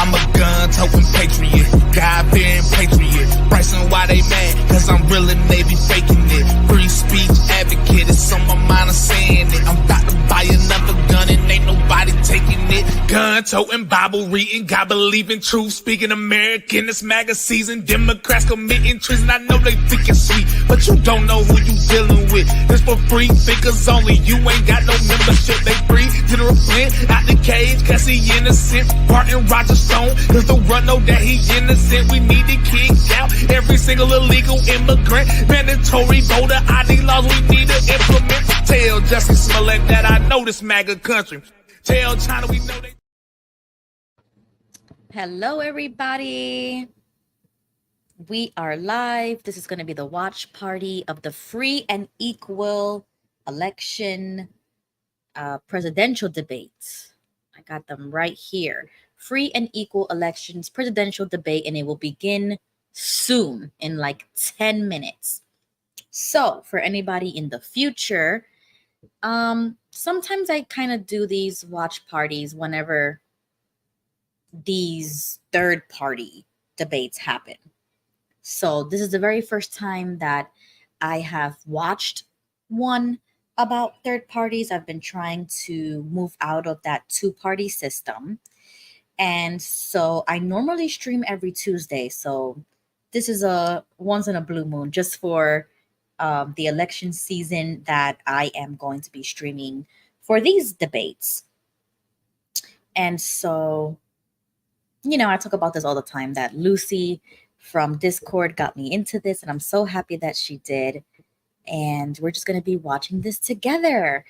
I'm a gun-toting patriot, God-fearing patriot. Bryson, why they mad? Cause I'm real and they be faking it. Free speech advocate, it's on my mind, I'm saying it. I'm about to buy another gun and ain't nobody taking it. Gun-toting, Bible reading, God believing, truth speaking American. It's MAGA season, Democrats committing treason. I know they think it's sweet, but you don't know who you dealing with. It's for free thinkers only, you ain't got no membership. They free General Flynn out the cage, cause he innocent. Martin Roger Stone, cause the run know that he innocent. We need to kick out every single illegal immigrant. Mandatory voter ID laws we need to implement. Tell Jussie Smollett that I know this MAGA country. Tell China we know they... Hello, everybody. We are live. This is going to be the watch party of the free and equal election presidential debates. I got them right here. Free and equal elections presidential debate, and it will begin soon in like 10 minutes. So for anybody in the future, sometimes I kind of do these watch parties whenever these third party debates happen. So this is the very first time that I have watched one about third parties. I've been trying to move out of that two-party system. And so I normally stream every Tuesday. So this is a once in a blue moon just for the election season that I am going to be streaming for these debates. And so, you know, I talk about this all the time, that Lucy from Discord got me into this, and I'm so happy that she did. And we're just going to be watching this together.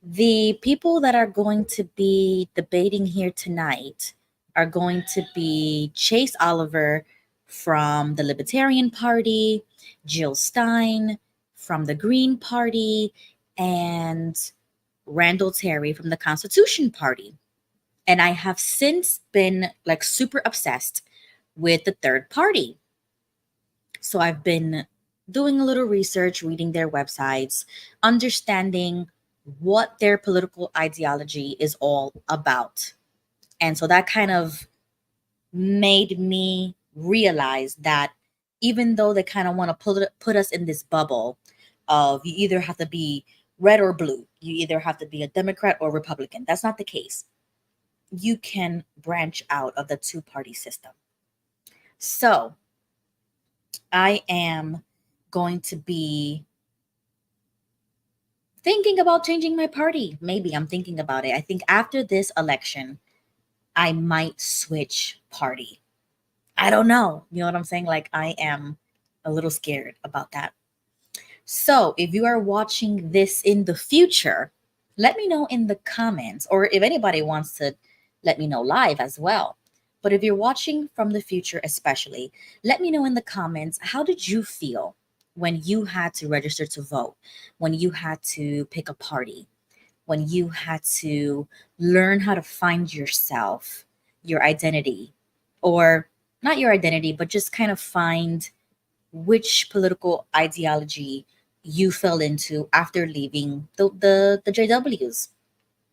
The people that are going to be debating here tonight are going to be Chase Oliver from the Libertarian Party, Jill Stein from the Green Party, and Randall Terry from the Constitution Party. And I have since been like super obsessed with the third party. So I've been doing a little research, reading their websites, understanding what their political ideology is all about. And so that kind of made me realize that even though they kind of want to put us in this bubble of you either have to be red or blue, you either have to be a Democrat or Republican, that's not the case. You can branch out of the two-party system. So I am going to be thinking about changing my party. Maybe I'm thinking about it. I think after this election, I might switch party. I don't know. You know what I'm saying? Like, I am a little scared about that. So if you are watching this in the future, let me know in the comments, or if anybody wants to let me know live as well. But if you're watching from the future especially, let me know in the comments, how did you feel when you had to register to vote, when you had to pick a party, when you had to learn how to find yourself, your identity, or not your identity, but just kind of find which political ideology you fell into after leaving the JWs.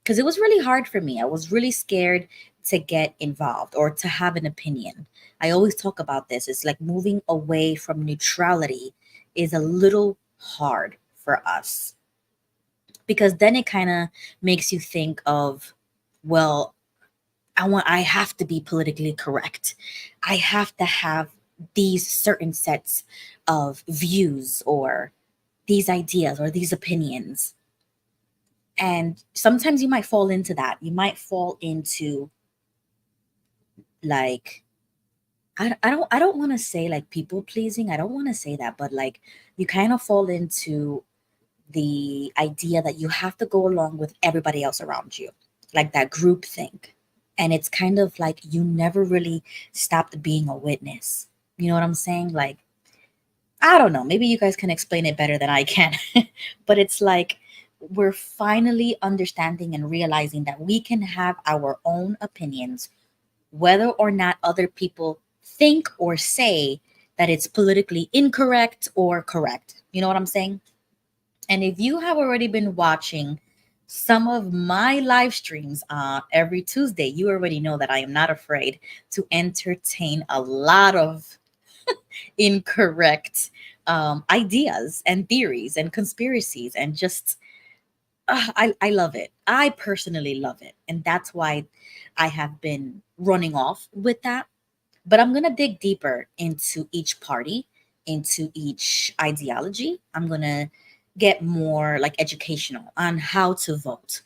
Because it was really hard for me. I was really scared to get involved or to have an opinion. I always talk about this. It's like moving away from neutrality is a little hard for us. Because then it kind of makes you think of, well, I have to be politically correct. I have to have these certain sets of views or these ideas or these opinions. And sometimes you might fall into that. You might fall into like, I don't want to say like people pleasing. I don't want to say that, but like you kind of fall into the idea that you have to go along with everybody else around you, like that group think. And it's kind of like you never really stopped being a witness. You know what I'm saying? Like, I don't know. Maybe you guys can explain it better than I can. But it's like we're finally understanding and realizing that we can have our own opinions, whether or not other people think or say that it's politically incorrect or correct. You know what I'm saying? And if you have already been watching some of my live streams every Tuesday. You already know that I am not afraid to entertain a lot of incorrect ideas and theories and conspiracies and just I love it. I personally love it. And that's why I have been running off with that. But I'm going to dig deeper into each party, into each ideology. I'm going to get more like educational on how to vote,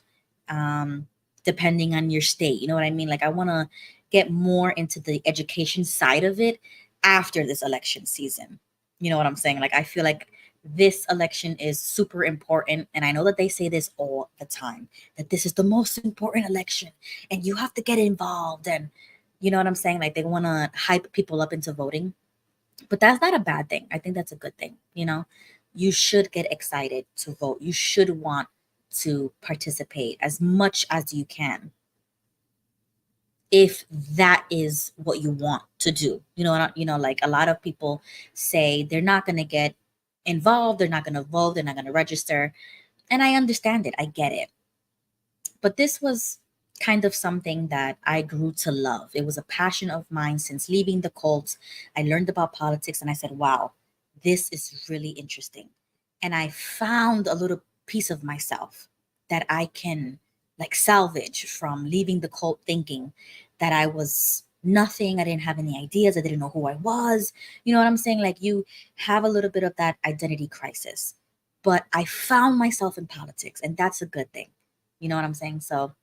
um, depending on your state. You know what I mean? Like, I want to get more into the education side of it after this election season. You know what I'm saying? Like, I feel like this election is super important. And I know that they say this all the time, that this is the most important election and you have to get involved. And you know what I'm saying? Like, they want to hype people up into voting, but that's not a bad thing. I think that's a good thing. You know, you should get excited to vote. You should want to participate as much as you can if that is what you want to do. Like a lot of people say they're not going to get involved, they're not going to vote, they're not going to register. And I understand it. I get it. But this was kind of something that I grew to love. It was a passion of mine since leaving the cult. I learned about politics and I said, wow, this is really interesting. And I found a little piece of myself that I can like salvage from leaving the cult, thinking that I was nothing. I didn't have any ideas. I didn't know who I was. You know what I'm saying? Like, you have a little bit of that identity crisis. But I found myself in politics, and that's a good thing. You know what I'm saying? So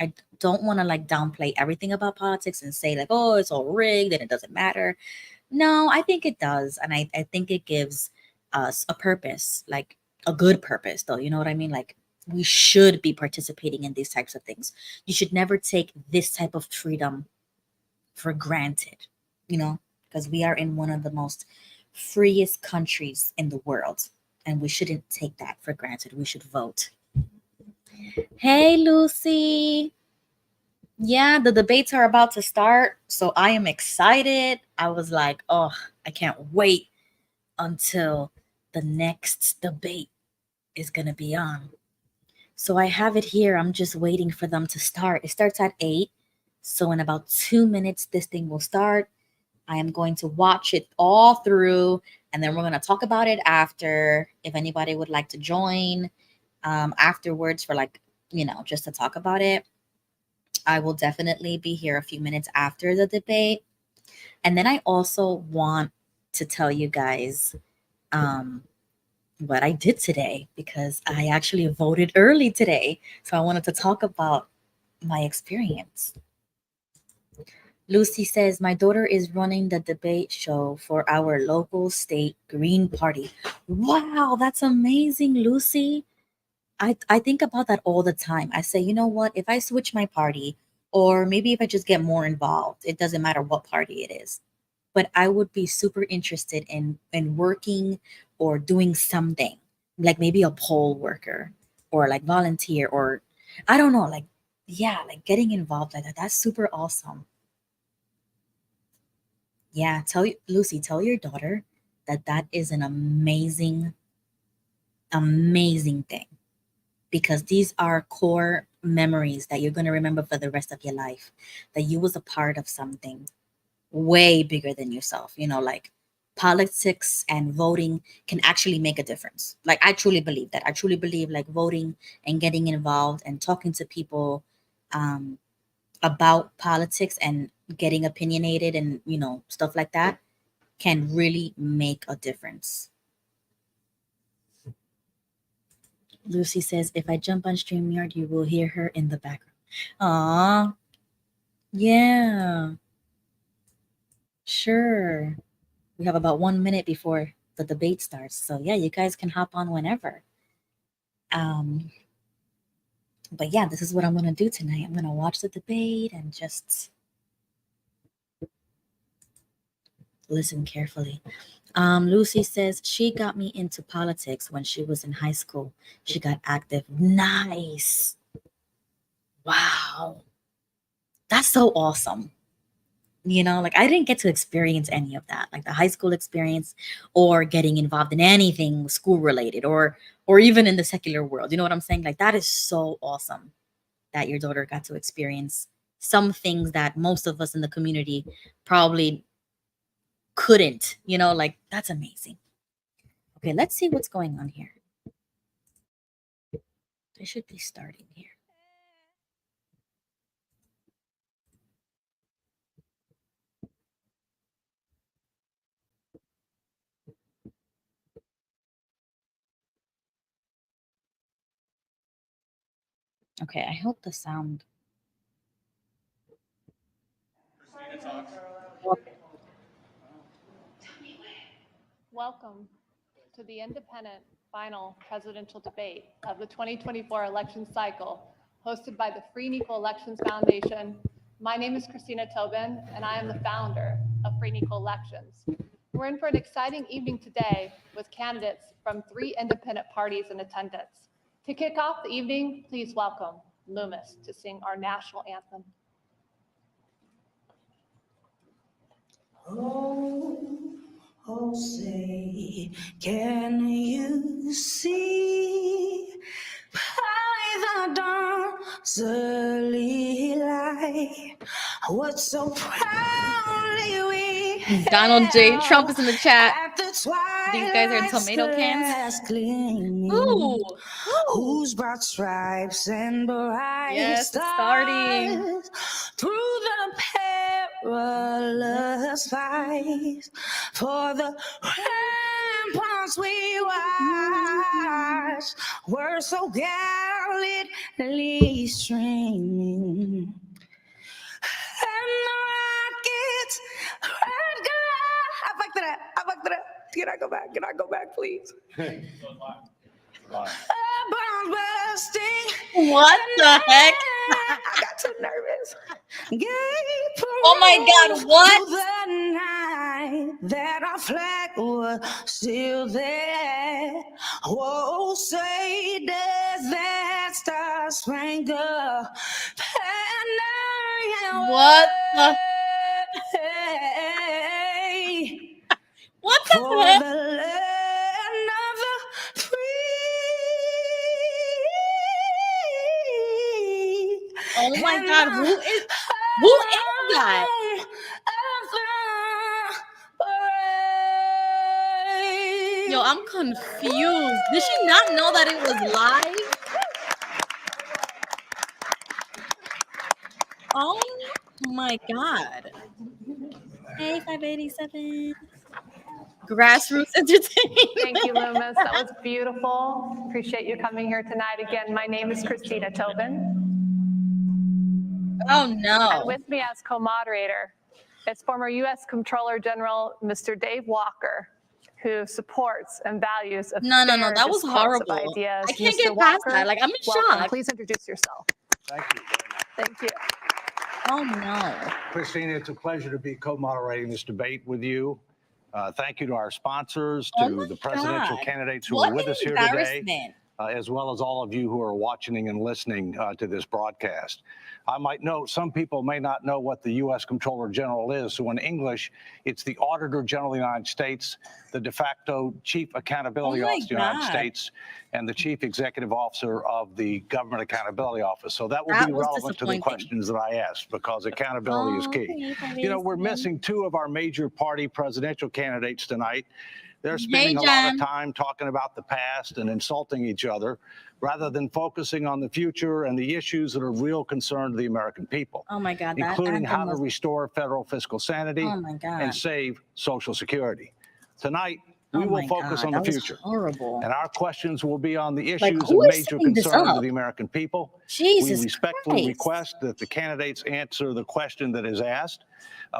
I don't want to like downplay everything about politics and say like, oh, it's all rigged and it doesn't matter. No, I think it does. And I think it gives us a purpose, like a good purpose though. You know what I mean? Like, we should be participating in these types of things. You should never take this type of freedom for granted, you know, because we are in one of the most freest countries in the world. And we shouldn't take that for granted. We should vote. Hey, Lucy. Yeah, the debates are about to start. So I am excited. I was like, oh, I can't wait until the next debate is going to be on. So I have it here. I'm just waiting for them to start. It starts at 8. So in about 2 minutes, this thing will start. I am going to watch it all through and then we're going to talk about it after. If anybody would like to join afterwards for like, just to talk about it, I will definitely be here a few minutes after the debate. And then I also want to tell you guys what I did today, because I actually voted early today. So I wanted to talk about my experience. Lucy says, my daughter is running the debate show for our local state Green Party. Wow, that's amazing, Lucy. I think about that all the time. I say, you know what? If I switch my party, or maybe if I just get more involved, it doesn't matter what party it is. But I would be super interested in working or doing something, like maybe a poll worker or like volunteer, or I don't know, like, yeah, like getting involved like that. That's super awesome. Yeah, Lucy, tell your daughter that that is an amazing, amazing thing, because these are core memories that you're going to remember for the rest of your life, that you was a part of something way bigger than yourself. Like, politics and voting can actually make a difference. Like, I truly believe that. I truly believe like voting and getting involved and talking to people um, about politics and getting opinionated and stuff like that can really make a difference. Lucy says, if I jump on StreamYard, you will hear her in the background. Aw, yeah, sure. We have about 1 minute before the debate starts. So yeah, you guys can hop on whenever. Um, but yeah, this is what I'm gonna do tonight. I'm gonna watch the debate and just listen carefully. Lucy says she got me into politics when she was in high school. She got active. Nice. Wow. That's so awesome. You know, like I didn't get to experience any of that, like the high school experience or getting involved in anything school related or even in the secular world. You know what I'm saying? Like that is so awesome that your daughter got to experience some things that most of us in the community probably couldn't, you know, like that's amazing. Okay, let's see what's going on here. They should be starting here. Okay, I hope the sound. Welcome to the independent final presidential debate of the 2024 election cycle, hosted by the Free and Equal Elections Foundation. My name is Christina Tobin, and I am the founder of Free and Equal Elections. We're in for an exciting evening today with candidates from 3 independent parties in attendance. To kick off the evening, please welcome Loomis to sing our national anthem. Oh, say, can you see by the dawn's early light what so proudly we Donald J. Trump is in the chat. at the These guys are tomato cans. Ooh. Whose broad stripes and bright Yes, it's starting. stars through the perilous fight for the ramparts we watch were so gallantly streaming. And the rockets red glare. I fucked it up. Can I go back? Please? Bombs bursting. What the heck? I got too nervous. Oh my God, what? The night that our flag was still there. Oh, say does that star spangled banner What the? What the for heck? the land of the free. Oh my God, who is that? Yo, I'm confused. Did she not know that it was live? Oh my God. Hey, 587. Grassroots entertainment. Thank you, Loomis. That was beautiful. Appreciate you coming here tonight. Again, my name is Christina Tobin. Oh And no. with me as co-moderator is former U.S. Comptroller General Mr. Dave Walker, who supports and values a No, fair that was discourse of horrible. ideas. I can't Mr. get past Walker, that. Like, I'm in welcome. shock. Please introduce yourself. Thank you. Thank you. Oh no. Christina, it's a pleasure to be co-moderating this debate with you. Thank you to our sponsors, Oh to my the presidential God. candidates who What are with an us here today, embarrassment. as well as all of you who are watching and listening to this broadcast. I might note some people may not know what the U.S. Comptroller General is. So in English, it's the Auditor General of the United States, the de facto Chief Accountability Oh my Officer of the United God. States, and the Chief Executive Officer of the Government Accountability Office. So that will That be was relevant to the disappointing. questions that I asked, because accountability is key. Okay, You know, we're 587. missing 2 of our major party presidential candidates tonight. They're Hey, spending a lot of Jen. time talking about the past and insulting each other rather than focusing on the future and the issues that are of real concern to the American people, Oh my God, that including how anthem to was. restore federal fiscal sanity Oh my God. and save Social Security. Tonight, we Oh will my focus God, on the that was future, horrible. and our questions will be on the Like, issues who of is major setting this concern to up? the American people. Jesus We respectfully Christ. request that the candidates answer the question that is asked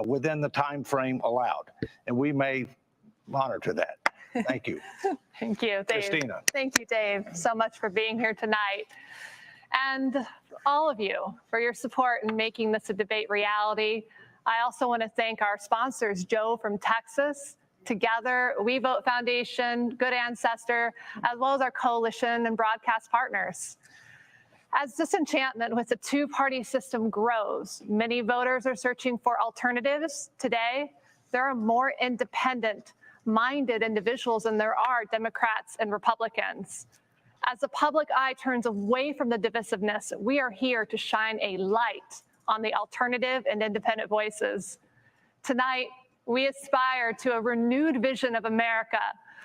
within the time frame allowed, and we may monitor that. Thank you. Thank you, Dave. Christina. Thank you, Dave, so much for being here tonight. And all of you for your support in making this a debate reality. I also want to thank our sponsors, Joe from Texas, Together, We Vote Foundation, Good Ancestor, as well as our coalition and broadcast partners. As disenchantment with the two-party system grows, many voters are searching for alternatives. Today, there are more independent-minded individuals than there are Democrats and Republicans. As the public eye turns away from the divisiveness, we are here to shine a light on the alternative and independent voices. Tonight, we aspire to a renewed vision of America,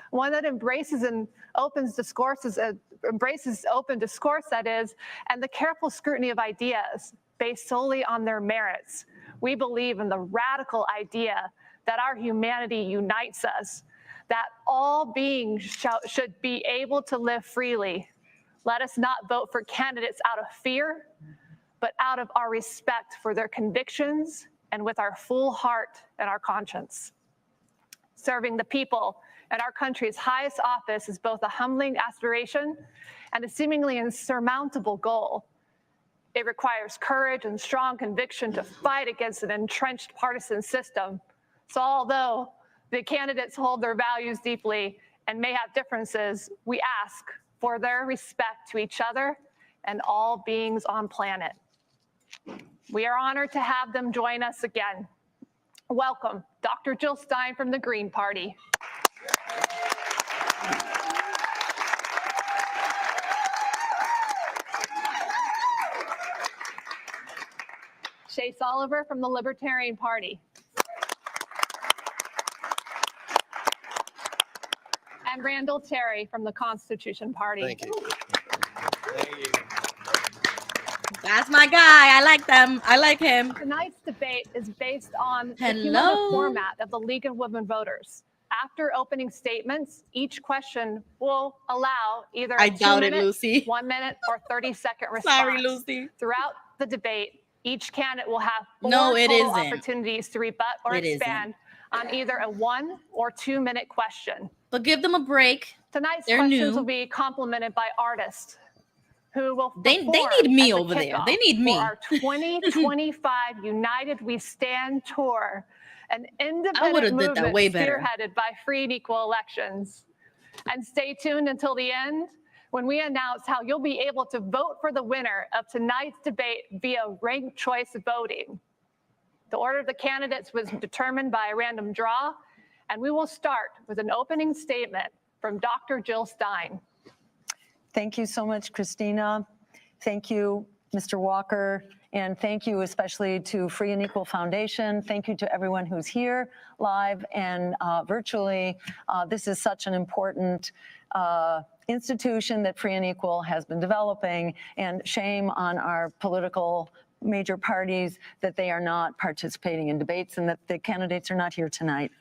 one that embraces and opens discourses, embraces open discourse, that is, and the careful scrutiny of ideas based solely on their merits. We believe in the radical idea that our humanity unites us, that all beings should be able to live freely. Let us not vote for candidates out of fear, but out of our respect for their convictions and with our full heart and our conscience. Serving the people and our country's highest office is both a humbling aspiration and a seemingly insurmountable goal. It requires courage and strong conviction to fight against an entrenched partisan system. So although the candidates hold their values deeply and may have differences, we ask for their respect to each other and all beings on planet. We are honored to have them join us again. Welcome, Dr. Jill Stein from the Green Party. Chase Oliver from the Libertarian Party. And Randall Terry from the Constitution Party. Thank you. Thank you. That's my guy. I like them. I like him. Tonight's debate is based on the Hello. cumulative format of the League of Women Voters. After opening statements, each question will allow either I a doubt it, 2-minute, Lucy. 1 minute, or 30-second response. Sorry, Lucy. Throughout the debate, each candidate will have 4 No, it total isn't. opportunities to rebut or It isn't. expand on either a 1 or 2 minute question. But give them a break. Tonight's They're questions new. will be complemented by artists who will They perform need me as the over there. kickoff They need me. for our 2025 United We Stand Tour, an independent would've did that movement way better. spearheaded by Free and Equal Elections. And stay tuned until the end when we announce how you'll be able to vote for the winner of tonight's debate via ranked choice voting. The order of the candidates was determined by a random draw, and we will start with an opening statement from Dr. Jill Stein. Thank you so much, Christina. Thank you, Mr. Walker, and thank you especially to Free and Equal Foundation. Thank you to everyone who's here live and virtually. This is such an important institution that Free and Equal has been developing, and shame on our political major parties that they are not participating in debates and that the candidates are not here tonight.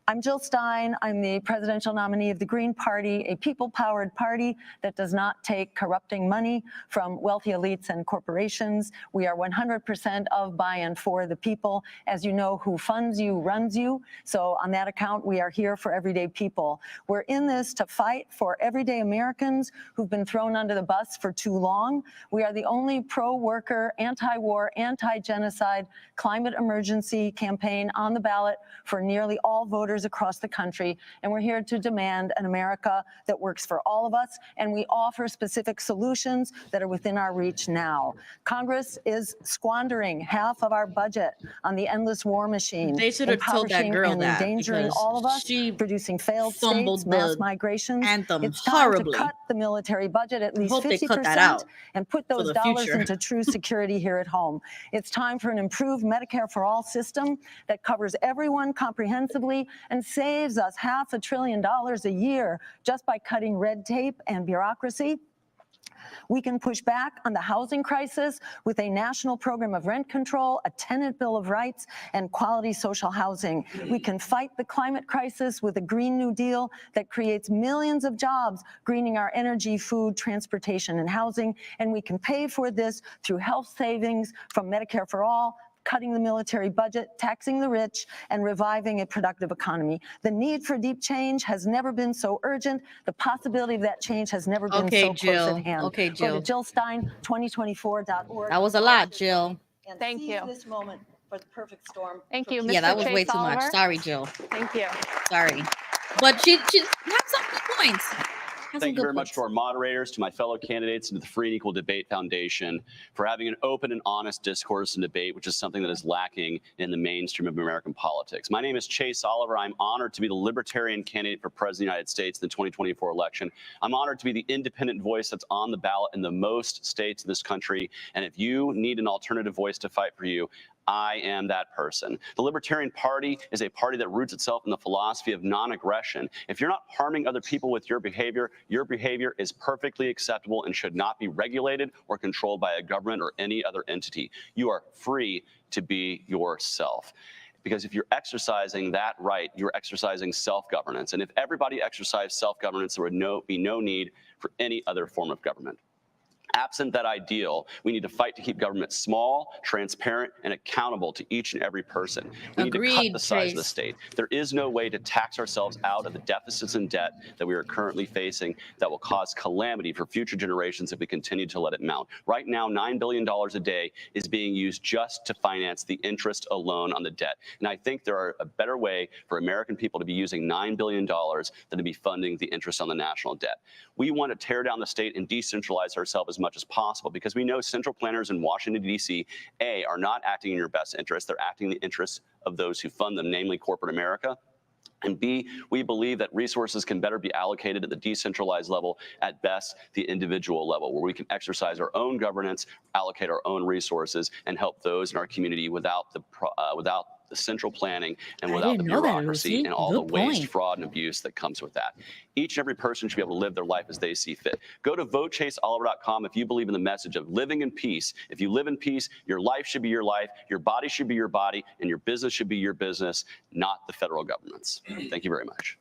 I'm Jill Stein. I'm the presidential nominee of the Green Party, a people-powered party that does not take corrupting money from wealthy elites and corporations. We are 100% of, by, and for the people. As you know, who funds you runs you. So on that account, we are here for everyday people. We're in this to fight for everyday Americans who've been thrown under the bus for too long. We are the only pro-worker, anti-war, anti-genocide climate emergency campaign on the ballot for nearly all voters across the country, and we're here to demand an America that works for all of us, and we offer specific solutions that are within our reach now. Congress is squandering half of our budget on the endless war machine. They should have told that impoverishing girl and that, endangering because all of us, she producing failed fumbled states, mass the migrations. anthem It's time horribly. to cut the military budget at least Hope they 50% cut that out and put those the dollars future. into true security here at home. It's time for an improved Medicare for All system that covers everyone comprehensively and saves us $500 billion a year just by cutting red tape and bureaucracy. We can push back on the housing crisis with a national program of rent control, a tenant bill of rights, and quality social housing. We can fight the climate crisis with a Green New Deal that creates millions of jobs, greening our energy, food, transportation, and housing. And we can pay for this through health savings from Medicare for All, cutting the military budget, taxing the rich, and reviving a productive economy. The need for deep change has never been so urgent. The possibility of that change has never been Okay, so Jill. close at hand. Okay, Go Jill. to JillStein2024.org. That was a lot, Jill. And Thank seize you. this moment for the perfect storm. Thank for you, peace. Yeah, that Mr. was way Chase too much. Oliver. Sorry, Jill. Thank you. Sorry. But she had some good points. Has some Thank you good very much points. to our moderators, to my fellow candidates, and to the Free and Equal Debate Foundation for having an open and honest discourse and debate, which is something that is lacking in the mainstream of American politics. My name is Chase Oliver. I'm honored to be the Libertarian candidate for President of the United States in the 2024 election. I'm honored to be the independent voice that's on the ballot in the most states of this country. And if you need an alternative voice to fight for you, I am that person. The Libertarian Party is a party that roots itself in the philosophy of non-aggression. If you're not harming other people with your behavior is perfectly acceptable and should not be regulated or controlled by a government or any other entity. You are free to be yourself. Because if you're exercising that right, you're exercising self-governance. And if everybody exercised self-governance, there would be no need for any other form of government. Absent that ideal, we need to fight to keep government small, transparent, and accountable to each and every person. We need to cut the size of the state. There is no way to tax ourselves out of the deficits and debt that we are currently facing that will cause calamity for future generations if we continue to let it mount. Right now, $9 billion a day is being used just to finance the interest alone on the debt. And I think there are a better way for American people to be using $9 billion than to be funding the interest on the national debt. We want to tear down the state and decentralize ourselves as much as possible because we know central planners in Washington, D.C., A, are not acting in your best interest. They're acting in the interests of those who fund them, namely corporate America. And B, we believe that resources can better be allocated at the decentralized level, at best the individual level, where we can exercise our own governance, allocate our own resources, and help those in our community without the central planning and without the bureaucracy and all the waste, fraud, and abuse that comes with that. Each and every person should be able to live their life as they see fit. Go to votechaseoliver.com if you believe in the message of living in peace. If you live in peace, your life should be your life, your body should be your body, and your business should be your business, not the federal government's. Thank you very much.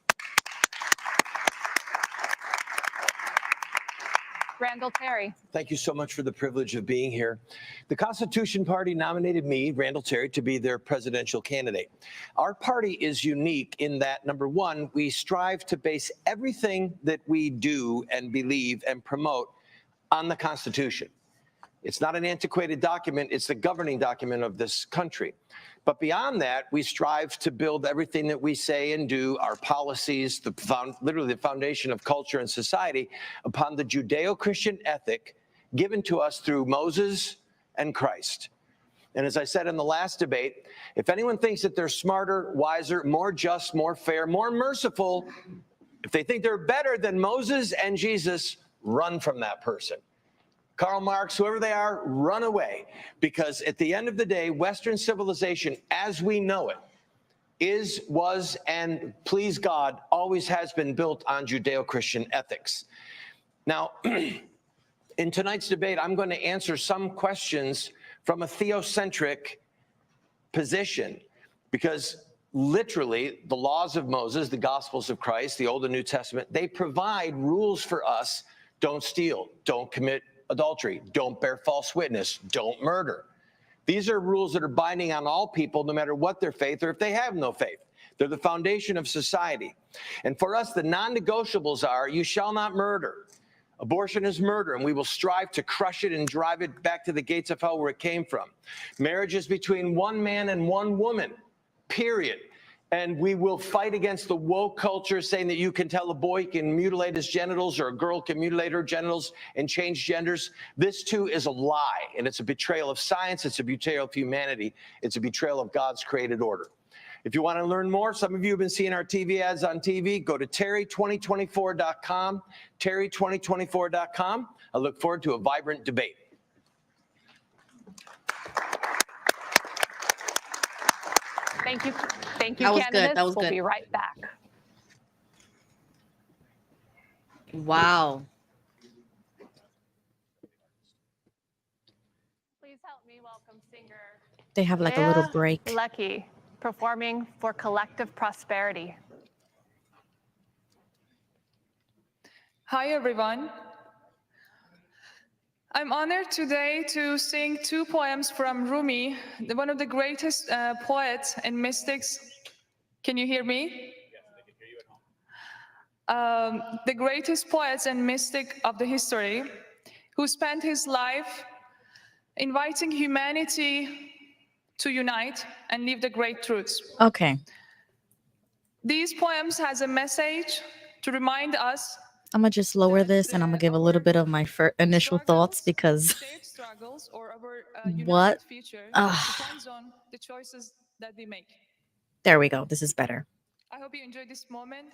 Randall Terry. Thank you so much for the privilege of being here. The Constitution Party nominated me, Randall Terry, to be their presidential candidate. Our party is unique in that, number one, we strive to base everything that we do and believe and promote on the Constitution. It's not an antiquated document, it's the governing document of this country. But beyond that, we strive to build everything that we say and do, our policies, literally the foundation of culture and society, upon the Judeo-Christian ethic given to us through Moses and Christ. And as I said in the last debate, if anyone thinks that they're smarter, wiser, more just, more fair, more merciful, if they think they're better than Moses and Jesus, run from that person. Karl Marx, whoever they are, run away. Because at the end of the day, Western civilization, as we know it, is, was, and please God, always has been built on Judeo-Christian ethics. Now, in tonight's debate, I'm going to answer some questions from a theocentric position, because literally the laws of Moses, the Gospels of Christ, the Old and New Testament, they provide rules for us. Don't steal, don't commit adultery, don't bear false witness, don't murder. These are rules that are binding on all people, no matter what their faith or if they have no faith. They're the foundation of society. And for us, the non-negotiables are, you shall not murder. Abortion is murder, and we will strive to crush it and drive it back to the gates of hell where it came from. Marriage is between one man and one woman, period. And we will fight against the woke culture saying that you can tell a boy can mutilate his genitals or a girl can mutilate her genitals and change genders. This too is a lie, and it's a betrayal of science, it's a betrayal of humanity, it's a betrayal of God's created order. If you want to learn more, some of you have been seeing our TV ads on TV, go to terry2024.com, terry2024.com. I look forward to a vibrant debate. Thank you. Thank you, That was candidates. good. That was We'll good. be right back. Wow. Please help me welcome singer They have like a little Leah break. Lecky, performing for Collective Prosperity. Hi, everyone. I'm honored today to sing two poems from Rumi, one of the greatest poets and mystics. Can you hear me? Yes, I can hear you at home. The greatest poets and mystic of the history, who spent his life inviting humanity to unite and live the great truths. Okay. These poems has a message to remind us I'm gonna just lower this and I'm gonna give a little bit of my initial thoughts because shared struggles or our what? united future Ah. depends on the choices that we make. There we go. This is better. I hope you enjoyed this moment.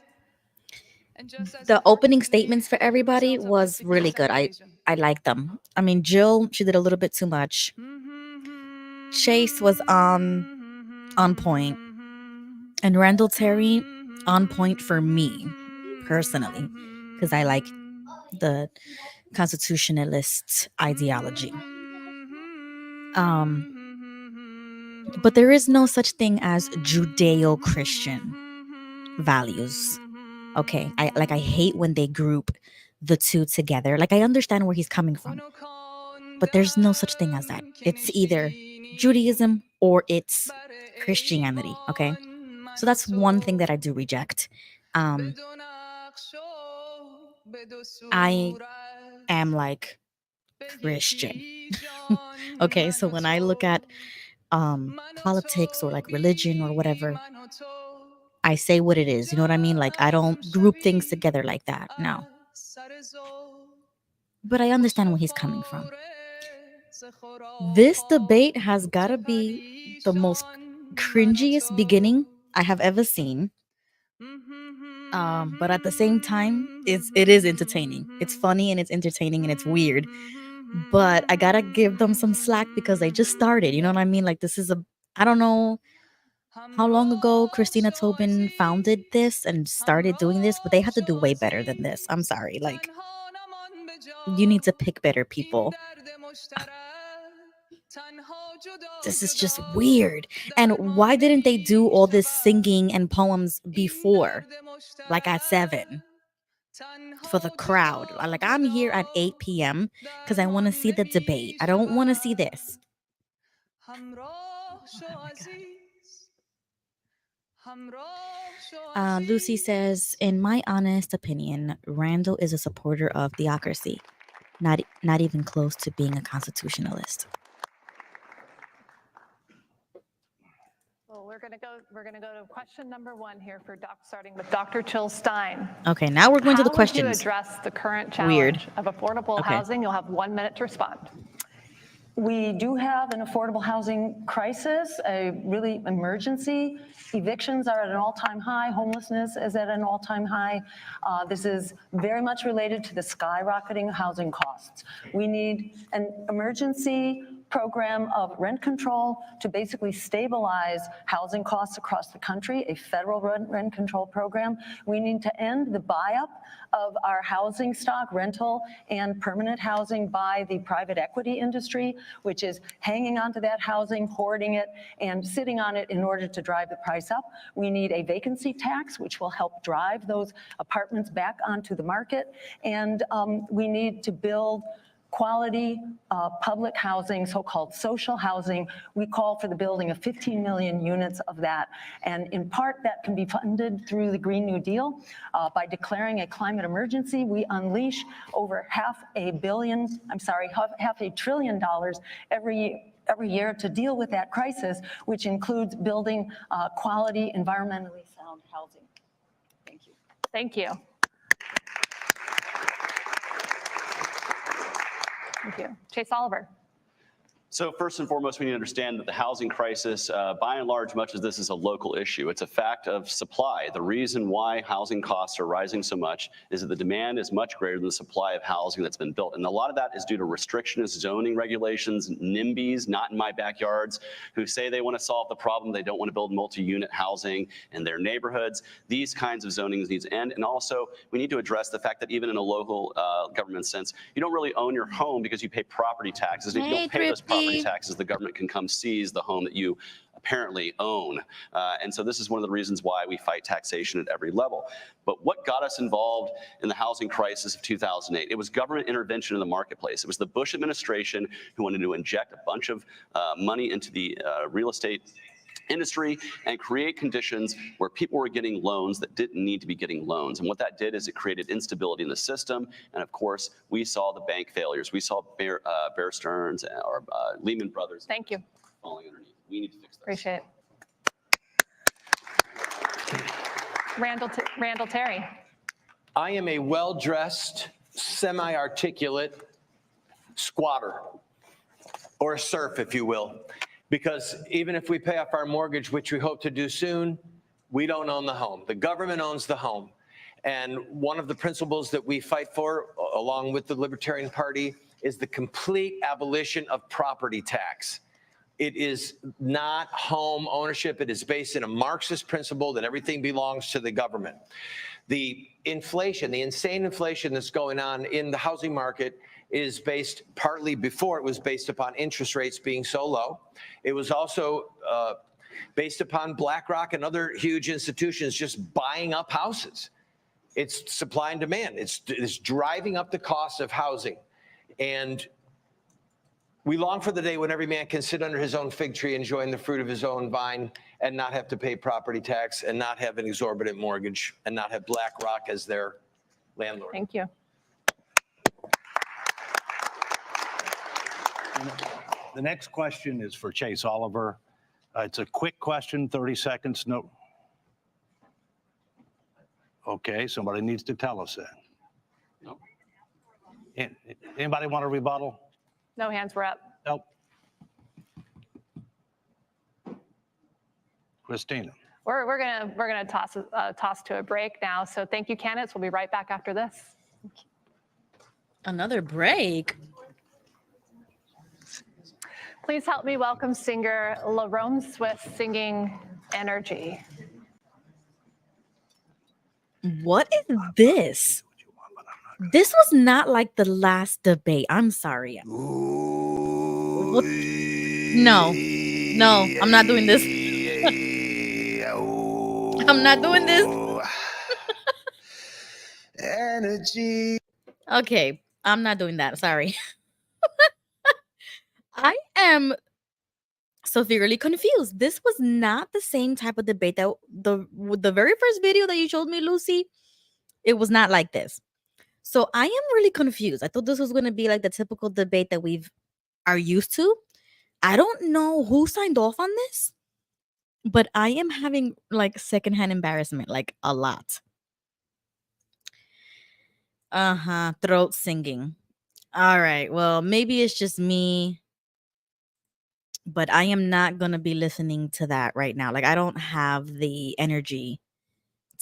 And just as The opening importantly, statements for open everybody yourselves up to was sickness really and good. I division. like them. I mean, Jill, she did a little bit too much. Chase was on point, and Randall Terry on point for me personally, because I like the constitutionalist ideology. But there is no such thing as Judeo-Christian values. Okay, I hate when they group the two together. Like, I understand where he's coming from, but there's no such thing as that. It's either Judaism or it's Christianity. Okay, so that's one thing that I do reject. I am like Christian. Okay, so when I look at politics or like religion or whatever, I say what it is. You know what I mean? Like, I don't group things together like that. No. But I understand where he's coming from. This debate has got to be the most cringiest beginning I have ever seen. But at the same time, it is entertaining. It's funny and it's entertaining and it's weird. But I gotta give them some slack because they just started. You know what I mean? Like, this is I don't know how long ago Christina Tobin founded this and started doing this, but they had to do way better than this. I'm sorry. Like, you need to pick better people. This is just weird. And why didn't they do all this singing and poems before? Like at 7 for the crowd. Like, I'm here at 8 p.m. because I want to see the debate. I don't want to see this. Lucy says, in my honest opinion, Randall is a supporter of theocracy, not even close to being a constitutionalist. Well, we're going to go to question number 1 here for starting with Dr. Jill Stein. Okay, now we're going to the How would questions. you address the current challenge Weird. of affordable housing? You'll have 1 minute to respond. We do have an affordable housing crisis, a really emergency. Evictions are at an all-time high. Homelessness is at an all-time high. This is very much related to the skyrocketing housing costs. We need an emergency program of rent control to basically stabilize housing costs across the country, a federal rent control program. We need to end the buy-up of our housing stock, rental and permanent housing, by the private equity industry, which is hanging onto that housing, hoarding it, and sitting on it in order to drive the price up. We need a vacancy tax, which will help drive those apartments back onto the market. And we need to build quality public housing, so-called social housing. We call for the building of 15 million units of that. And in part, that can be funded through the Green New Deal. By declaring a climate emergency, we unleash over $500 billion every year to deal with that crisis, which includes building quality, environmentally sound housing. Thank you. Thank you. Thank you. Chase Oliver. So first and foremost, we need to understand that the housing crisis, by and large, much of this is a local issue. It's a fact of supply. The reason why housing costs are rising so much is that the demand is much greater than the supply of housing that's been built. And a lot of that is due to restrictionist zoning regulations, NIMBYs, not in my backyards, who say they want to solve the problem. They don't want to build multi-unit housing in their neighborhoods. These kinds of zonings need to end. And also, we need to address the fact that even in a local government sense, you don't really own your home because you pay property taxes. And if you don't pay those property taxes, the government can come seize the home that you apparently own. And so this is one of the reasons why we fight taxation at every level. But what got us involved in the housing crisis of 2008? It was government intervention in the marketplace. It was the Bush administration who wanted to inject a bunch of money into the real estate industry and create conditions where people were getting loans that didn't need to be getting loans. And what that did is it created instability in the system. And of course, we saw the bank failures. We saw Bear Stearns or Lehman Brothers. Thank you. Falling underneath. We need to fix this. Appreciate it. Randall Terry. I am a well-dressed, semi-articulate squatter, or a serf, if you will, because even if we pay off our mortgage, which we hope to do soon, we don't own the home. The government owns the home. And one of the principles that we fight for, along with the Libertarian Party, is the complete abolition of property tax. It is not home ownership. It is based in a Marxist principle that everything belongs to the government. The inflation, the insane inflation that's going on in the housing market is based partly, before it was based upon interest rates being so low. It was also based upon BlackRock and other huge institutions just buying up houses. It's supply and demand. It's driving up the cost of housing. And we long for the day when every man can sit under his own fig tree enjoying the fruit of his own vine and not have to pay property tax and not have an exorbitant mortgage and not have BlackRock as their landlord. Thank you. The next question is for Chase Oliver. It's a quick question, 30 seconds. No. Okay, somebody needs to tell us that. No. Anybody want a rebuttal? No hands were up. Nope. Christina. We're gonna toss to a break now. So thank you, candidates. We'll be right back after this. Another break. Please help me welcome singer Larome Swift singing Energy. What is this? This was not like the last debate. I'm sorry. What? No, I'm not doing this. I'm not doing this. Energy. Okay, I'm not doing that. Sorry. I am severely confused. This was not the same type of debate that the very first video that you showed me, Lucy. It was not like this. So I am really confused. I thought this was going to be like the typical debate that are used to. I don't know who signed off on this, but I am having like secondhand embarrassment, like a lot. Throat singing. All right. Well, maybe it's just me, but I am not going to be listening to that right now. Like, I don't have the energy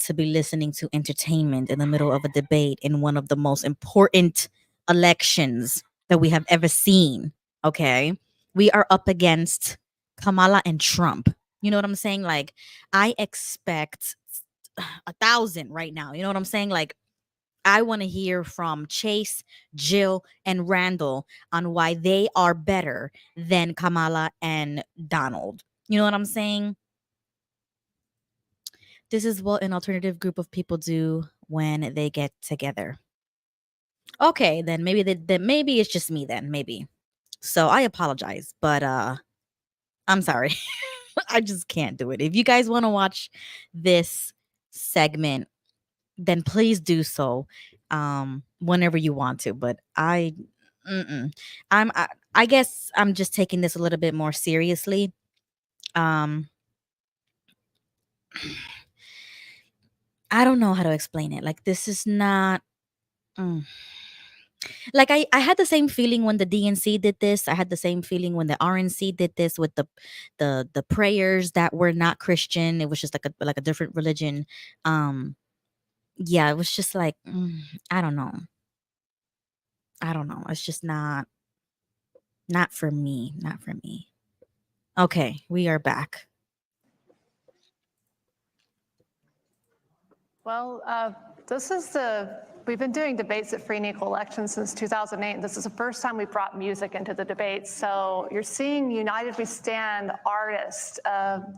to be listening to entertainment in the middle of a debate in one of the most important elections that we have ever seen. Okay. We are up against Kamala and Trump. You know what I'm saying? Like, I expect 1,000 right now. You know what I'm saying? Like, I want to hear from Chase, Jill, and Randall on why they are better than Kamala and Donald. You know what I'm saying? This is what an alternative group of people do when they get together. Okay, then maybe maybe it's just me then, maybe. So I apologize, but I'm sorry. I just can't do it. If you guys want to watch this segment, then please do so whenever you want to. But I guess I'm just taking this a little bit more seriously. I don't know how to explain it. Like, this is not like I had the same feeling when the DNC did this. I had the same feeling when the RNC did this with the prayers that were not Christian. It was just like a different religion. Yeah, it was just like I don't know. It's just not for me. Not for me. Okay, we are back. Well, we've been doing debates at Free and Equal Elections since 2008. This is the first time we brought music into the debates. So you're seeing United We Stand artists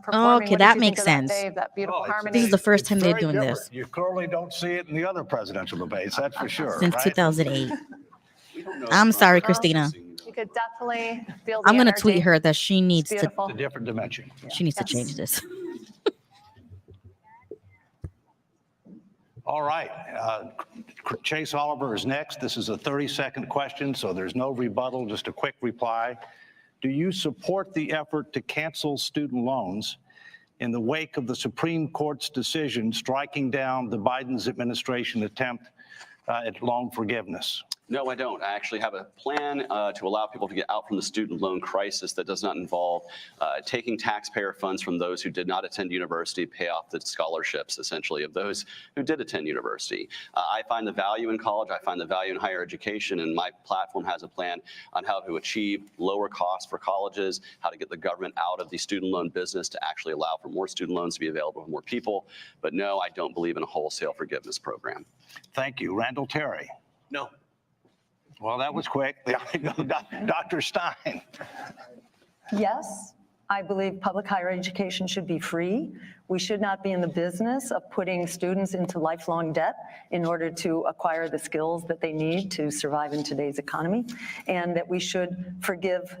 performing. Okay, that makes sense. That beautiful harmony. This is the first time they're doing this. You clearly don't see it in the other presidential debates, that's for sure. Since right? 2008. I'm sorry, Christina. You could definitely feel the I'm going to energy. tweet her that she needs to. Beautiful. It's a different dimension. She needs to Yes. change this. All right. Chase Oliver is next. This is a 30-second question, so there's no rebuttal, just a quick reply. Do you support the effort to cancel student loans in the wake of the Supreme Court's decision striking down the Biden's administration attempt at loan forgiveness? No, I don't. I actually have a plan to allow people to get out from the student loan crisis that does not involve taking taxpayer funds from those who did not attend university, pay off the scholarships, essentially, of those who did attend university. I find the value in college. I find the value in higher education, and my platform has a plan on how to achieve lower costs for colleges, how to get the government out of the student loan business to actually allow for more student loans to be available to more people. But no, I don't believe in a wholesale forgiveness program. Thank you. Randall Terry. No. Well, that was quick. Dr. Stein. Yes, I believe public higher education should be free. We should not be in the business of putting students into lifelong debt in order to acquire the skills that they need to survive in today's economy, and that we should forgive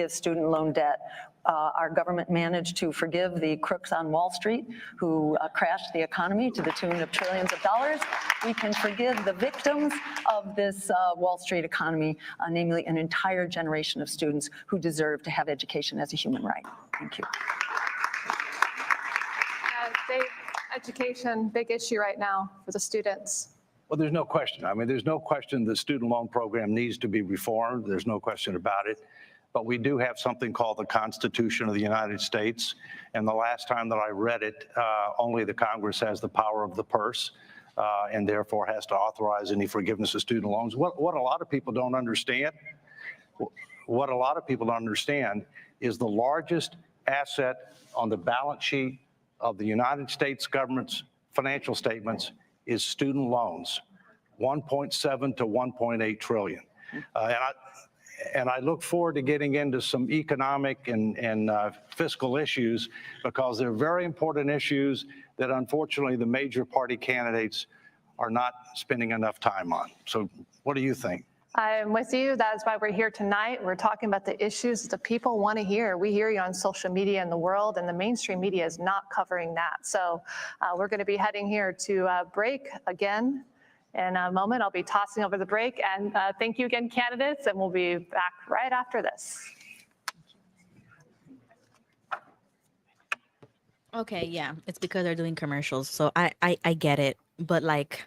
student loan debt. Our government managed to forgive the crooks on Wall Street who crashed the economy to the tune of trillions of dollars. We can forgive the victims of this Wall Street economy, namely an entire generation of students who deserve to have education as a human right. Thank you. Dave, education, big issue right now for the students. Well, there's no question. I mean, there's no question the student loan program needs to be reformed. There's no question about it. But we do have something called the Constitution of the United States. And the last time that I read it, only the Congress has the power of the purse and therefore has to authorize any forgiveness of student loans. What a lot of people don't understand, is the largest asset on the balance sheet of the United States government's financial statements is student loans, 1.7 to 1.8 trillion. And I look forward to getting into some economic and fiscal issues, because they're very important issues that unfortunately the major party candidates are not spending enough time on. So what do you think? I'm with you. That is why we're here tonight. We're talking about the issues that the people want to hear. We hear you on social media in the world, and the mainstream media is not covering that. So we're going to be heading here to break again. In a moment, I'll be tossing over the break. And thank you again, candidates, and we'll be back right after this. Okay, yeah, it's because they're doing commercials. So I get it. But like,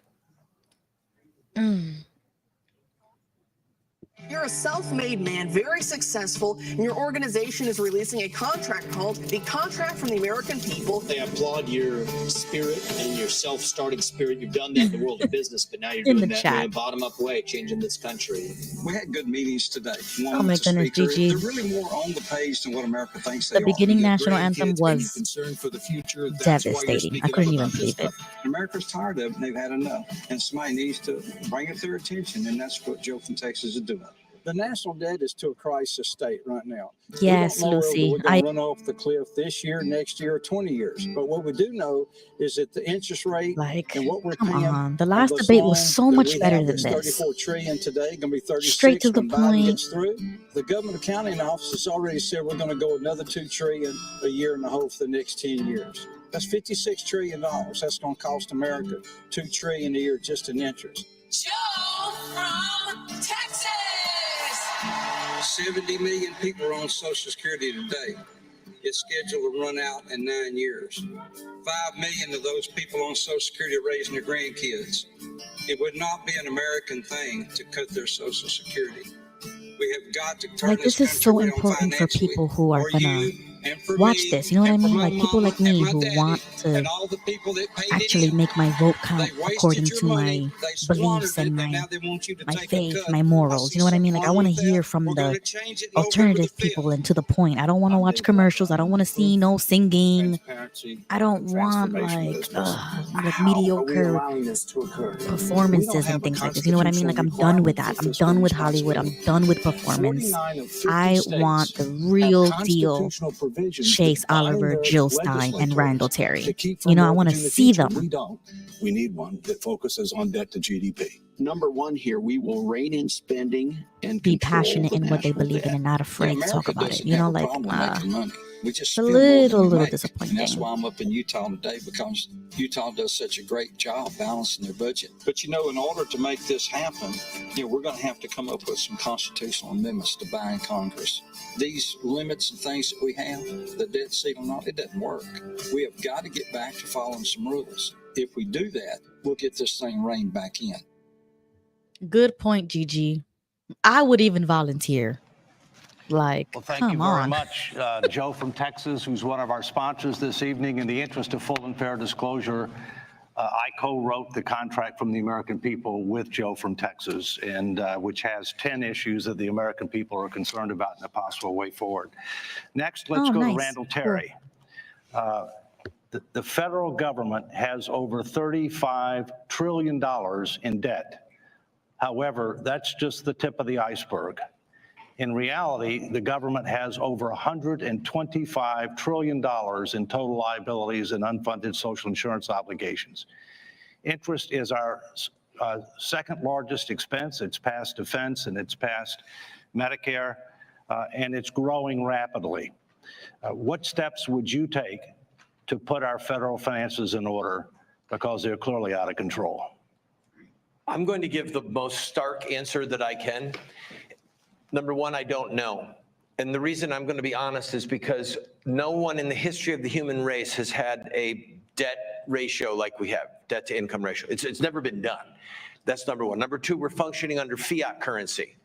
You're a self-made man, very successful, and your organization is releasing a contract called the Contract from the American People. They applaud your spirit and your self-starting spirit. You've done that in the world of business, but now you're doing that in a bottom-up way, changing this country. We had good meetings today. oh my goodness, Gigi. They're really more on the page than what America thinks they The beginning national anthem was concerned for the future. devastating. I couldn't even believe it. America's tired of it, and they've had enough. And somebody needs to bring it to their attention, and that's what Joe from Texas is doing. The national debt is to a crisis state right now. Yes, Lucy. We're going to run off the cliff this year, next year, or 20 years. But what we do know is that the interest rate and what we're paying. Come on. The last debate was so much better than this. 34 trillion today, going to be 36 Straight to the when Biden point. gets through. The government accounting office has already said we're going to go another 2 trillion a year in the hole for the next 10 years. That's $56 trillion. That's going to cost America $2 trillion a year just in interest. Joe from Texas. 70 million people are on Social Security today. It's scheduled to run out in 9 years. 5 million of those people on Social Security are raising their grandkids. It would not be an American thing to cut their Social Security. We have got to turn Like, this is so important for people who are gonna watch this. You know what I mean? Like people like me who want to actually make my vote count according to my beliefs and my faith, my morals. You know what I mean? Like I want to hear from the alternative people and to the point. I don't want to watch commercials. I don't want to see no singing. I don't want like mediocre performances and things like this. You know what I mean? Like I'm done with that. I'm done with Hollywood. I'm done with performance. I want the real deal. Chase Oliver, Jill Stein, and Randall Terry. You know, I want to see them. We don't. We need one that focuses on debt to GDP. Number one here, we will rein in spending and be passionate in what they believe in and not afraid to talk about it. You know, like We just A spend more than we little make. disappointing. And that's why I'm up in Utah today, because Utah does such a great job balancing their budget. But in order to make this happen, we're going to have to come up with some constitutional amendments to bind Congress. These limits and things that we have, the debt ceiling, it doesn't work. We have got to get back to following some rules. If we do that, we'll get this thing reined back in. Good point, Gigi. I would even volunteer. Well, thank you very much, Joe from Texas, who's one of our sponsors this evening. In the interest of full and fair disclosure, I co-wrote the contract from the American people with Joe from Texas, and which has 10 issues that the American people are concerned about in a possible way forward. Next, let's go to Randall Terry. The federal government has over $35 trillion in debt. However, that's just the tip of the iceberg. In reality, the government has over $125 trillion in total liabilities and unfunded social insurance obligations. Interest is our second largest expense. It's past defense and it's past Medicare, and it's growing rapidly. What steps would you take to put our federal finances in order, because they're clearly out of control? I'm going to give the most stark answer that I can. Number one, I don't know. And the reason I'm going to be honest is because no one in the history of the human race has had a debt ratio like we have, debt to income ratio. It's never been done. That's number one. Number two, we're functioning under fiat currency.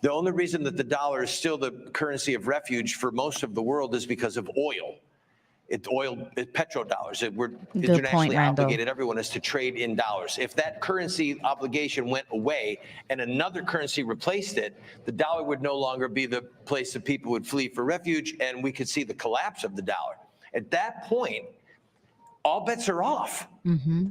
The only reason that the dollar is still the currency of refuge for most of the world is because of oil. It's petrodollars. We're internationally obligated. Everyone is to trade in dollars. If that currency obligation went away and another currency replaced it, the dollar would no longer be the place that people would flee for refuge, and we could see the collapse of the dollar. At that point, all bets are off. Mm-hmm.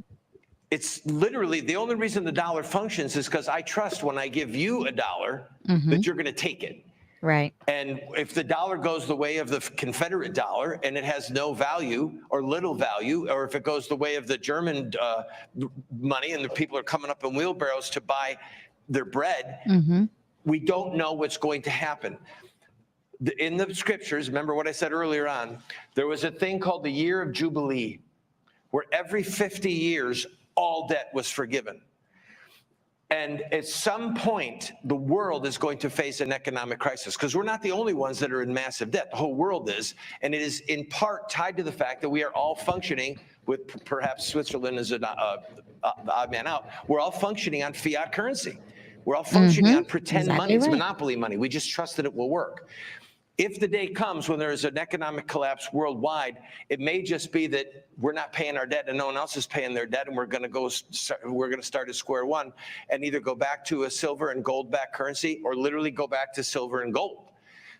It's literally the only reason the dollar functions is because I trust when I give you a dollar that you're going to take it. Right. And if the dollar goes the way of the Confederate dollar and it has no value or little value, or if it goes the way of the German money and the people are coming up in wheelbarrows to buy their bread, we don't know what's going to happen. In the scriptures, remember what I said earlier on, there was a thing called the year of Jubilee, where every 50 years, all debt was forgiven. And at some point, the world is going to face an economic crisis, because we're not the only ones that are in massive debt. The whole world is. And it is in part tied to the fact that we are all functioning with, perhaps Switzerland as an odd man out, we're all functioning on fiat currency. We're all functioning on pretend money. It's monopoly money. We just trust that it will work. If the day comes when there is an economic collapse worldwide, it may just be that we're not paying our debt and no one else is paying their debt, and we're going to start at square one and either go back to a silver and gold backed currency or literally go back to silver and gold.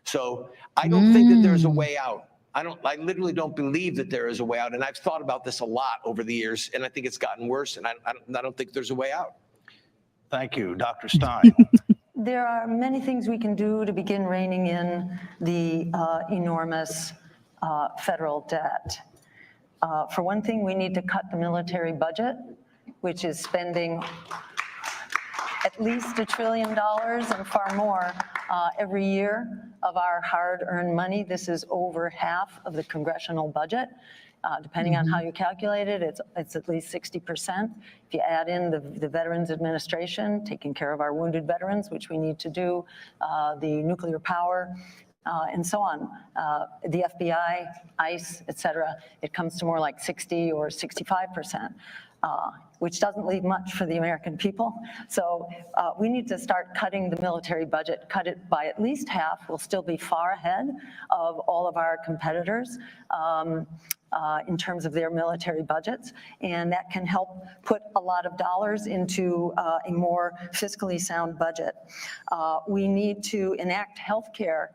So I don't think that there's a way out. I literally don't believe that there is a way out. And I've thought about this a lot over the years, and I think it's gotten worse, and I don't think there's a way out. Thank you. Dr. Stein. There are many things we can do to begin reining in the enormous federal debt. For one thing, we need to cut the military budget, which is spending at least $1 trillion and far more every year of our hard-earned money. This is over half of the congressional budget. Depending on how you calculate it, it's at least 60%. If you add in the Veterans Administration, taking care of our wounded veterans, which we need to do, the nuclear power, and so on, the FBI, ICE, et cetera, it comes to more like 60 or 65%. Which doesn't leave much for the American people. So we need to start cutting the military budget, cut it by at least half. We'll still be far ahead of all of our competitors in terms of their military budgets. And that can help put a lot of dollars into a more fiscally sound budget. We need to enact healthcare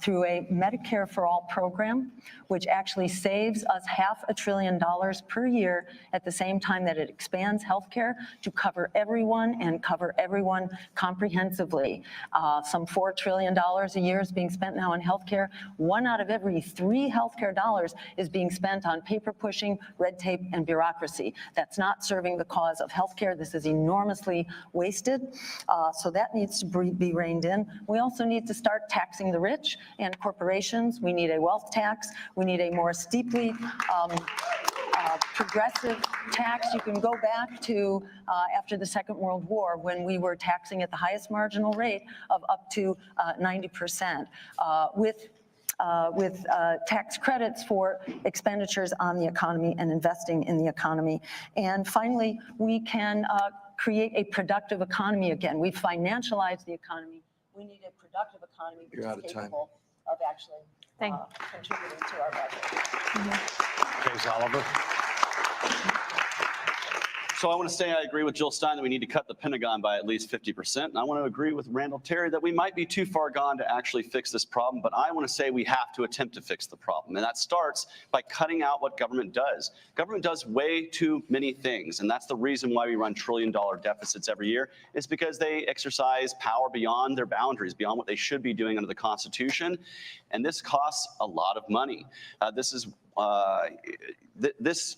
through a Medicare for All program, which actually saves us $500 billion per year at the same time that it expands healthcare to cover everyone and cover everyone comprehensively. Some $4 trillion a year is being spent now on healthcare. 1 out of every 3 healthcare dollars is being spent on paper pushing, red tape, and bureaucracy. That's not serving the cause of healthcare. This is enormously wasted. So that needs to be reined in. We also need to start taxing the rich. rich and corporations. We need a wealth tax. We need a more steeply progressive tax. You can go back to after the Second World War, when we were taxing at the highest marginal rate of up to 90%, with tax credits for expenditures on the economy and investing in the economy. And finally, we can create a productive economy again. We've financialized the economy. We need a productive economy which is capable of actually contributing to our budget. Chase Oliver. So I want to say I agree with Jill Stein that we need to cut the Pentagon by at least 50%. And I want to agree with Randall Terry that we might be too far gone to actually fix this problem. But I want to say we have to attempt to fix the problem. And that starts by cutting out what government does. Government does way too many things. And that's the reason why we run trillion-dollar deficits every year, is because they exercise power beyond their boundaries, beyond what they should be doing under the Constitution. And this costs a lot of money. This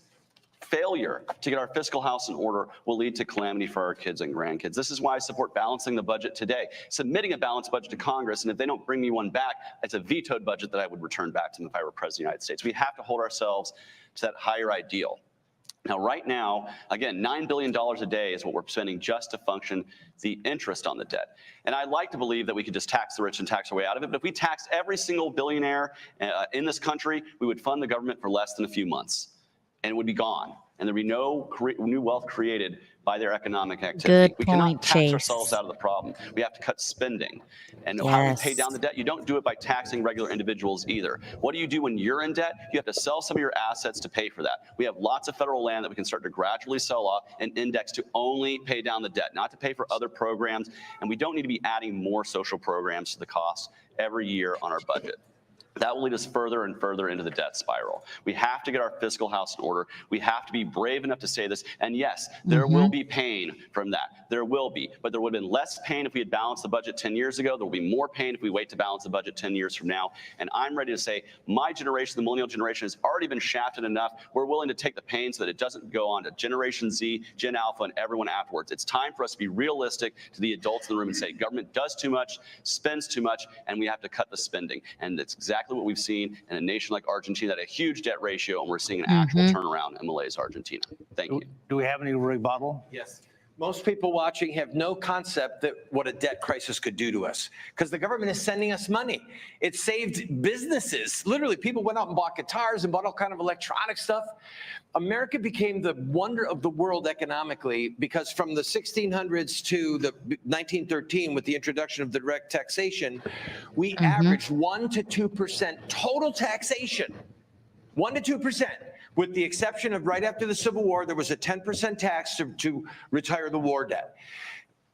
failure to get our fiscal house in order will lead to calamity for our kids and grandkids. This is why I support balancing the budget today, submitting a balanced budget to Congress, and if they don't bring me one back, it's a vetoed budget that I would return back to them if I were president of the United States. We have to hold ourselves to that higher ideal. Now, right now, again, $9 billion a day is what we're spending just to function the interest on the debt. And I'd like to believe that we could just tax the rich and tax our way out of it. But if we taxed every single billionaire in this country, we would fund the government for less than a few months. And it would be gone. And there'd be no new wealth created by their economic activity. We cannot tax ourselves out of the problem. We have to cut spending. And how do we pay down the debt? You don't do it by taxing regular individuals either. What do you do when you're in debt? You have to sell some of your assets to pay for that. We have lots of federal land that we can start to gradually sell off and index to only pay down the debt, not to pay for other programs. And we don't need to be adding more social programs to the cost every year on our budget. That will lead us further and further into the debt spiral. We have to get our fiscal house in order. We have to be brave enough to say this. And yes, there will be pain from that. There will be. But there would have been less pain if we had balanced the budget 10 years ago. There will be more pain if we wait to balance the budget 10 years from now. And I'm ready to say my generation, the millennial generation, has already been shafted enough. We're willing to take the pain so that it doesn't go on to Generation Z, Gen Alpha, and everyone afterwards. It's time for us to be realistic to the adults in the room and say government does too much, spends too much, and we have to cut the spending. And it's exactly what we've seen in a nation like Argentina that had a huge debt ratio, and we're seeing an actual turnaround in Malaysia, Argentina. Thank you. Do we have any rebuttal? Yes. Most people watching have no concept that what a debt crisis could do to us, because the government is sending us money. It saved businesses. Literally, people went out and bought guitars and bought all kind of electronic stuff. America became the wonder of the world economically, because from the 1600s to the 1913, with the introduction of the direct taxation, we averaged 1 to 2% total taxation. 1 to 2%. With the exception of right after the Civil War, there was a 10% tax to retire the war debt.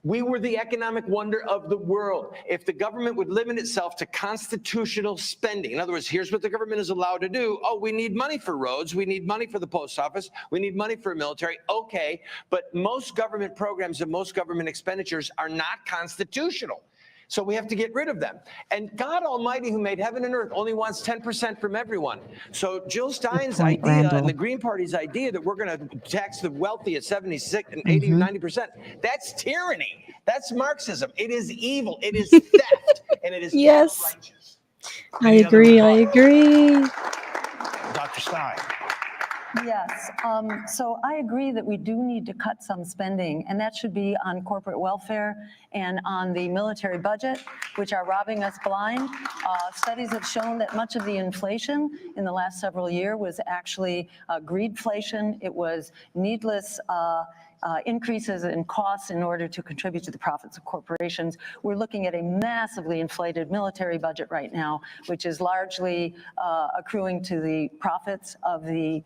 We were the economic wonder of the world. If the government would limit itself to constitutional spending, in other words, here's what the government is allowed to do. Oh, we need money for roads. We need money for the post office. We need money for military. Okay, but most government programs and most government expenditures are not constitutional. So we have to get rid of them. And God Almighty, who made heaven and earth, only wants 10% from everyone. So Jill Stein's idea and the Green Party's idea that we're going to tax the wealthy at 76 and 80 or 90%, that's tyranny. That's Marxism. It is evil. It is theft. And it is righteous. I agree. Dr. Stein. Yes, so I agree that we do need to cut some spending, and that should be on corporate welfare and on the military budget, which are robbing us blind. Studies have shown that much of the inflation in the last several years was actually greedflation. It was needless increases in costs in order to contribute to the profits of corporations. We're looking at a massively inflated military budget right now, which is largely accruing to the profits of the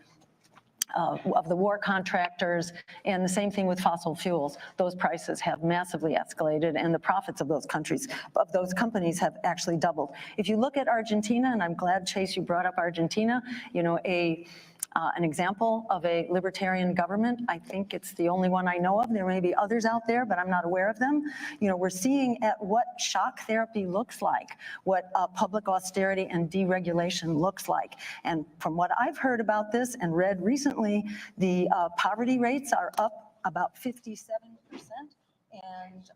war contractors, and the same thing with fossil fuels. Those prices have massively escalated, and the profits of those companies have actually doubled. If you look at Argentina, and I'm glad, Chase, you brought up Argentina, you know, an example of a libertarian government. I think it's the only one I know of. There may be others out there, but I'm not aware of them. You know, we're seeing at what shock therapy looks like, what public austerity and deregulation looks like. And from what I've heard about this and read recently, the poverty rates are up about 57%. And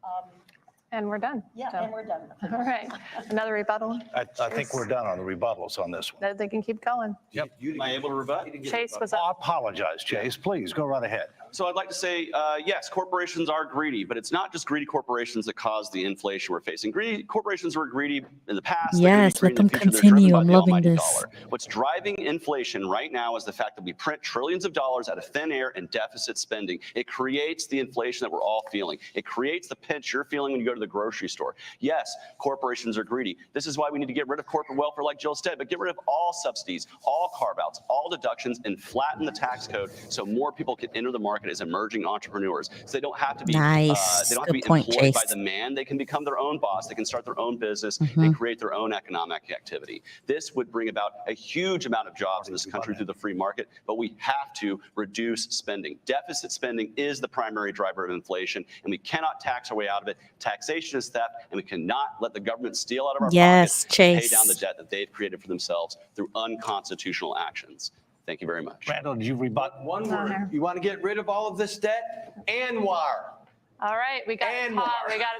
And we're done. Yeah, So- and we're done. All right. Another rebuttal? I think we're done on the rebuttals on this one. That they can keep going. Yep. Am I able to rebut? Chase was I up. apologize, Chase. Please go right ahead. So I'd like to say, yes, corporations are greedy, but it's not just greedy corporations that cause the inflation we're facing. Greedy corporations were greedy in the past. they're gonna be Yes, greedy let them in the future. They're driven continue. by I'm the loving almighty this. dollar. What's driving inflation right now is the fact that we print trillions of dollars out of thin air and deficit spending. It creates the inflation that we're all feeling. It creates the pinch you're feeling when you go to the grocery store. Yes, corporations are greedy. This is why we need to get rid of corporate welfare like Jill said, but get rid of all subsidies, all carve-outs, all deductions, and flatten the tax code so more people can enter the market as emerging entrepreneurs. So they don't have to be, Nice. they don't have to be Good point, employed by Chase. the man. They can become their own boss. They can start their own business Mhm. and create their own economic activity. This would bring about a huge amount of jobs in this country through the free market, but we have to reduce spending. Deficit spending is the primary driver of inflation, and we cannot tax our way out of it. Taxation is theft, and we cannot let the government steal out of our Yes, pockets and pay Chase. down the debt that they've created for themselves through unconstitutional actions. Thank you very much. Randall, did you rebut? One word. You want to get rid of all of this debt? Anwar. All right, we got And to more.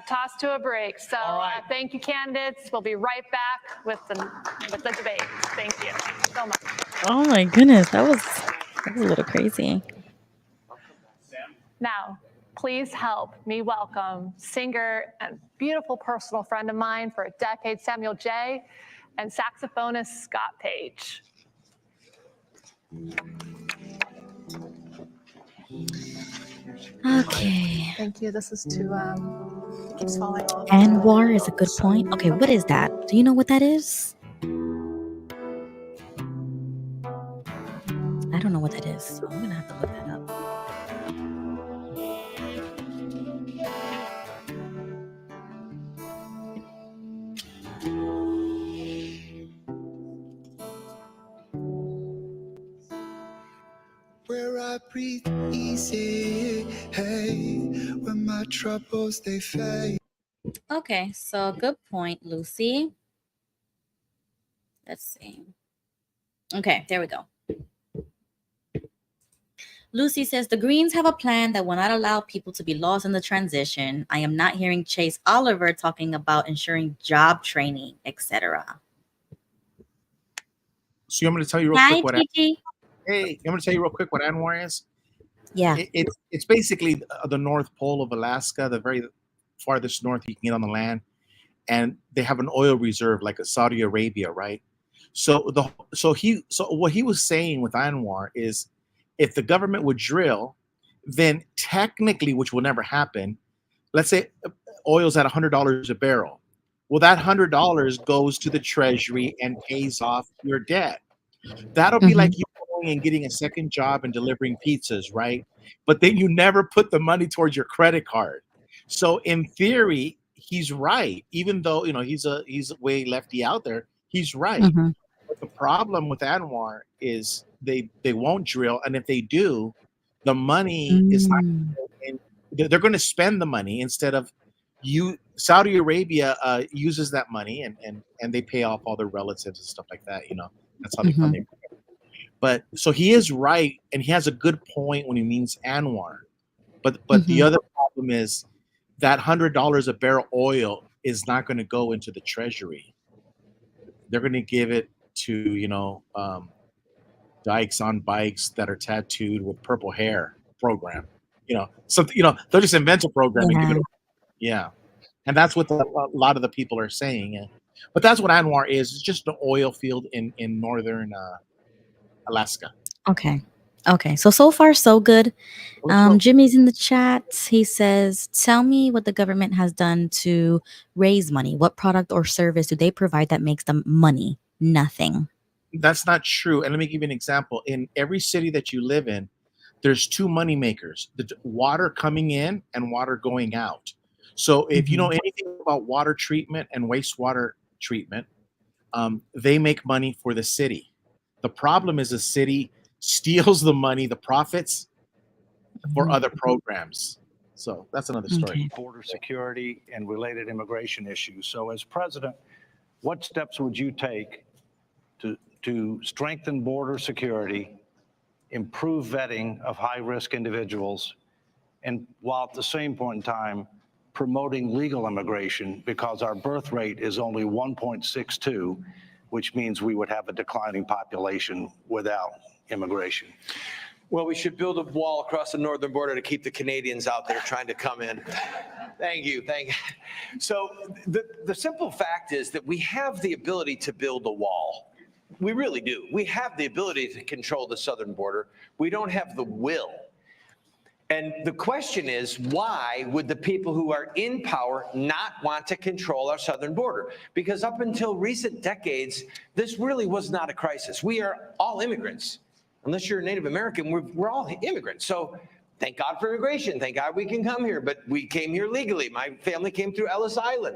toss to a break. So thank you, candidates. We'll be right back with the debate. Thank you so much. Oh my goodness, that was a little crazy. Now, please help me welcome singer and beautiful personal friend of mine for a decade, Samuel J., and saxophonist Scott Page. Okay. Thank you. This is to it keeps falling off. Anwar is a good point. Okay, what is that? Do you know what that is? I don't know what that is, so I'm gonna have to look that up. Where I breathe easy, hey, when my troubles they fade. Okay, so good point, Lucy. Let's see. Okay, there we go. Lucy says the Greens have a plan that will not allow people to be lost in the transition. I am not hearing Chase Oliver talking about ensuring job training, etc. So I'm going to tell you real Hi, quick what. Gigi. Hey, I'm going to tell you real quick what Anwar is. Yeah. It's basically the North Pole of Alaska, the very farthest north you can get on the land, and they have an oil reserve like a Saudi Arabia, right? So what he was saying with Anwar is, if the government would drill, then technically, which will never happen, let's say oil's at $100 a barrel. Well, that $100 goes to the treasury and pays off your debt. That'll be like you going and getting a second job and delivering pizzas, right? But then you never put the money towards your credit card. So in theory, he's right. Even though he's way lefty out there, he's right. But the problem with Anwar is they won't drill, and if they do, the money is not. They're going to spend the money instead of you. Saudi Arabia uses that money and they pay off all their relatives and stuff like that. That's how they fund their. But so he is right, and he has a good point when he means Anwar. But the other problem is that $100 a barrel oil is not going to go into the treasury. They're going to give it to dykes on bikes that are tattooed with purple hair program. They'll just invent a program and give it away. Yeah. And that's what a lot of the people are saying. But that's what Anwar is. It's just an oil field in northern Alaska. Okay. So far, so good. Jimmy's in the chat. He says, tell me what the government has done to raise money. What product or service do they provide that makes them money? Nothing. That's not true. And let me give you an example. In every city that you live in, there's two money makers, the water coming in and water going out. So if you know anything about water treatment and wastewater treatment, they make money for the city. The problem is the city steals the money, the profits, for other programs. So that's another story. Border security and related immigration issues. So as president, what steps would you take to strengthen border security, improve vetting of high-risk individuals, and while at the same point in time, promoting legal immigration because our birth rate is only 1.62, which means we would have a declining population without immigration. Well, we should build a wall across the northern border to keep the Canadians out there trying to come in. Thank you. So the simple fact is that we have the ability to build a wall. We really do. We have the ability to control the southern border. We don't have the will. And the question is, why would the people who are in power not want to control our southern border? Because up until recent decades, this really was not a crisis. We are all immigrants. Unless you're a Native American, we're all immigrants. So thank God for immigration. Thank God we can come here. But we came here legally. My family came through Ellis Island.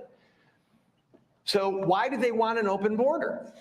So why do they want an open border?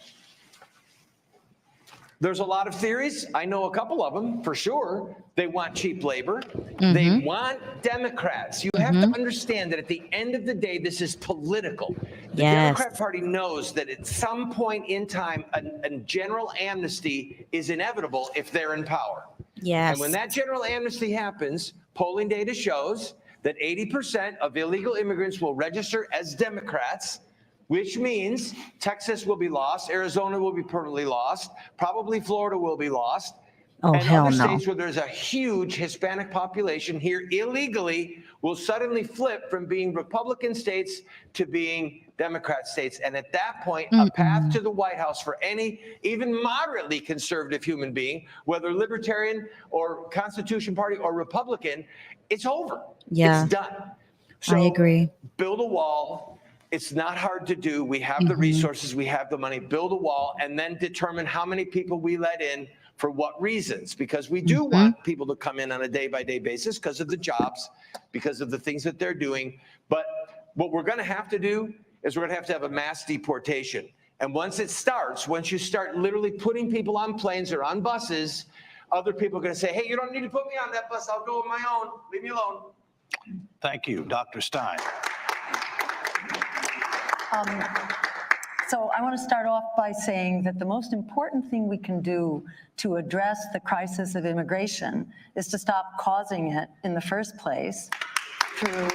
There's a lot of theories. I know a couple of them for sure. They want cheap labor. They want Democrats. You have to understand that at the end of the day, this is political. The Democrat Party knows that at some point in time, a general amnesty is inevitable if they're in power. Yes. And when that general amnesty happens, polling data shows that 80% of illegal immigrants will register as Democrats, which means Texas will be lost, Arizona will be permanently lost, probably Florida will be lost. Oh, and hell other no. states where there's a huge Hispanic population here illegally will suddenly flip from being Republican states to being Democrat states. And at that point, a path to the White House for any even moderately conservative human being, whether libertarian or Constitution Party or Republican, it's over. Yeah. It's done. So I agree. Build a wall. It's not hard to do. We have the resources, we have the money. Build a wall and then determine how many people we let in for what reasons, because we do want people to come in on a day-by-day basis because of the jobs, because of the things that they're doing. But what we're going to have to do is we're going to have a mass deportation. And once it starts, once you start literally putting people on planes or on buses, other people are going to say, hey, you don't need to put me on that bus. I'll go on my own. Leave me alone. Thank you, Dr. Stein. So I want to start off by saying that the most important thing we can do to address the crisis of immigration is to stop causing it in the first place through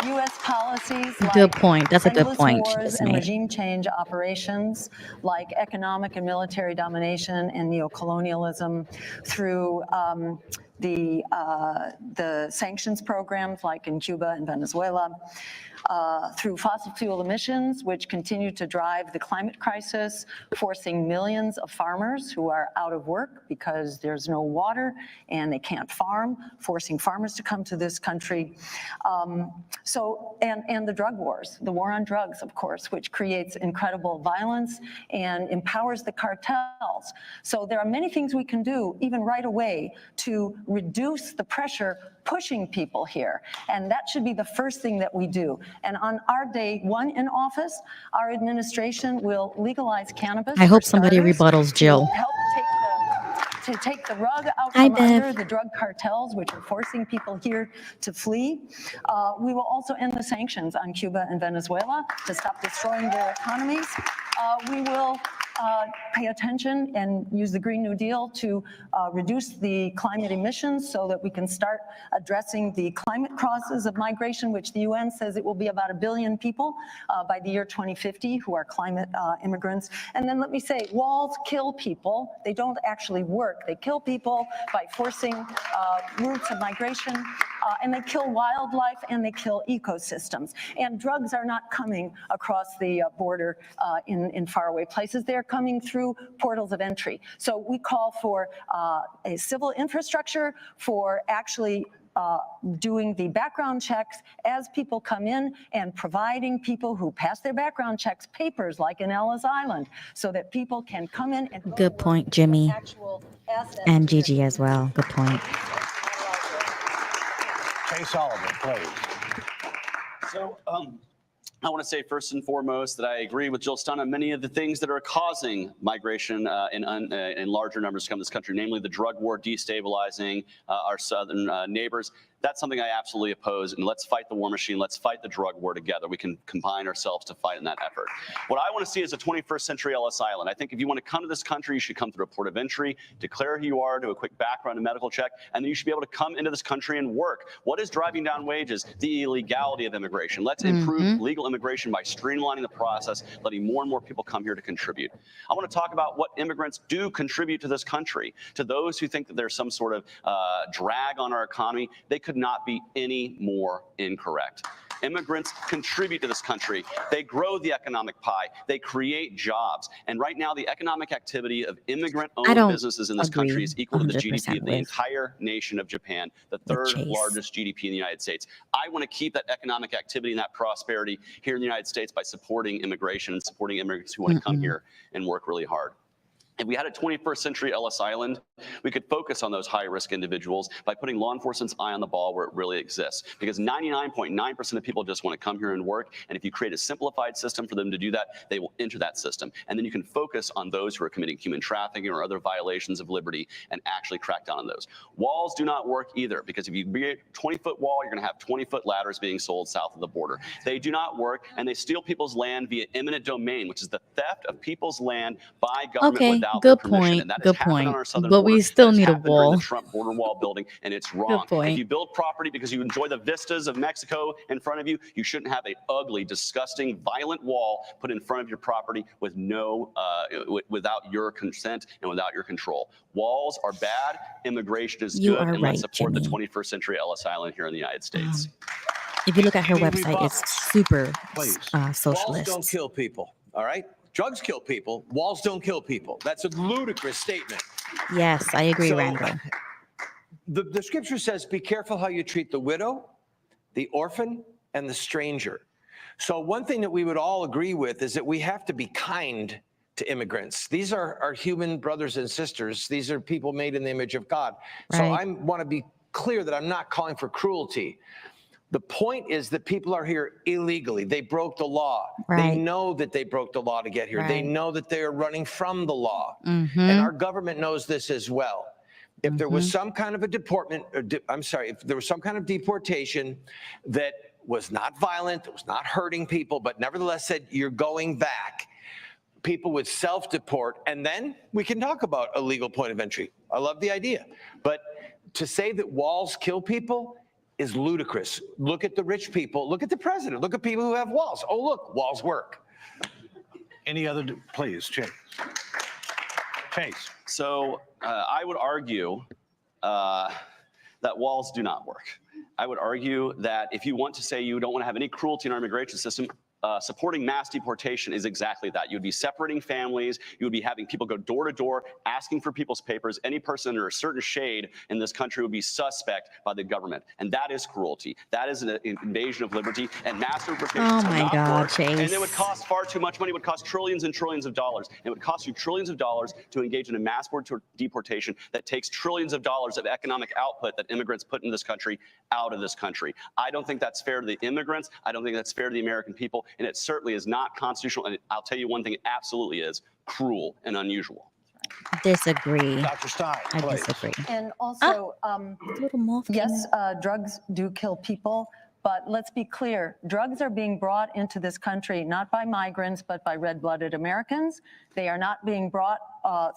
U.S. policies like Good point. That's a good endless point she wars just and made. regime change operations, like economic and military domination and neocolonialism, through the sanctions programs like in Cuba and Venezuela, through fossil fuel emissions, which continue to drive the climate crisis, forcing millions of farmers who are out of work because there's no water and they can't farm, forcing farmers to come to this country. And the drug wars, the war on drugs, of course, which creates incredible violence and empowers the cartels. So there are many things we can do, even right away, to reduce the pressure pushing people here. And that should be the first thing that we do. And on our day one in office, our administration will legalize cannabis. I hope for somebody starters, rebuttals Jill. to help to take the rug out Hi, from Bev. under the drug cartels, which are forcing people here to flee. We will also end the sanctions on Cuba and Venezuela to stop destroying their economies. We will pay attention and use the Green New Deal to reduce the climate emissions so that we can start addressing the climate causes of migration, which the UN says it will be about 1 billion people by the year 2050 who are climate immigrants. And then let me say, walls kill people. They don't actually work. They kill people by forcing routes of migration, and they kill wildlife and they kill ecosystems. And drugs are not coming across the border in faraway places. They're coming through portals of entry. So we call for a civil infrastructure for actually doing the background checks as people come in and providing people who pass their background checks papers like in Ellis Island so that people can come in and Good point, Jimmy. actual assets. And Gigi as well. Good point. Chase Oliver, please. So I want to say first and foremost that I agree with Jill Stein on many of the things that are causing migration in larger numbers to come to this country, namely the drug war destabilizing our southern neighbors. That's something I absolutely oppose. And let's fight the war machine. Let's fight the drug war together. We can combine ourselves to fight in that effort. What I want to see is a 21st century Ellis Island. I think if you want to come to this country, you should come through a port of entry, declare who you are, do a quick background and medical check, and then you should be able to come into this country and work. What is driving down wages? The illegality of immigration. Let's improve legal immigration by streamlining the process, letting more and more people come here to contribute. I want to talk about what immigrants do contribute to this country. To those who think that there's some sort of drag on our economy, they could not be any more incorrect. Immigrants contribute to this country. They grow the economic pie. They create jobs. And right now, the economic activity of immigrant-owned businesses in this country is equal to the GDP of the entire nation of Japan, the third largest GDP in the United States. I want to keep that economic activity and that prosperity here in the United States by supporting immigration and supporting immigrants who want to come here and work really hard. If we had a 21st century Ellis Island, we could focus on those high-risk individuals by putting law enforcement's eye on the ball where it really exists. Because 99.9% of people just want to come here and work, and if you create a simplified system for them to do that, they will enter that system. And then you can focus on those who are committing human trafficking or other violations of liberty and actually crack down on those. Walls do not work either, because if you create a 20-foot wall, you're going to have 20-foot ladders being sold south of the border. They do not work, and they steal people's land via eminent domain, which is the theft of people's land by government without good their permission. point. And that Good has happened point. on our southern But border. we still That has need a happened during wall. the Trump border wall building, and it's wrong. point. If you build property because you enjoy the vistas of Mexico in front of you, you shouldn't have an ugly, disgusting, violent wall put in front of your property with without your consent and without your control. Walls are bad. Immigration is You good, are and let's right, support Jimmy. the 21st century Ellis Island here in the United States. If you look at her Jimmy, website, rebuttal. it's super Please. Walls socialist. don't kill people, all right? Drugs kill people. Walls don't kill people. That's a ludicrous statement. Yes, I agree, So, Randall. The scripture says, be careful how you treat the widow, the orphan, and the stranger. So one thing that we would all agree with is that we have to be kind to immigrants. These are our human brothers and sisters. These are people made in the image of God. So I want to be clear that I'm not calling for cruelty. The point is that people are here illegally. They broke the law. They know that they broke the law to get here. They know that they are running from the law. And our government knows this as well. If there was some kind of a if there was some kind of deportation that was not violent, that was not hurting people, but nevertheless said you're going back, people would self-deport, and then we can talk about a legal point of entry. I love the idea. But to say that walls kill people is ludicrous. Look at the rich people. Look at the president. Look at people who have walls. Oh, look, walls work. Any other, please, Chase. Chase. So I would argue that walls do not work. I would argue that if you want to say you don't want to have any cruelty in our immigration system, supporting mass deportation is exactly that. You would be separating families. You would be having people go door to door, asking for people's papers. Any person under a certain shade in this country would be suspect by the government. And that is cruelty. That is an invasion of liberty. And mass deportation Oh would my not God, work. Chase. And it would cost far too much money. It would cost trillions and trillions of dollars. And it would cost you trillions of dollars to engage in a mass deportation that takes trillions of dollars of economic output that immigrants put in this country out of this country. I don't think that's fair to the immigrants. I don't think that's fair to the American people. And it certainly is not constitutional. And I'll tell you one thing, it absolutely is cruel and unusual. Disagree. Dr. Stein, I please. disagree. And also, Little moth. yes, drugs do kill people, but let's be clear, drugs are being brought into this country not by migrants, but by red-blooded Americans. They are not being brought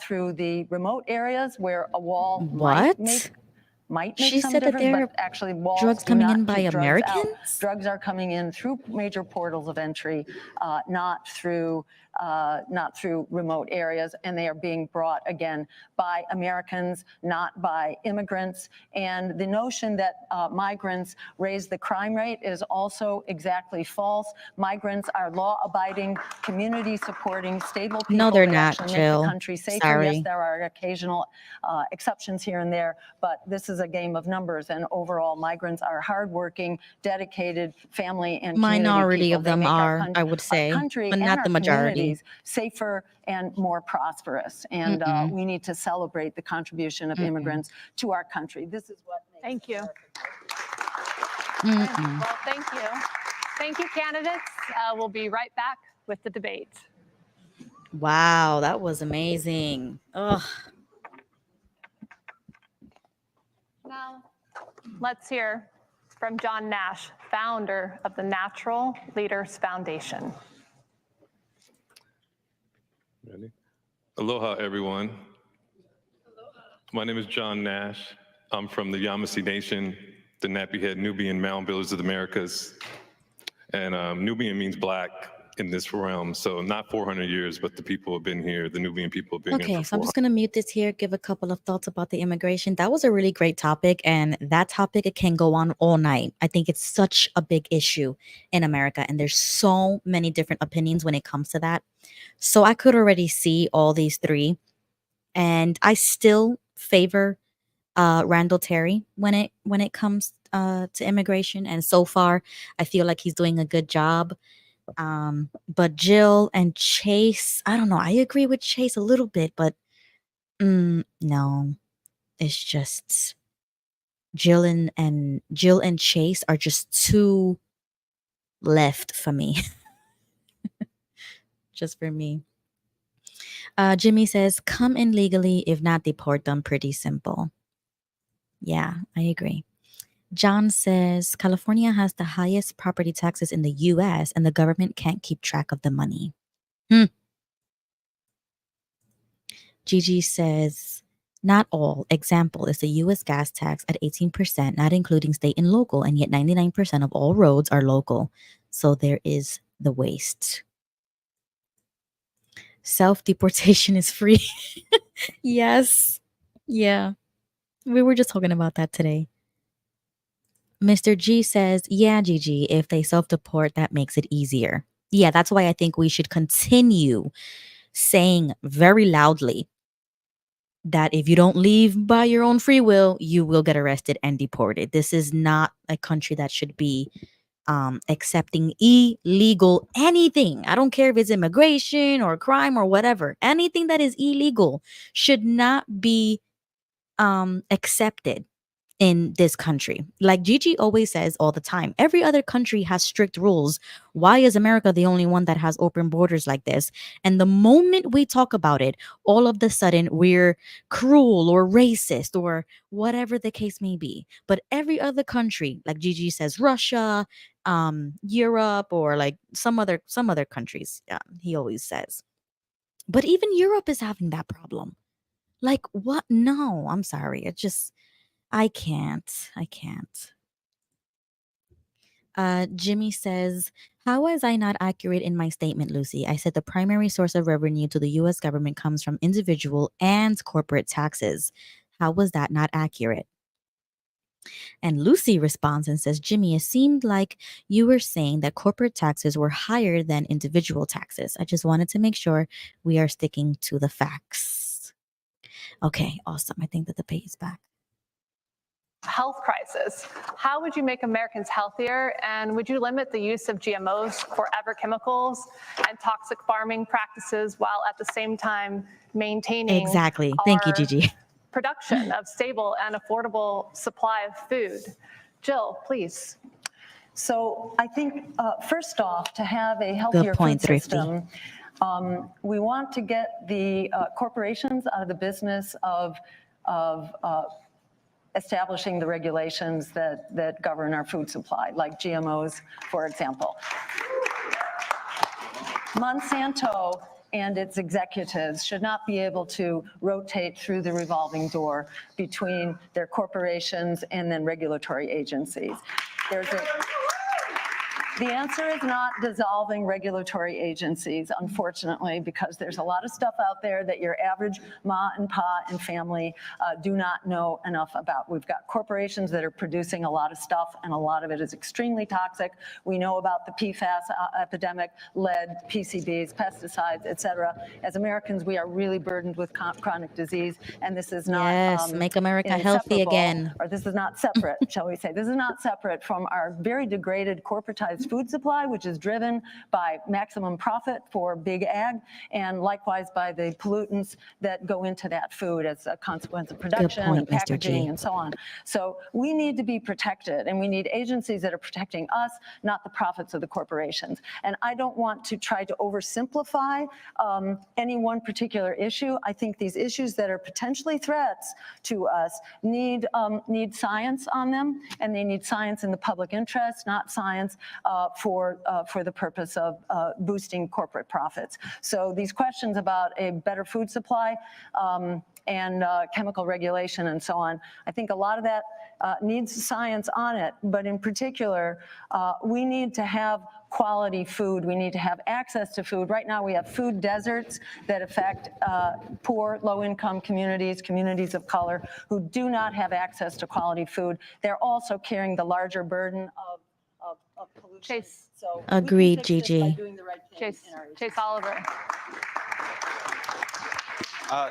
through the remote areas where a wall might make She some said that difference, there but actually walls drugs do coming not in by keep drugs out. Americans? Drugs are coming in through major portals of entry, not through remote areas, and they are being brought again by Americans, not by immigrants. And the notion that migrants raise the crime rate is also exactly false. Migrants are law-abiding, community-supporting, stable people. No, they're that not, actually Jill. Make the country safer. Sorry. Yes, there are occasional exceptions here and there, but this is a game of numbers. And overall, migrants are hardworking, dedicated family and community Minority people. of They them make our are, I would say, country but and not our the majority. communities safer and more prosperous. And we need to celebrate the contribution of immigrants to our country. This is what makes Thank you. Mm-mm. Well, thank you. Thank you, candidates. We'll be right back with the debate. Wow, that was amazing. Ugh. Now, let's hear from John Nash, founder of the Natural Leaders Foundation. Ready? Aloha, everyone. My name is John Nash. I'm from the Yamasee Nation, the Nappy Head Nubian Mound Builders of the Americas. And Nubian means black in this realm. So not 400 years, but the people have been here, the Nubian people have been here Okay, for so I'm just going to mute this here, give a couple of thoughts about the immigration. That was a really great topic, and that topic, it can go on all night. I think it's such a big issue in America, and there's so many different opinions when it comes to that. So I could already see all these three, and I still favor Randall Terry when it comes to immigration, and so far I feel like he's doing a good job. But Jill and Chase, I don't know. I agree with Chase a little bit, but no, it's just Jill and Chase are just too left for me. Just for me. Jimmy says, come in legally. If not, deport them. Pretty simple. Yeah, I agree. John says, California has the highest property taxes in the U.S. and the government can't keep track of the money. Gigi says, not all. Example is the U.S. gas tax at 18%, not including state and local, and yet 99% of all roads are local. So there is the waste. Self-deportation is free. Yes. Yeah. We were just talking about that today. Mr. G says, yeah, Gigi, if they self-deport, that makes it easier. Yeah, that's why I think we should continue saying very loudly that if you don't leave by your own free will, you will get arrested and deported. This is not a country that should be accepting illegal anything. I don't care if it's immigration or crime or whatever. Anything that is illegal should not be accepted in this country. Like Gigi always says all the time, every other country has strict rules. Why is America the only one that has open borders like this? And the moment we talk about it, all of the sudden we're cruel or racist or whatever the case may be. But every other country, like Gigi says, Russia, Europe, or like some other countries, he always says. But even Europe is having that problem. Like what? No, I'm sorry. It just I can't. Jimmy says, how was I not accurate in my statement, Lucy? I said the primary source of revenue to the U.S. government comes from individual and corporate taxes. How was that not accurate? And Lucy responds and says, Jimmy, it seemed like you were saying that corporate taxes were higher than individual taxes. I just wanted to make sure we are sticking to the facts. Okay, awesome. I think that the page is back. Health crisis. How would you make Americans healthier? And would you limit the use of GMOs, forever chemicals, and toxic farming practices while at the same time maintaining Exactly. Thank you, Gigi. Production of stable and affordable supply of food? Jill, please. So I think, first off, to have a healthier food system, we want to get the corporations out of the business of establishing the regulations that govern our food supply, like GMOs, for example. Monsanto and its executives should not be able to rotate through the revolving door between their corporations and then regulatory agencies. The answer is not dissolving regulatory agencies, unfortunately, because there's a lot of stuff out there that your average ma and pa and family do not know enough about. We've got corporations that are producing a lot of stuff, and a lot of it is extremely toxic. We know about the PFAS epidemic, lead, PCBs, pesticides, et cetera. As Americans, we are really burdened with chronic disease, and this is not make America healthy again. Or this is not separate, shall we say. This is not separate from our very degraded corporatized country's food supply, which is driven by maximum profit for big ag, and likewise by the pollutants that go into that food as a consequence of production, point, Mr. packaging, G. and so on. So we need to be protected, and we need agencies that are protecting us, not the profits of the corporations. And I don't want to try to oversimplify any one particular issue. I think these issues that are potentially threats to us need science on them, and they need science in the public interest, not science for the purpose of boosting corporate profits. So these questions about a better food supply and chemical regulation and so on, I think a lot of that needs science on it, but in particular, we need to have quality food. We need to have access to food. Right now we have food deserts that affect poor, low-income communities, communities of color who do not have access to quality food. They're also carrying the larger burden of pollution. Chase. So Agreed, we can fix this by Gigi. doing the right thing in our Chase Oliver.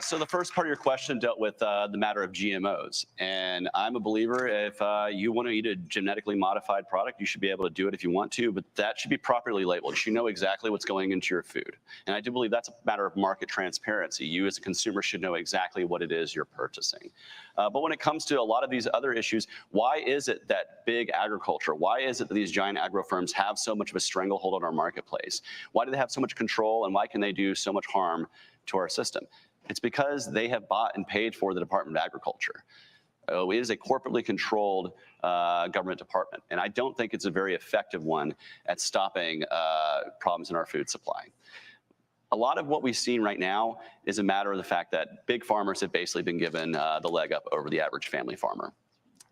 So the first part of your question dealt with the matter of GMOs. And I'm a believer if you want to eat a genetically modified product, you should be able to do it if you want to, but that should be properly labeled. You should know exactly what's going into your food. And I do believe that's a matter of market transparency. You as a consumer should know exactly what it is you're purchasing. But when it comes to a lot of these other issues, why is it that big agriculture, why is it that these giant agro firms have so much of a stranglehold on our marketplace? Why do they have so much control, and why can they do so much harm to our system? It's because they have bought and paid for the Department of Agriculture. It is a corporately controlled government department, and I don't think it's a very effective one at stopping problems in our food supply. A lot of what we've seen right now is a matter of the fact that big farmers have basically been given the leg up over the average family farmer.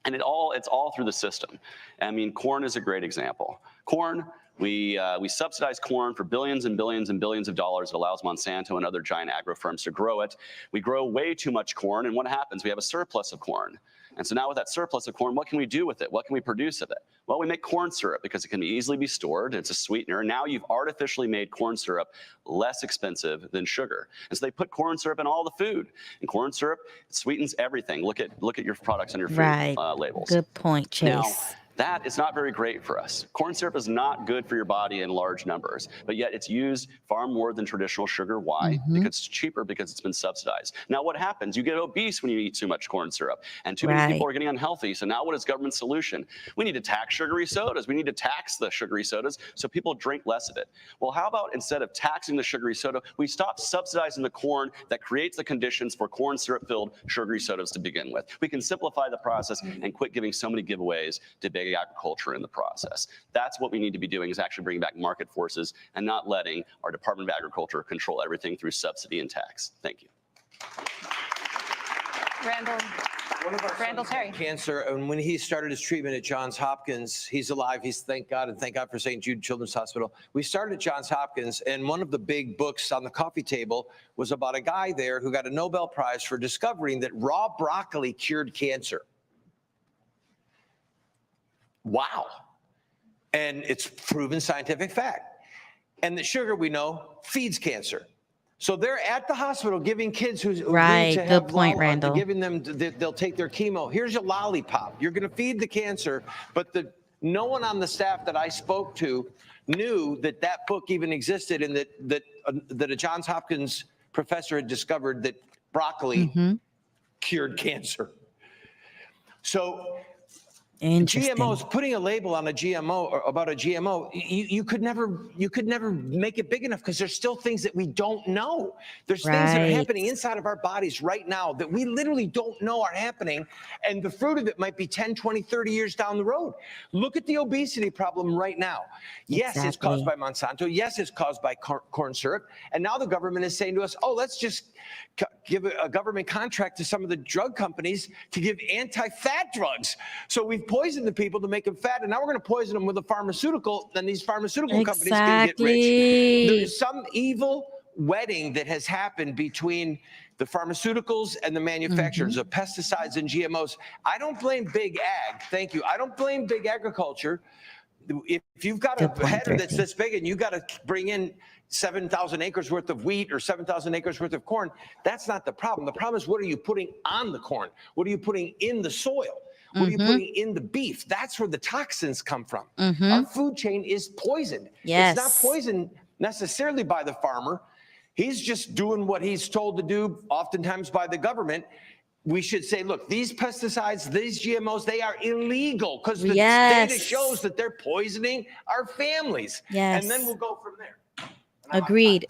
And it's all through the system. I mean, corn is a great example. Corn, we subsidize corn for billions and billions and billions of dollars. It allows Monsanto and other giant agro firms to grow it. We grow way too much corn, and what happens? We have a surplus of corn. And so now with that surplus of corn, what can we do with it? What can we produce of it? Well, we make corn syrup because it can easily be stored. It's a sweetener. And now you've artificially made corn syrup less expensive than sugar. And so they put corn syrup in all the food. And corn syrup sweetens everything. Look at your products on your food labels. Good point, Chase. Now, that is not very great for us. Corn syrup is not good for your body in large numbers, but yet it's used far more than traditional sugar. Why? Because it's cheaper, because it's been subsidized. Now what happens? You get obese when you eat too much corn syrup, and too many people are getting unhealthy. So now what is government's solution? We need to tax sugary sodas. We need to tax the sugary sodas so people drink less of it. Well, how about instead of taxing the sugary soda, we stop subsidizing the corn that creates the conditions for corn syrup-filled sugary sodas to begin with? We can simplify the process and quit giving so many giveaways to big agriculture in the process. That's what we need to be doing, is actually bringing back market forces and not letting our Department of Agriculture control everything through subsidy and tax. Thank you. Randall Terry. Cancer, and when he started his treatment at Johns Hopkins, he's alive. He's, thank God, and thank God for St. Jude Children's Hospital. We started at Johns Hopkins, and one of the big books on the coffee table was about a guy there who got a Nobel Prize for discovering that raw broccoli cured cancer. Wow. And it's proven scientific fact. And the sugar, we know, feeds cancer. So they're at the hospital giving kids who need to have good point, Randall. giving them, they'll take their chemo. Here's your lollipop. You're going to feed the cancer, but no one on the staff that I spoke to knew that that book even existed, and that a Johns Hopkins professor had discovered that broccoli cured cancer. So GMOs, putting a label on a GMO or about a GMO, you could never make it big enough, because there's still things that we don't know. There's things that are happening inside of our bodies right now that we literally don't know are happening, and the fruit of it might be 10, 20, 30 years down the road. Look at the obesity problem right now. Yes, it's caused by Monsanto. Yes, it's caused by corn syrup. And now the government is saying to us, oh, let's just give a government contract to some of the drug companies to give anti-fat drugs. So we've poisoned the people to make them fat, and now we're going to poison them with a pharmaceutical, then these pharmaceutical companies can get rich. There's some evil wedding that has happened between the pharmaceuticals and the manufacturers of pesticides and GMOs. I don't blame big ag. Thank you. I don't blame big agriculture. If you've got a header that's this big and you got to bring in 7,000 acres worth of wheat or 7,000 acres worth of corn, that's not the problem. The problem is, what are you putting on the corn? What are you putting in the soil? What are you putting in the beef? That's where the toxins come from. Our food chain is poisoned. Yes. It's not poisoned necessarily by the farmer. He's just doing what he's told to do, oftentimes by the government. We should say, look, these pesticides, these GMOs, they are illegal because the data shows that they're poisoning our families. Yes. And then we'll go from there. Agreed.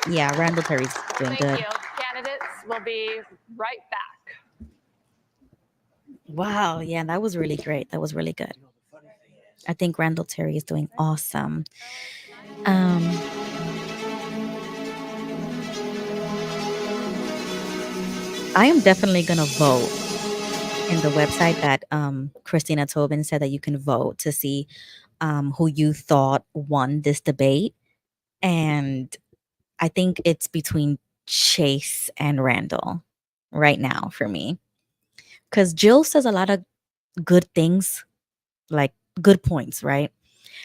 Yeah, Randall Terry's doing Thank good. you. Candidates will be right back. Wow. Yeah, that was really great. That was really good. I think Randall Terry is doing awesome. I am definitely going to vote in the website that Christina Tobin said that you can vote to see who you thought won this debate. And I think it's between Chase and Randall right now for me. Because Jill says a lot of good things, like good points, right?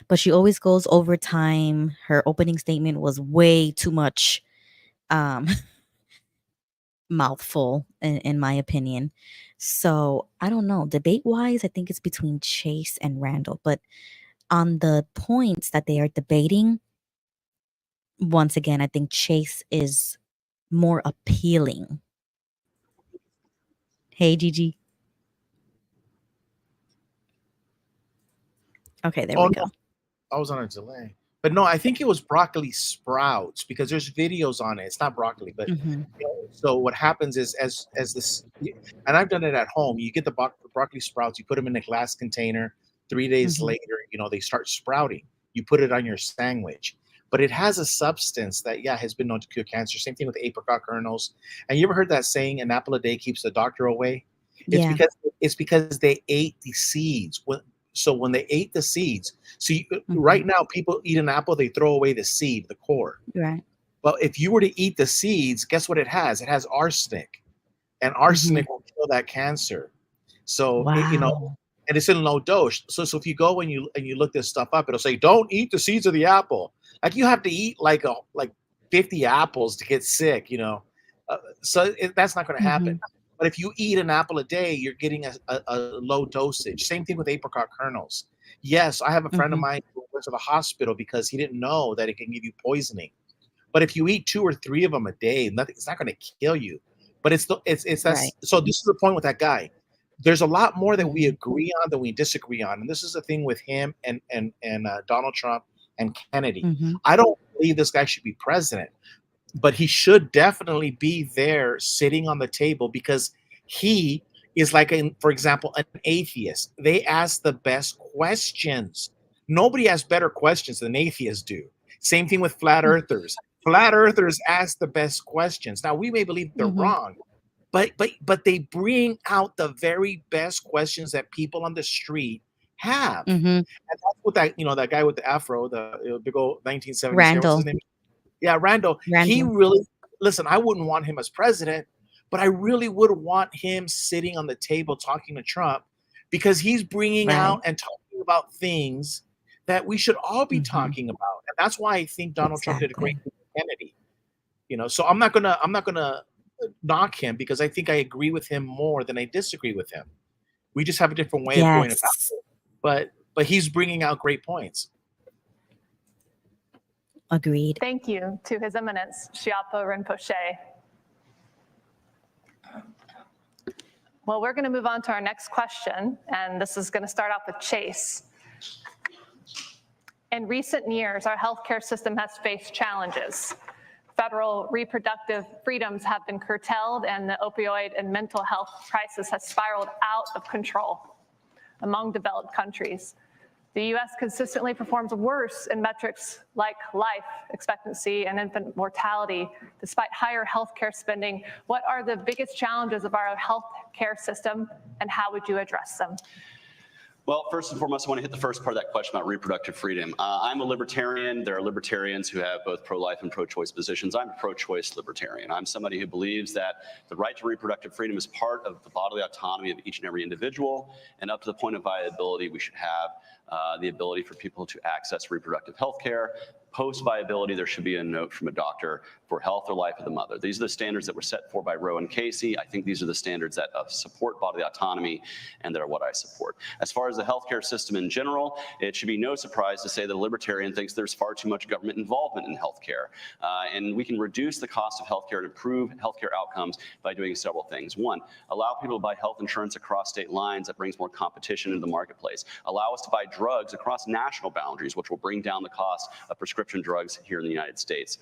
But she always goes over time. Her opening statement was way too much mouthful, in my opinion. So I don't know. Debate-wise, I think it's between Chase and Randall. But on the points that they are debating, once again, I think Chase is more appealing. Hey, Gigi. Okay, there we go. No. I was on a delay. But no, I think it was broccoli sprouts because there's videos on it. It's not broccoli, but so what happens is as this, and I've done it at home. You get the broccoli sprouts, you put them in a glass container. 3 days later, they start sprouting. You put it on your sandwich, but it has a substance that has been known to cure cancer. Same thing with apricot kernels. And you ever heard that saying, "An apple a day keeps the doctor away"? It's because they ate the seeds. So when they ate the seeds, right now people eat an apple, they throw away the seed, the core. Right. Well, if you were to eat the seeds, guess what it has? It has arsenic, and arsenic will kill that cancer. So and it's in low dose. So if you go and you look this stuff up, it'll say don't eat the seeds of the apple. Like you have to eat like 50 apples to get sick. That's not going to happen. But if you eat an apple a day, you're getting a low dosage. Same thing with apricot kernels. Yes, I have a friend of mine who went to the hospital because he didn't know that it can give you poisoning. But if you eat 2 or 3 of them a day, it's not going to kill you. But it's right. So this is the point with that guy. There's a lot more that we agree on than we disagree on, and this is the thing with him and Donald Trump and Kennedy. I don't believe this guy should be president. But he should definitely be there sitting on the table because he is like, for example, an atheist. They ask the best questions. Nobody has better questions than atheists do. Same thing with flat earthers. Flat earthers ask the best questions. Now, we may believe they're wrong, but they bring out the very best questions that people on the street have. And that's what that guy with the afro, the big old 1970s. Randall. What's his name? Yeah, Randall. He really, listen, I wouldn't want him as president, but I really would want him sitting on the table talking to Trump because he's bringing out and talking about things that we should all be talking about. And that's why I think Donald Trump did a great thing with Kennedy. So I'm not gonna knock him because I think I agree with him more than I disagree with him. We just have a different way of going about it. But he's bringing out great points. Agreed. Thank you to His Eminence, Schiappa Rinpoche. Well, we're going to move on to our next question, and this is going to start off with Chase. In recent years, our healthcare system has faced challenges. Federal reproductive freedoms have been curtailed, and the opioid and mental health crisis has spiraled out of control among developed countries. The U.S. consistently performs worse in metrics like life expectancy and infant mortality, despite higher healthcare spending. What are the biggest challenges of our healthcare system, and how would you address them? Well, first and foremost, I want to hit the first part of that question about reproductive freedom. I'm a libertarian. There are libertarians who have both pro-life and pro-choice positions. I'm a pro-choice libertarian. I'm somebody who believes that the right to reproductive freedom is part of the bodily autonomy of each and every individual, and up to the point of viability, we should have the ability for people to access reproductive health care. Post-viability, there should be a note from a doctor for health or life of the mother. These are the standards that were set forth by Roe and Casey. I think these are the standards that support bodily autonomy and that are what I support. As far as the healthcare system in general, it should be no surprise to say that a libertarian thinks there's far too much government involvement in healthcare. And we can reduce the cost of healthcare and improve healthcare outcomes by doing several things. One, allow people to buy health insurance across state lines. That brings more competition into the marketplace. Allow us to buy drugs across national boundaries, which will bring down the cost of prescription drugs here in the United States.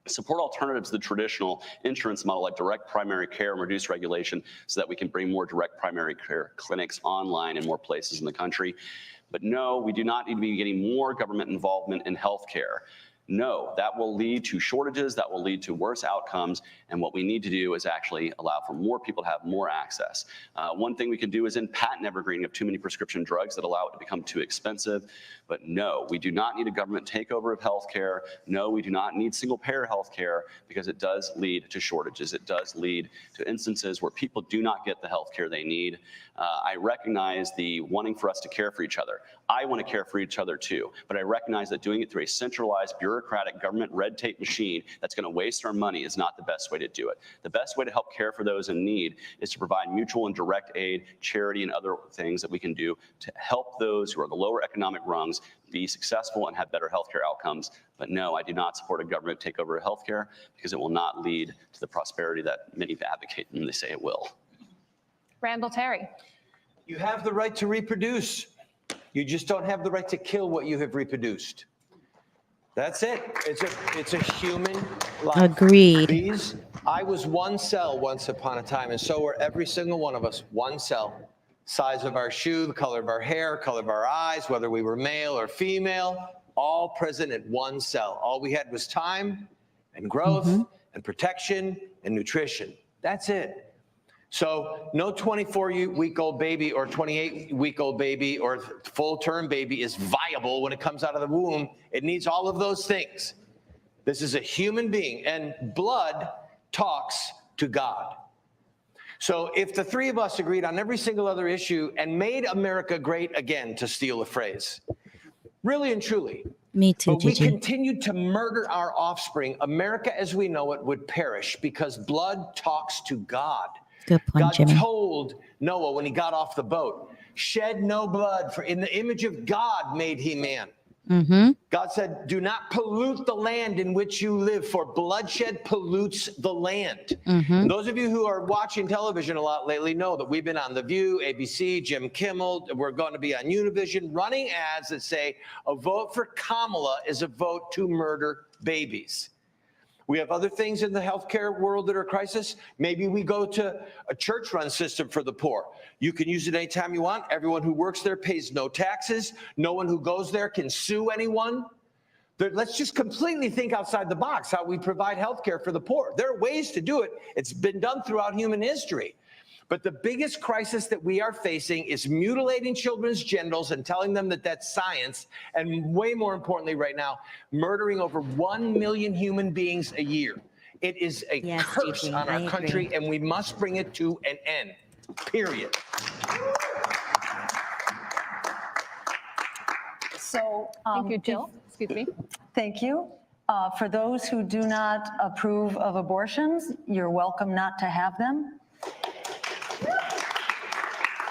Support alternatives to the traditional insurance model like direct primary care and reduce regulation so that we can bring more direct primary care clinics online in more places in the country. But no, we do not need to be getting more government involvement in healthcare. No, that will lead to shortages, that will lead to worse outcomes, and what we need to do is actually allow for more people to have more access. One thing we can do is in patent evergreening of too many prescription drugs that allow it to become too expensive. But no, we do not need a government takeover of healthcare. No, we do not need single-payer healthcare because it does lead to shortages. It does lead to instances where people do not get the healthcare they need. I recognize the wanting for us to care for each other. I want to care for each other too, but I recognize that doing it through a centralized bureaucratic government red tape machine that's going to waste our money is not the best way to do it. The best way to help care for those in need is to provide mutual and direct aid, charity, and other things that we can do to help those who are the lower economic rungs be successful and have better healthcare outcomes. But no, I do not support a government takeover of healthcare because it will not lead to the prosperity that many advocate and they say it will. Randall Terry. You have the right to reproduce. You just don't have the right to kill what you have reproduced. That's it. It's a human life. Agreed. I was one cell once upon a time, and so were every single one of us. One cell. Size of our shoe, the color of our hair, color of our eyes, whether we were male or female, all present in one cell. All we had was time and growth and protection and nutrition. That's it. So no 24-week-old baby or 28-week-old baby or full-term baby is viable when it comes out of the womb. It needs all of those things. This is a human being, and blood talks to God. So if the three of us agreed on every single other issue and made America great again, to steal a phrase, really and truly, me too, but we continued to murder our offspring, America as we know it would perish because blood talks to God. Good point, God Jimmy. told Noah when he got off the boat, shed no blood, for in the image of God made he man. God said, do not pollute the land in which you live, for bloodshed pollutes the land. And those of you who are watching television a lot lately know that we've been on The View, ABC, Jim Kimmel. We're going to be on Univision running ads that say a vote for Kamala is a vote to murder babies. We have other things in the healthcare world that are a crisis. Maybe we go to a church-run system for the poor. You can use it anytime you want. Everyone who works there pays no taxes. No one who goes there can sue anyone. Let's just completely think outside the box how we provide healthcare for the poor. There are ways to do it. It's been done throughout human history. But the biggest crisis that we are facing is mutilating children's genitals and telling them that that's science, and way more importantly right now, murdering over 1 million human beings a year. It is a curse on our country, and we must bring it to an end, period. So, thank you, Jill. Excuse me. Thank you. For those who do not approve of abortions, you're welcome not to have them.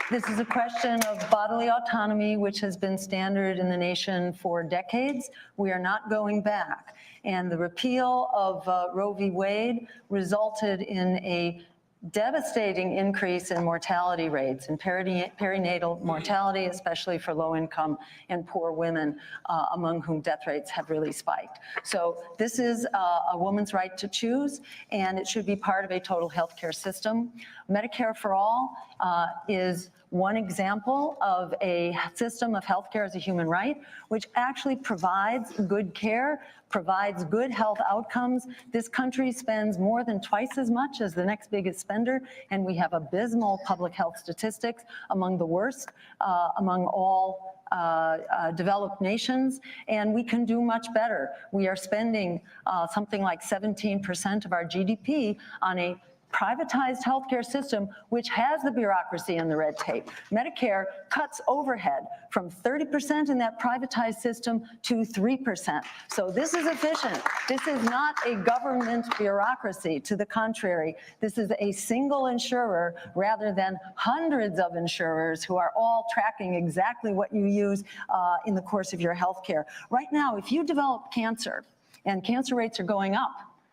This is a question of bodily autonomy, which has been standard in the nation for decades. We are not going back. And the repeal of Roe v. Wade resulted in a devastating increase in mortality rates and perinatal mortality, especially for low-income and poor women, among whom death rates have really spiked. So this is a woman's right to choose, and it should be part of a total healthcare system. Medicare for All is one example of a system of healthcare as a human right, which actually provides good care, provides good health outcomes. This country spends more than twice as much as the next biggest spender, and we have abysmal public health statistics, among the worst among all developed nations, and we can do much better. We are spending something like 17% of our GDP on a privatized healthcare system, which has the bureaucracy and the red tape. Medicare cuts overhead from 30% in that privatized system to 3%. So this is efficient. This is not a government bureaucracy. To the contrary, this is a single insurer rather than hundreds of insurers who are all tracking exactly what you use in the course of your healthcare. Right now, if you develop cancer, and cancer rates are going up,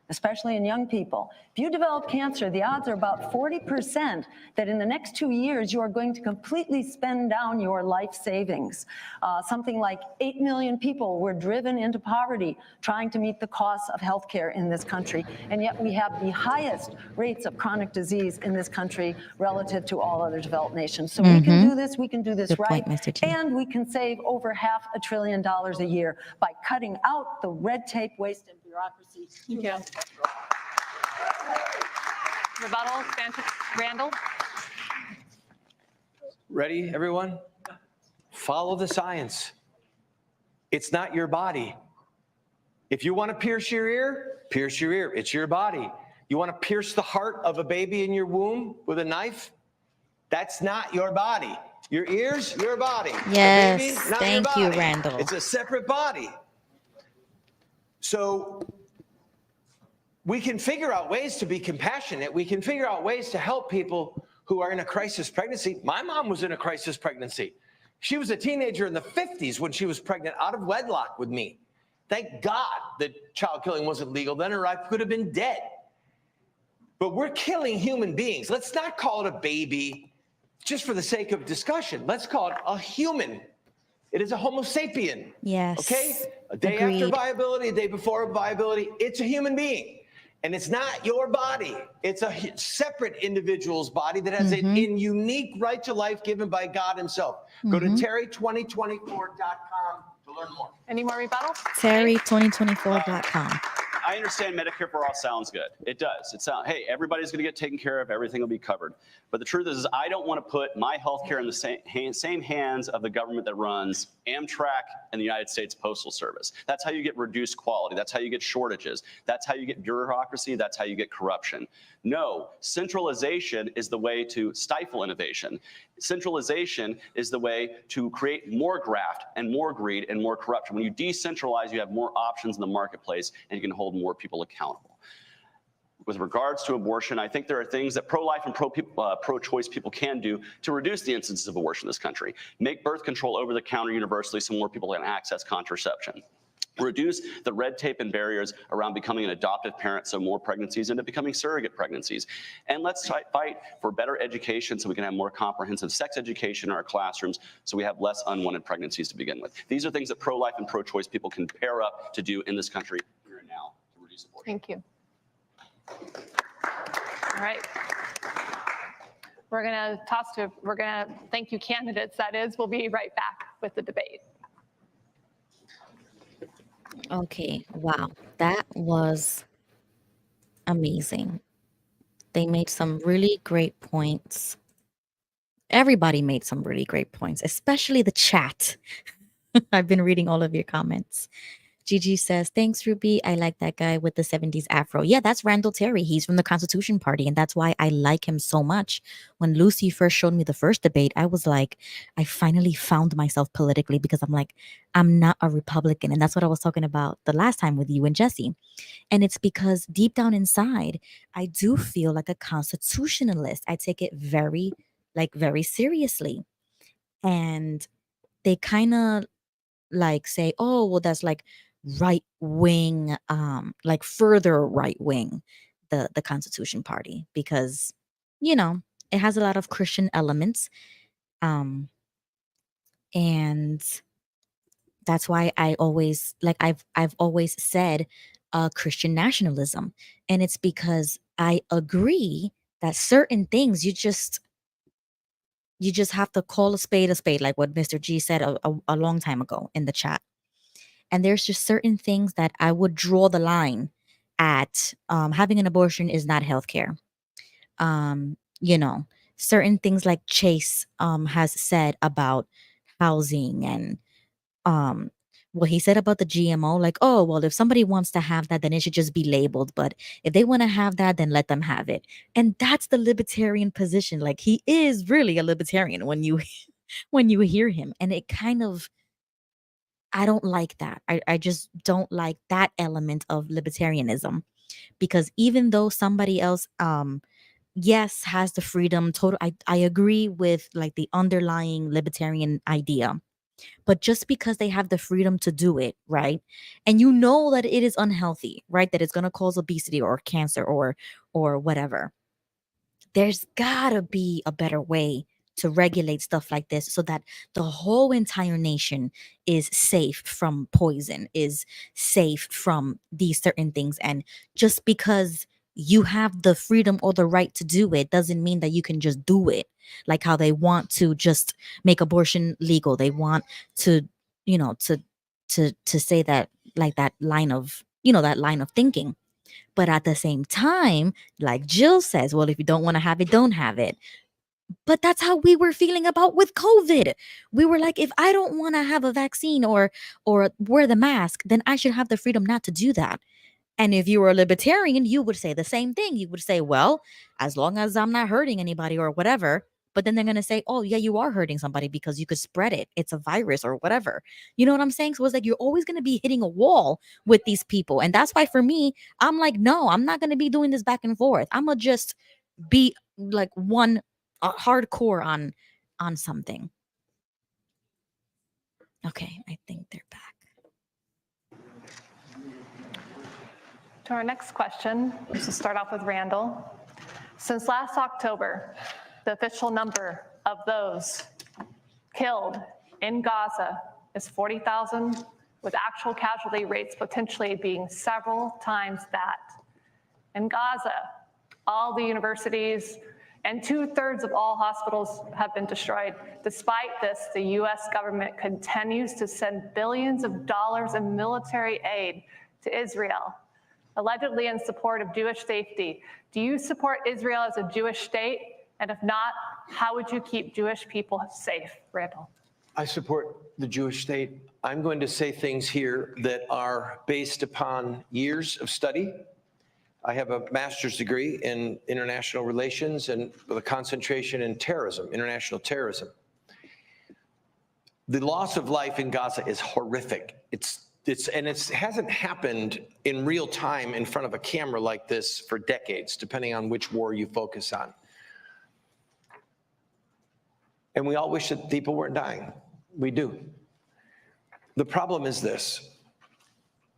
especially in young people. If you develop cancer, the odds are about 40% that in the next 2 years, you are going to completely spend down your life savings. Something like 8 million people were driven into poverty trying to meet the costs of healthcare in this country. And yet we have the highest rates of chronic disease in this country relative to all other developed nations. So we can do this Good right, point, Mr. T. and we can save over $500 billion a year by cutting out the red tape, waste, and bureaucracy. Thank you. Rebuttal, Randall. Ready, everyone? Follow the science. It's not your body. If you want to pierce your ear, pierce your ear. It's your body. You want to pierce the heart of a baby in your womb with a knife? That's not your body. Your ears, your body. Yes, the baby, not thank your you, body. Randall. It's a separate body. So we can figure out ways to be compassionate. We can figure out ways to help people who are in a crisis pregnancy. My mom was in a crisis pregnancy. She was a teenager in the 50s when she was pregnant out of wedlock with me. Thank God that child killing wasn't legal then, or I could have been dead. But we're killing human beings. Let's not call it a baby just for the sake of discussion. Let's call it a human. It is a Homo sapien. Yes. Okay? A day Agreed. after viability, a day before viability, it's a human being. And it's not your body. It's a separate individual's body that has a unique right to life given by God himself. Go to terry2024.com to learn more. Any more rebuttals? Terry2024.com. I understand Medicare for all sounds good. It does. It sounds, hey, everybody's going to get taken care of. Everything will be covered. But the truth is I don't want to put my health care in the same hands of the government that runs Amtrak and the United States Postal Service. That's how you get reduced quality. That's how you get shortages. That's how you get bureaucracy. That's how you get corruption. No, centralization is the way to stifle innovation. Centralization is the way to create more graft and more greed and more corruption. When you decentralize, you have more options in the marketplace and you can hold more people accountable. With regards to abortion, I think there are things that pro-life and pro-choice people can do to reduce the instances of abortion in this country. Make birth control over the counter universally so more people can access contraception. Reduce the red tape and barriers around becoming an adoptive parent so more pregnancies end up becoming surrogate pregnancies. And let's fight for better education so we can have more comprehensive sex education in our classrooms so we have less unwanted pregnancies to begin with. These are things that pro-life and pro-choice people can pair up to do in this country here and now to reduce abortion. Thank you. All right. We're going to thank you candidates, that is. We'll be right back with the debate. Okay, wow, that was amazing. They made some really great points. Everybody made some really great points, especially the chat. I've been reading all of your comments. Gigi says, thanks, Ruby. I like that guy with the 70s afro. Yeah, that's Randall Terry. He's from the Constitution Party, and that's why I like him so much. When Lucy first showed me the first debate, I was like, I finally found myself politically because I'm like, I'm not a Republican. And that's what I was talking about the last time with you and Jesse. And it's because deep down inside, I do feel like a constitutionalist. I take it very seriously. And they kind of like say, oh, well, that's like right wing, like further right wing, the Constitution Party, because, you know, it has a lot of Christian elements. And that's why I always I've always said Christian nationalism. And it's because I agree that certain things you just have to call a spade, like what Mr. G said a long time ago in the chat. And there's just certain things that I would draw the line at. Having an abortion is not healthcare. You know, certain things like Chase has said about housing and what he said about the GMO, like, oh, well, if somebody wants to have that, then it should just be labeled. But if they want to have that, then let them have it. And that's the libertarian position. Like, he is really a libertarian when you when you hear him. And it kind of, I don't like that. I just don't like that element of libertarianism, because even though somebody else yes has the freedom, I agree with like the underlying libertarian idea, but just because they have the freedom to do it, right, and you know that it is unhealthy, right, that it's going to cause obesity or cancer or whatever, there's gotta be a better way to regulate stuff like this so that the whole entire nation is safe from poison, is safe from these certain things. And just because you have the freedom or the right to do it doesn't mean that you can just do it. Like how they want to just make abortion legal. They want to, you know, to say that, like that line of, that line of thinking. But at the same time, like Jill says, well, if you don't want to have it, don't have it. But that's how we were feeling about with COVID. We were like, if I don't want to have a vaccine or wear the mask, then I should have the freedom not to do that. And if you were a libertarian, you would say the same thing. You would say, well, as long as I'm not hurting anybody or whatever. But then they're going to say, oh, yeah, you are hurting somebody because you could spread it. It's a virus or whatever. You know what I'm saying? So it's like you're always going to be hitting a wall with these people. And that's why for me, I'm like, no, I'm not going to be doing this back and forth. I'm going to just be like one hardcore on something. Okay, I think they're back. To our next question, let's just start off with Randall. Since last October, the official number of those killed in Gaza is 40,000, with actual casualty rates potentially being several times that. In Gaza, all the universities and 2/3 of all hospitals have been destroyed. Despite this, the US government continues to send billions of dollars in military aid to Israel, allegedly in support of Jewish safety. Do you support Israel as a Jewish state? And if not, how would you keep Jewish people safe? Randall. I support the Jewish state. I'm going to say things here that are based upon years of study. I have a master's degree in international relations and with a concentration in terrorism, international terrorism. The loss of life in Gaza is horrific. It hasn't happened in real time in front of a camera like this for decades, depending on which war you focus on. And we all wish that people weren't dying. We do. The problem is this: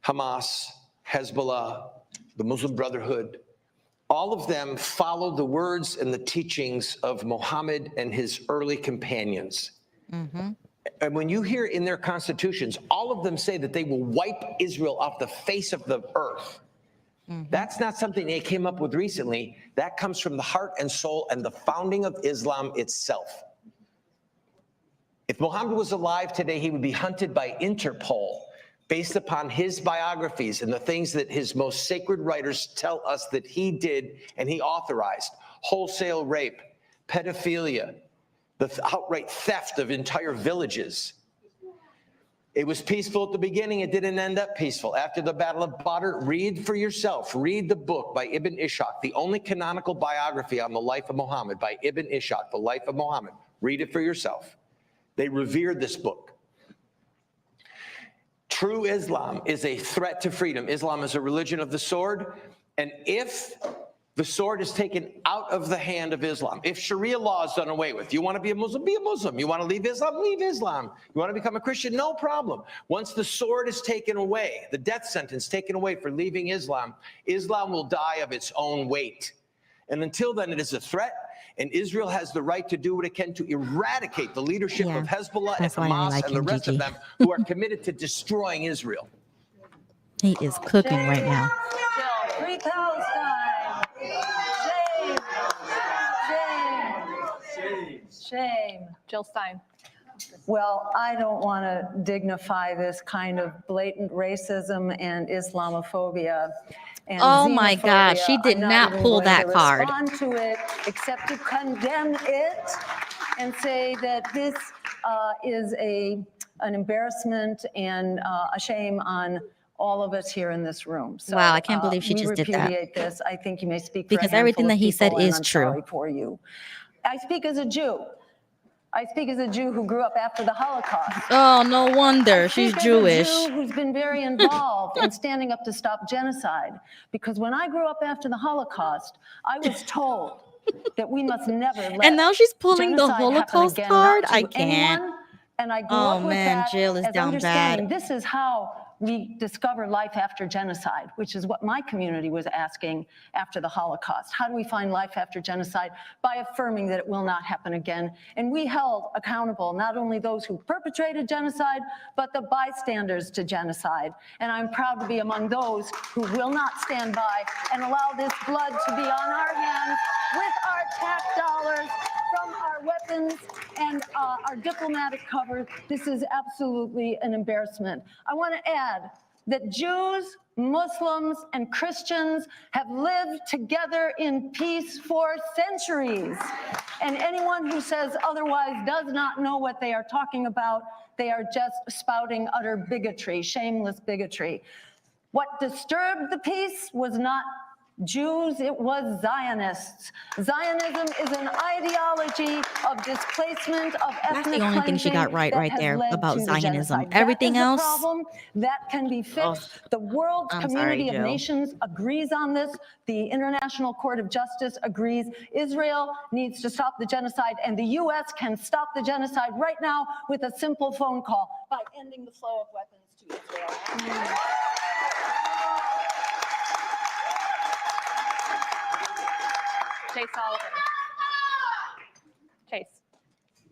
Hamas, Hezbollah, the Muslim Brotherhood, all of them followed the words and the teachings of Muhammad and his early companions. Mm-hmm. And when you hear in their constitutions, all of them say that they will wipe Israel off the face of the earth. Mm-hmm. That's not something they came up with recently. That comes from the heart and soul and the founding of Islam itself. If Muhammad was alive today, he would be hunted by Interpol based upon his biographies and the things that his most sacred writers tell us that he did and he authorized: wholesale rape, pedophilia, the outright theft of entire villages. It was peaceful at the beginning. It didn't end up peaceful. After the Battle of Badr, read for yourself. Read the book by Ibn Ishaq, the only canonical biography on the life of Muhammad, by Ibn Ishaq, The Life of Muhammad. Read it for yourself. They revered this book. True Islam is a threat to freedom. Islam is a religion of the sword. And if the sword is taken out of the hand of Islam, if Sharia law is done away with, you want to be a Muslim? Be a Muslim. You want to leave Islam? Leave Islam. You want to become a Christian? No problem. Once the sword is taken away, the death sentence taken away for leaving Islam, Islam will die of its own weight. And until then, it is a threat. And Israel has the right to do what it can to eradicate the leadership of Hezbollah and Hamas and the rest of them who are committed to destroying Israel. He is cooking right now. Jill, 3 cows time. Shame. Jill Stein. Well, I don't want to dignify this kind of blatant racism and Islamophobia. And oh my gosh, she did not pull that card. Respond to it, except to condemn it and say that this is a an embarrassment and a shame on all of us here in this room. So, Wow, I can't believe she we just did that. repudiate this. I think you may speak for Because a everything handful that he of said people, and is I'm true. sorry for you. I speak as a Jew. I speak as a Jew who grew up after the Holocaust. Oh, no wonder. She's Speak as Jewish. a Jew who's been very involved in standing up to stop genocide. Because when I grew up after the Holocaust, I was told that we must never let And now she's pulling the genocide happen Holocaust again, card? not to I can't. anyone. And I grew Oh, up with man, that Jill is as down understanding bad. this is how we discover life after genocide, which is what my community was asking after the Holocaust. How do we find life after genocide? By affirming that it will not happen again. And we held accountable not only those who perpetrated genocide, but the bystanders to genocide. And I'm proud to be among those who will not stand by and allow this blood to be on our hands with our tax dollars from our weapons and our diplomatic cover. This is absolutely an embarrassment. I want to add that Jews, Muslims, and Christians have lived together in peace for centuries. And anyone who says otherwise does not know what they are talking about. They are just spouting utter bigotry, shameless bigotry. What disturbed the peace was not Jews, it was Zionists. Zionism is an ideology of displacement, of ethnic That's the only thing she got right cleansing that there has led about to the Zionism. genocide. Everything That is else. the problem that can be fixed. The world's I'm community sorry, of Jill. nations agrees on this. The International Court of Justice agrees. Israel needs to stop the genocide, and the U.S. can stop the genocide right now with a simple phone call by ending the flow of weapons to Israel. Chase Oliver. Chase.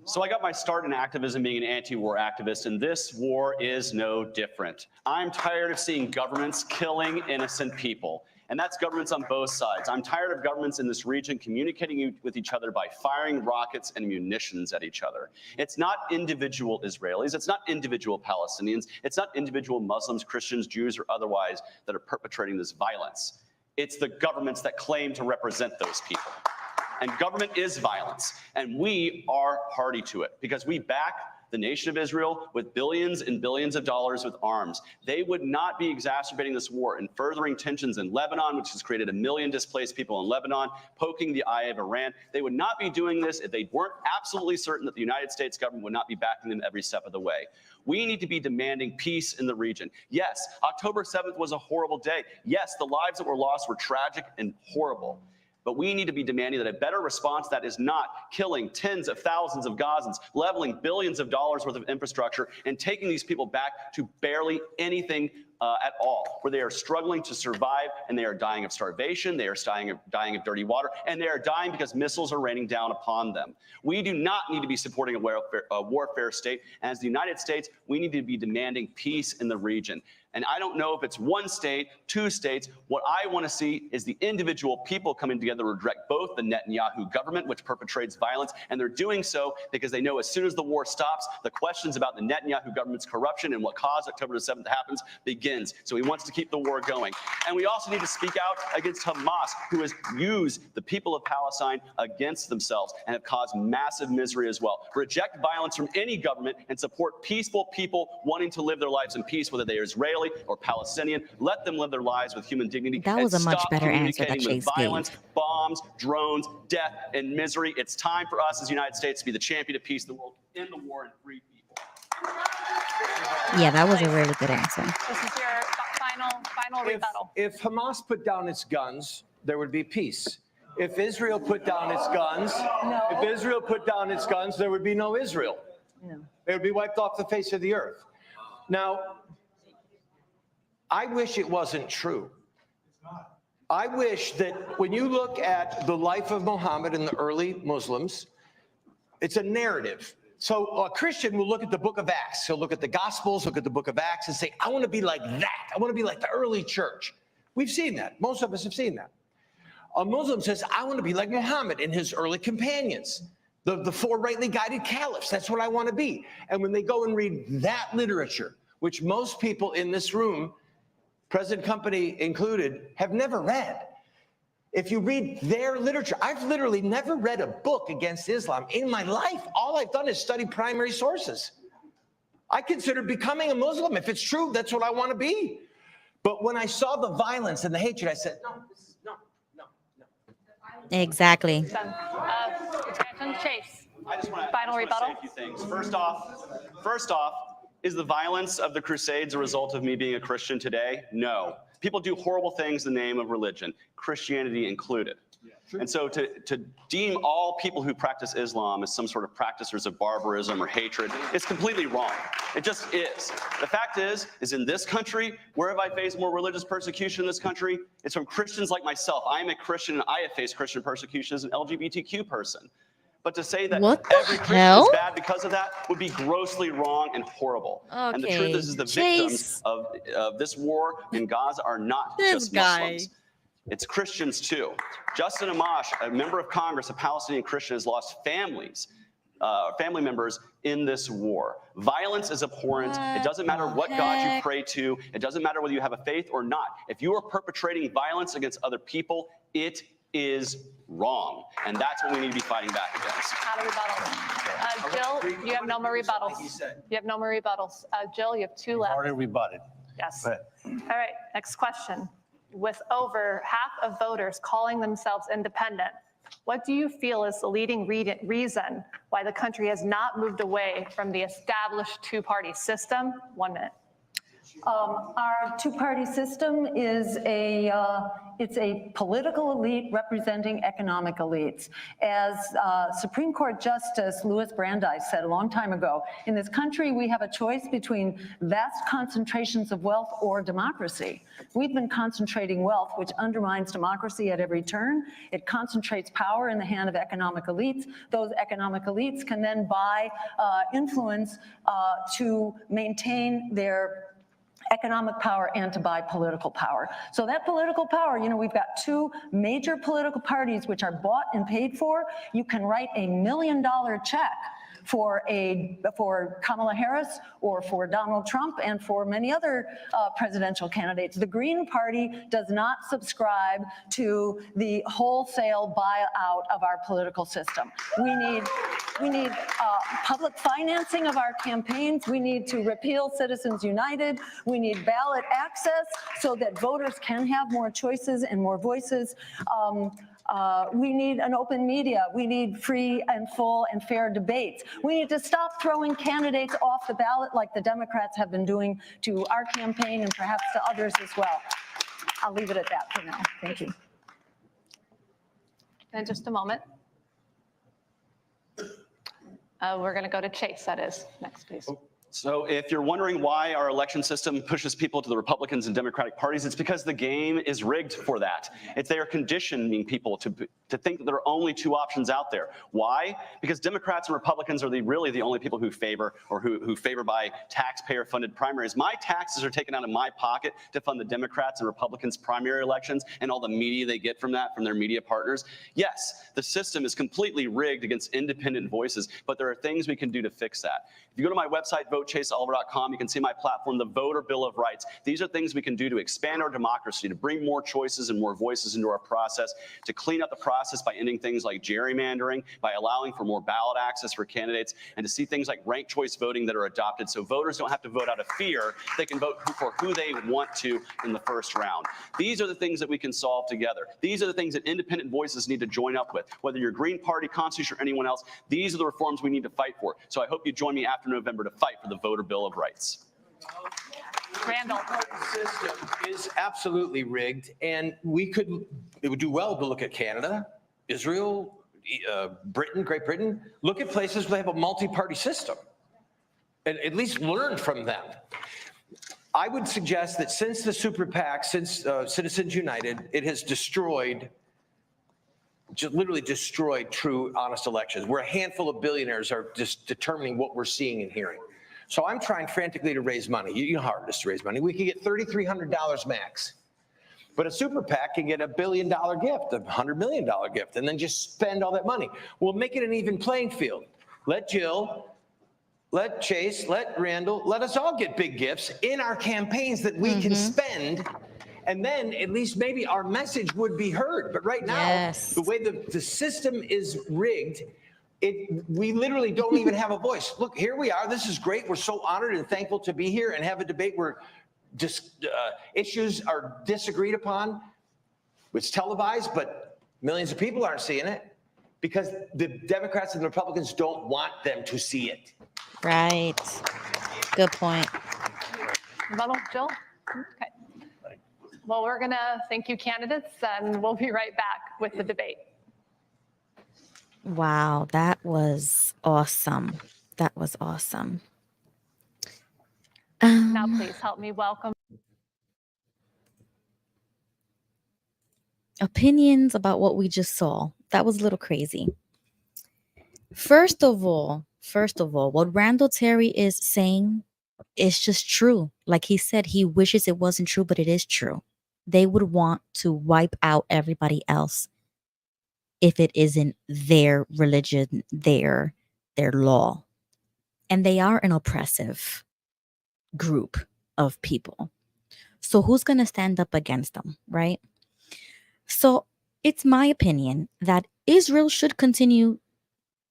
So I got my start in activism being an anti-war activist, and this war is no different. I'm tired of seeing governments killing innocent people, and that's governments on both sides. I'm tired of governments in this region communicating with each other by firing rockets and munitions at each other. It's not individual Israelis, it's not individual Palestinians, it's not individual Muslims, Christians, Jews, or otherwise that are perpetrating this violence. It's the governments that claim to represent those people. And government is violence, and we are party to it because we back the nation of Israel with billions and billions of dollars with arms. They would not be exacerbating this war and furthering tensions in Lebanon, which has created 1 million displaced people in Lebanon, poking the eye of Iran. They would not be doing this if they weren't absolutely certain that the United States government would not be backing them every step of the way. We need to be demanding peace in the region. Yes, October 7th was a horrible day. Yes, the lives that were lost were tragic and horrible. But we need to be demanding that a better response that is not killing tens of thousands of Gazans, leveling billions of dollars worth of infrastructure, and taking these people back to barely anything at all, where they are struggling to survive and they are dying of starvation, they are dying of dirty water, and they are dying because missiles are raining down upon them. We do not need to be supporting a warfare state. And as the United States, we need to be demanding peace in the region. And I don't know if it's one state, two states. What I want to see is the individual people coming together to direct both the Netanyahu government, which perpetrates violence, and they're doing so because they know as soon as the war stops, the questions about the Netanyahu government's corruption and what caused October 7th happens begins. So he wants to keep the war going. And we also need to speak out against Hamas, who has used the people of Palestine against themselves and have caused massive misery as well. Reject violence from any government and support peaceful people wanting to live their lives in peace, whether they are Israeli or Palestinian. Let them live their lives with human dignity. That was and a much stop better answer that communicating with Chase gave. violence, bombs, drones, death, and misery. It's time for us as the United States to be the champion of peace in the world, end the war, and free people. Yeah, that was a really good answer. This is your final rebuttal. If Hamas put down its guns, there would be peace. If Israel put down its guns, there would be no Israel. No. They would be wiped off the face of the earth. Now, I wish it wasn't true. I wish that when you look at the life of Muhammad and the early Muslims, it's a narrative. So a Christian will look at the book of Acts. He'll look at the Gospels, look at the book of Acts and say, I want to be like that. I want to be like the early church. We've seen that. Most of us have seen that. A Muslim says, I want to be like Muhammad and his early companions, the four rightly guided caliphs. That's what I want to be. And when they go and read that literature, which most people in this room, President Company included, have never read. If you read their literature, I've literally never read a book against Islam in my life. All I've done is study primary sources. I considered becoming a Muslim. If it's true, that's what I want to be. But when I saw the violence and the hatred, I said, no, this is, no. Exactly. Chase. I just want to Final rebuttal. say a few things. First off, is the violence of the Crusades a result of me being a Christian today? No. People do horrible things in the name of religion, Christianity included. And so to deem all people who practice Islam as some sort of practitioners of barbarism or hatred is completely wrong. It just is. The fact is in this country, where have I faced more religious persecution in this country? It's from Christians like myself. I am a Christian and I have faced Christian persecution as an LGBTQ person. But to say that every Christian is bad because of that would be grossly wrong and horrible. And the truth is the victims of this war in Gaza are not just Muslims. It's Christians too. Justin Amash, a member of Congress, a Palestinian Christian, has lost family members in this war. Violence is abhorrent. It doesn't matter what God you pray to. It doesn't matter whether you have a faith or not. If you are perpetrating violence against other people, it is wrong. And that's what we need to be fighting back against. Out of rebuttal. Jill, you have no more rebuttals. You have no more rebuttals. Jill, you have 2 left. Already rebutted. Yes. All right, next question. With over half of voters calling themselves independent, what do you feel is the leading reason why the country has not moved away from the established two-party system? 1 minute. Our two-party system is it's a political elite representing economic elites. As Supreme Court Justice Louis Brandeis said a long time ago, in this country we have a choice between vast concentrations of wealth or democracy. We've been concentrating wealth, which undermines democracy at every turn. It concentrates power in the hand of economic elites. Those economic elites can then buy influence to maintain their economic power and to buy political power. So that political power, we've got 2 major political parties which are bought and paid for. You can write $1 million check for Kamala Harris or for Donald Trump and for many other presidential candidates. The Green Party does not subscribe to the wholesale buyout of our political system. We need public financing of our campaigns. We need to repeal Citizens United. We need ballot access so that voters can have more choices and more voices. We need an open media. We need free and full and fair debates. We need to stop throwing candidates off the ballot like the Democrats have been doing to our campaign and perhaps to others as well. I'll leave it at that for now. Thank you. In just a moment. We're going to go to Chase, that is. Next, please. So if you're wondering why our election system pushes people to the Republicans and Democratic parties, it's because the game is rigged for that. They are conditioning people to think that there are only 2 options out there. Why? Because Democrats and Republicans are really the only people who favor or who favor by taxpayer-funded primaries. My taxes are taken out of my pocket to fund the Democrats and Republicans primary elections and all the media they get from that, from their media partners. Yes, the system is completely rigged against independent voices, but there are things we can do to fix that. If you go to my website, votechaseoliver.com, you can see my platform, the Voter Bill of Rights. These are things we can do to expand our democracy, to bring more choices and more voices into our process, to clean up the process by ending things like gerrymandering, by allowing for more ballot access for candidates, and to see things like ranked choice voting that are adopted so voters don't have to vote out of fear. They can vote for who they want to in the first round. These are the things that we can solve together. These are the things that independent voices need to join up with. Whether you're Green Party, Constitution, or anyone else, these are the reforms we need to fight for. So I hope you join me after November to fight for the Voter Bill of Rights. Randall. The system is absolutely rigged, and it would do well to look at Canada, Israel, Britain, Great Britain. Look at places where they have a multi-party system and at least learn from them. I would suggest that since the super PAC, since Citizens United, it has literally destroyed true, honest elections, where a handful of billionaires are just determining what we're seeing and hearing. So I'm trying frantically to raise money. You know how hard it is to raise money. We can get $3,300 max. But a super PAC can get $1 billion gift, a $100 million gift, and then just spend all that money. We'll make it an even playing field. Let Jill, let Chase, let Randall, let us all get big gifts in our campaigns that we can spend. And then at least maybe our message would be heard. But right now, the way the system is rigged, We literally don't even have a voice. Look, here we are. This is great. We're so honored and thankful to be here and have a debate where issues are disagreed upon. It's televised, but millions of people aren't seeing it because the Democrats and the Republicans don't want them to see it. Right. Good point. Rebuttal, Jill? Okay. Well, we're going to thank you, candidates, and we'll be right back with the debate. Wow, that was awesome. That was awesome. Now, please help me welcome. Opinions about what we just saw. That was a little crazy. First of all, what Randall Terry is saying is just true. Like he said, he wishes it wasn't true, but it is true. They would want to wipe out everybody else if it isn't their religion, their law. And they are an oppressive group of people. So who's going to stand up against them, right? So it's my opinion that Israel should continue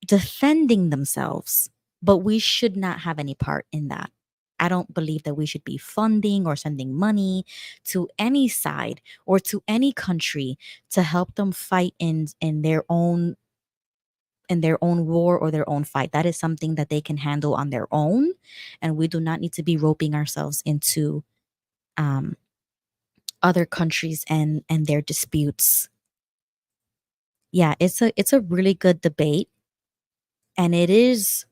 defending themselves, but we should not have any part in that. I don't believe that we should be funding or sending money to any side or to any country to help them fight in their own war or their own fight. That is something that they can handle on their own, and we do not need to be roping ourselves into other countries and their disputes. Yeah, it's a really good debate, and it is,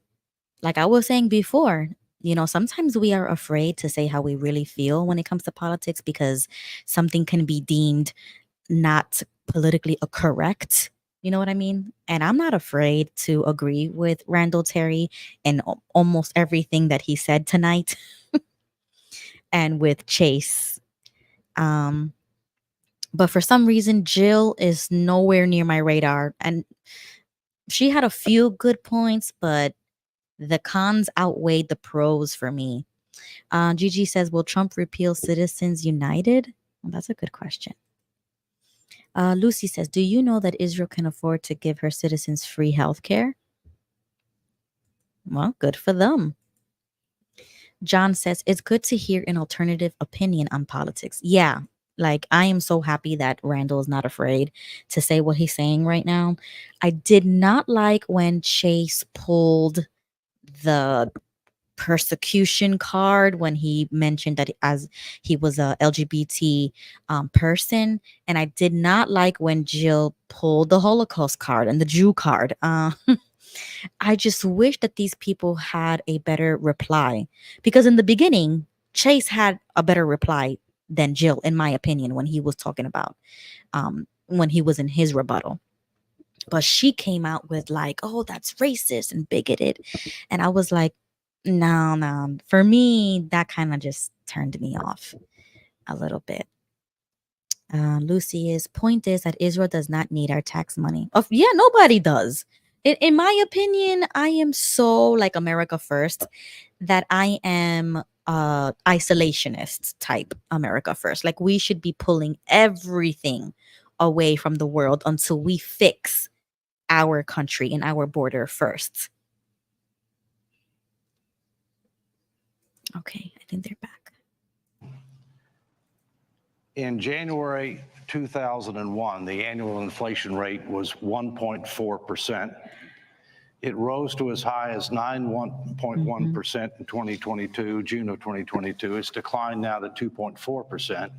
like I was saying before, you know, sometimes we are afraid to say how we really feel when it comes to politics because something can be deemed not politically correct. You know what I mean? And I'm not afraid to agree with Randall Terry and almost everything that he said tonight and with Chase. But for some reason, Jill is nowhere near my radar. And she had a few good points, but the cons outweighed the pros for me. Gigi says, will Trump repeal Citizens United? Well, that's a good question. Lucy says, do you know that Israel can afford to give her citizens free health care? Well, good for them. John says, it's good to hear an alternative opinion on politics. Yeah, like I am so happy that Randall is not afraid to say what he's saying right now. I did not like when Chase pulled the persecution card when he mentioned that as he was a LGBT person, and I did not like when Jill pulled the Holocaust card and the Jew card. I just wish that these people had a better reply, because in the beginning Chase had a better reply than Jill, in my opinion, when he was talking about when he was in his rebuttal. But she came out with like, oh, that's racist and bigoted, and I was like, no. For me, that kind of just turned me off a little bit. Lucy's point is that Israel does not need our tax money. Yeah, nobody does. In my opinion, I am so like America first that I am isolationist type America first. Like we should be pulling everything away from the world until we fix our country and our border first. Okay, I think they're back. In January 2001, the annual inflation rate was 1.4%. It rose to as high as 9.1% in 2022, June of 2022. It's declined now to 2.4%,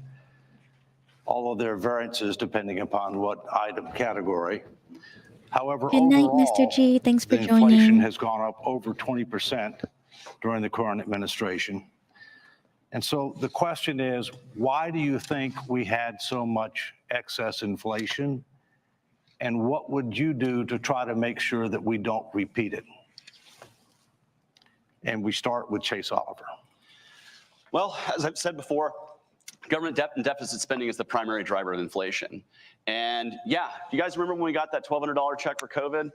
although there are variances depending upon what item category. However, Good night, overall, Mr. G. Thanks for the inflation joining. has gone up over 20% during the current administration. And so the question is, why do you think we had so much excess inflation? And what would you do to try to make sure that we don't repeat it? And we start with Chase Oliver. Well, as I've said before, government debt and deficit spending is the primary driver of inflation. And yeah, you guys remember when we got that $1,200 check for COVID?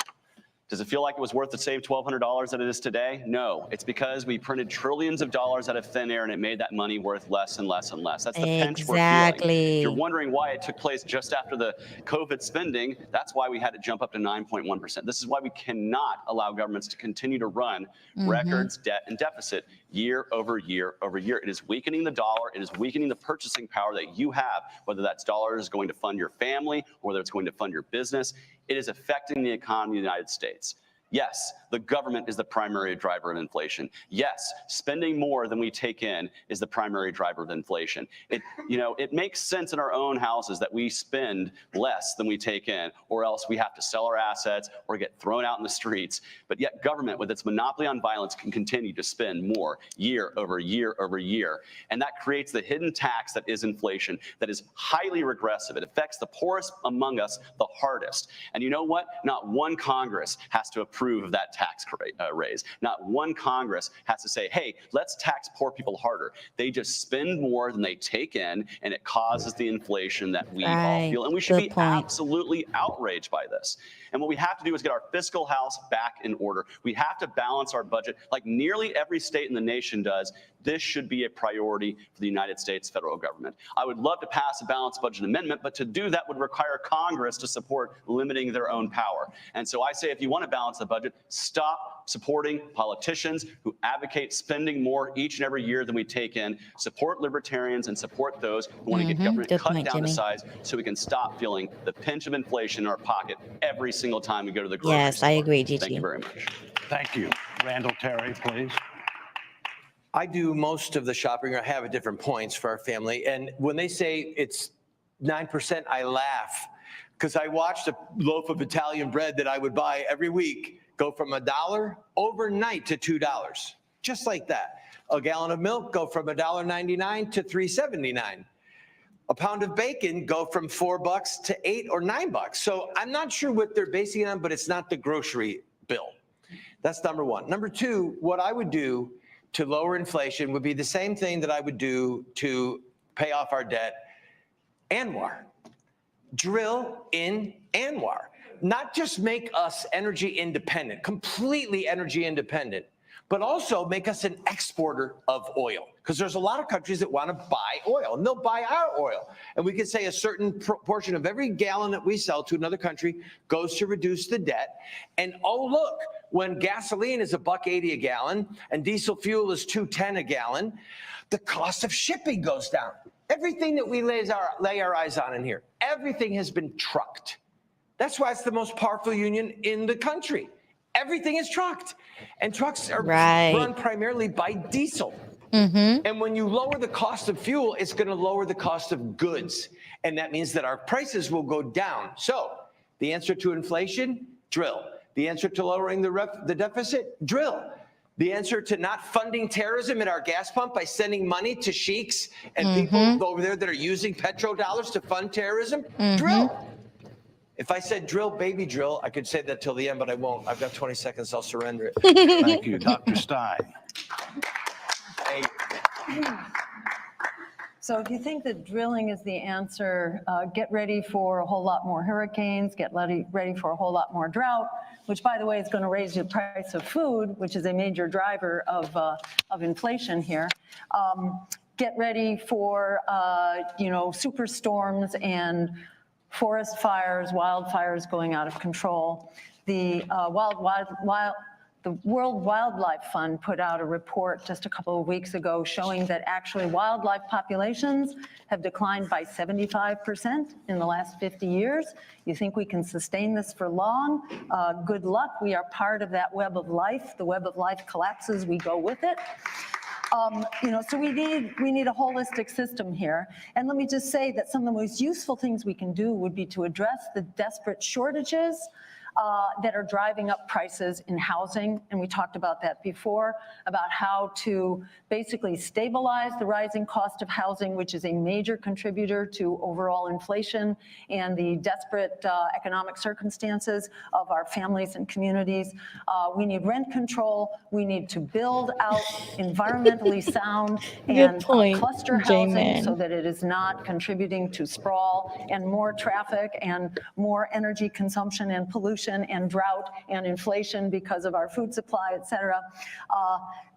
Does it feel like it was worth to save $1,200 that it is today? No, it's because we printed trillions of dollars out of thin air and it made that money worth less and less and less. That's the pinch we're feeling. If you're wondering why it took place just after the COVID spending, that's why we had it jump up to 9.1%. This is why we cannot allow governments to continue to run records, debt, and deficit year over year over year. It is weakening the dollar. It is weakening the purchasing power that you have, whether that's dollars going to fund your family or whether it's going to fund your business. It is affecting the economy of the United States. Yes, the government is the primary driver of inflation. Yes, spending more than we take in is the primary driver of inflation. It makes sense in our own houses that we spend less than we take in, or else we have to sell our assets or get thrown out in the streets. But yet government, with its monopoly on violence, can continue to spend more year over year over year. And that creates the hidden tax that is inflation, that is highly regressive. It affects the poorest among us the hardest. And you know what? Not one Congress has to approve of that tax raise. Not one Congress has to say, hey, let's tax poor people harder. They just spend more than they take in, and it causes the inflation that we all feel. And we should be absolutely outraged by this. And what we have to do is get our fiscal house back in order. We have to balance our budget like nearly every state in the nation does. This should be a priority for the United States federal government. I would love to pass a balanced budget amendment, but to do that would require Congress to support limiting their own power. And so I say, if you want to balance the budget, stop supporting politicians who advocate spending more each and every year than we take in. Support libertarians and support those who want to get government cut down to size so we can stop feeling the pinch of inflation in our pocket every single time we go to the grocery store. I agree, Gigi. Thank you very much. Thank you. Randall Terry, please. I do most of the shopping, or I have at different points for our family. And when they say it's 9%, I laugh, because I watched a loaf of Italian bread that I would buy every week go from $1 overnight to $2, just like that. A gallon of milk go from $1.99 to $3.79. A pound of bacon go from $4 to $8 or $9. So I'm not sure what they're basing it on, but it's not the grocery bill. That's number one. Number two, what I would do to lower inflation would be the same thing that I would do to pay off our debt. ANWR. Drill in ANWR. Not just make us energy independent, completely energy independent, but also make us an exporter of oil. Because there's a lot of countries that want to buy oil, and they'll buy our oil. And we could say a certain portion of every gallon that we sell to another country goes to reduce the debt. And oh, look, when gasoline is $1.80 a gallon and diesel fuel is $2.10 a gallon, the cost of shipping goes down. Everything that we lay our eyes on in here, everything has been trucked. That's why it's the most powerful union in the country. Everything is trucked. And trucks are run primarily by diesel. And when you lower the cost of fuel, it's going to lower the cost of goods. And that means that our prices will go down. So the answer to inflation, drill. The answer to lowering the deficit, drill. The answer to not funding terrorism at our gas pump by sending money to sheiks and people over there that are using petrodollars to fund terrorism, drill. If I said drill, baby drill, I could say that till the end, but I won't. I've got 20 seconds. I'll surrender it. Thank you. Dr. Stein. So if you think that drilling is the answer, get ready for a whole lot more hurricanes, get ready for a whole lot more drought, which, by the way, is going to raise the price of food, which is a major driver of inflation here. Get ready for, superstorms and forest fires, wildfires going out of control. The World Wildlife Fund put out a report just a couple of weeks ago showing that actually wildlife populations have declined by 75% in the last 50 years. You think we can sustain this for long? Good luck. We are part of that web of life. The web of life collapses, we go with it. So we need a holistic system here. And let me just say that some of the most useful things we can do would be to address the desperate shortages that are driving up prices in housing. And we talked about that before, about how to basically stabilize the rising cost of housing, which is a major contributor to overall inflation and the desperate economic circumstances of our families and communities. We need rent control. We need to build out environmentally sound and cluster housing so that it is not contributing to sprawl and more traffic and more energy consumption and pollution starvation and drought and inflation because of our food supply, et cetera.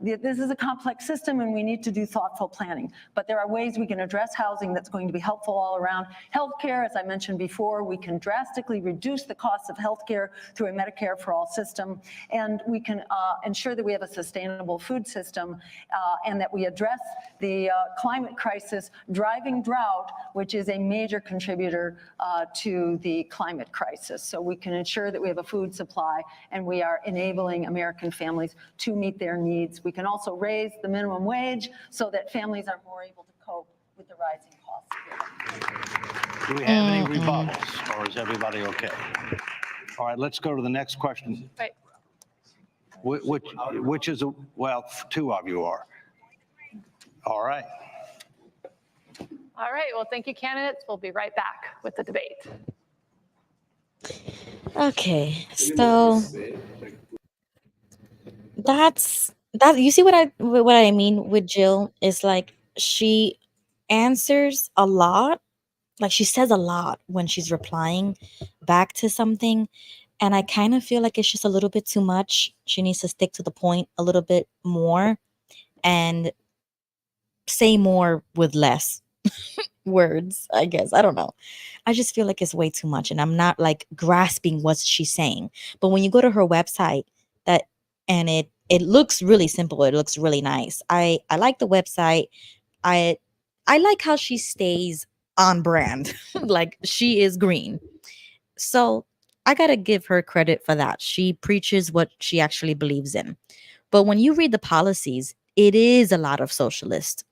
This is a complex system and we need to do thoughtful planning. But there are ways we can address housing that's going to be helpful all around. Healthcare, as I mentioned before, we can drastically reduce the cost of healthcare through a Medicare for all system. And we can ensure that we have a sustainable food system and that we address the climate crisis driving drought, which is a major contributor to the climate crisis. So we can ensure that we have a food supply and we are enabling American families to meet their needs. We can also raise the minimum wage so that families are more able to cope with the rising costs. Do we have any rebuttals, or is everybody okay? All right, let's go to the next question. Right. Which is, well, two of you are. All right. All right. Well, thank you, candidates. We'll be right back with the debate. Okay, so that's you see what I mean with Jill is like she answers a lot, like she says a lot when she's replying back to something, and I kind of feel like it's just a little bit too much. She needs to stick to the point a little bit more and say more with less words, I guess. I don't know. I just feel like it's way too much and I'm not like grasping what she's saying. But when you go to her website, it looks really simple. It looks really nice. I like the website. I like how she stays on brand. Like she is green. So I got to give her credit for that. She preaches what she actually believes in. But when you read the policies, it is a lot of socialist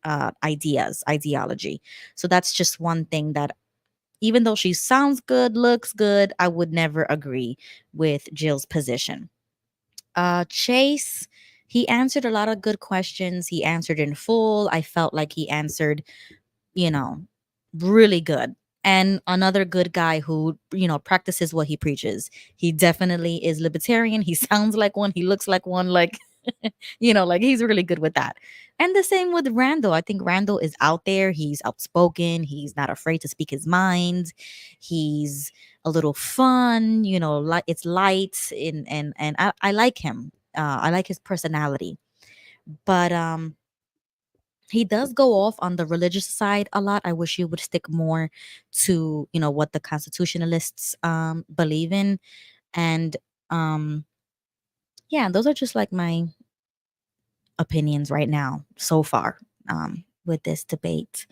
ideology. So that's just one thing that, even though she sounds good, looks good, I would never agree with Jill's position. Chase, he answered a lot of good questions. He answered in full. I felt like he answered, really good. And another good guy who, practices what he preaches. He definitely is libertarian. He sounds like one. He looks like one. Like, like he's really good with that. And the same with Randall. I think Randall is out there. He's outspoken. He's not afraid to speak his mind. He's a little fun, it's light and I like him. I like his personality. But he does go off on the religious side a lot. I wish he would stick more to, what the constitutionalists believe in. And yeah, those are just like my opinions right now so far with this debate.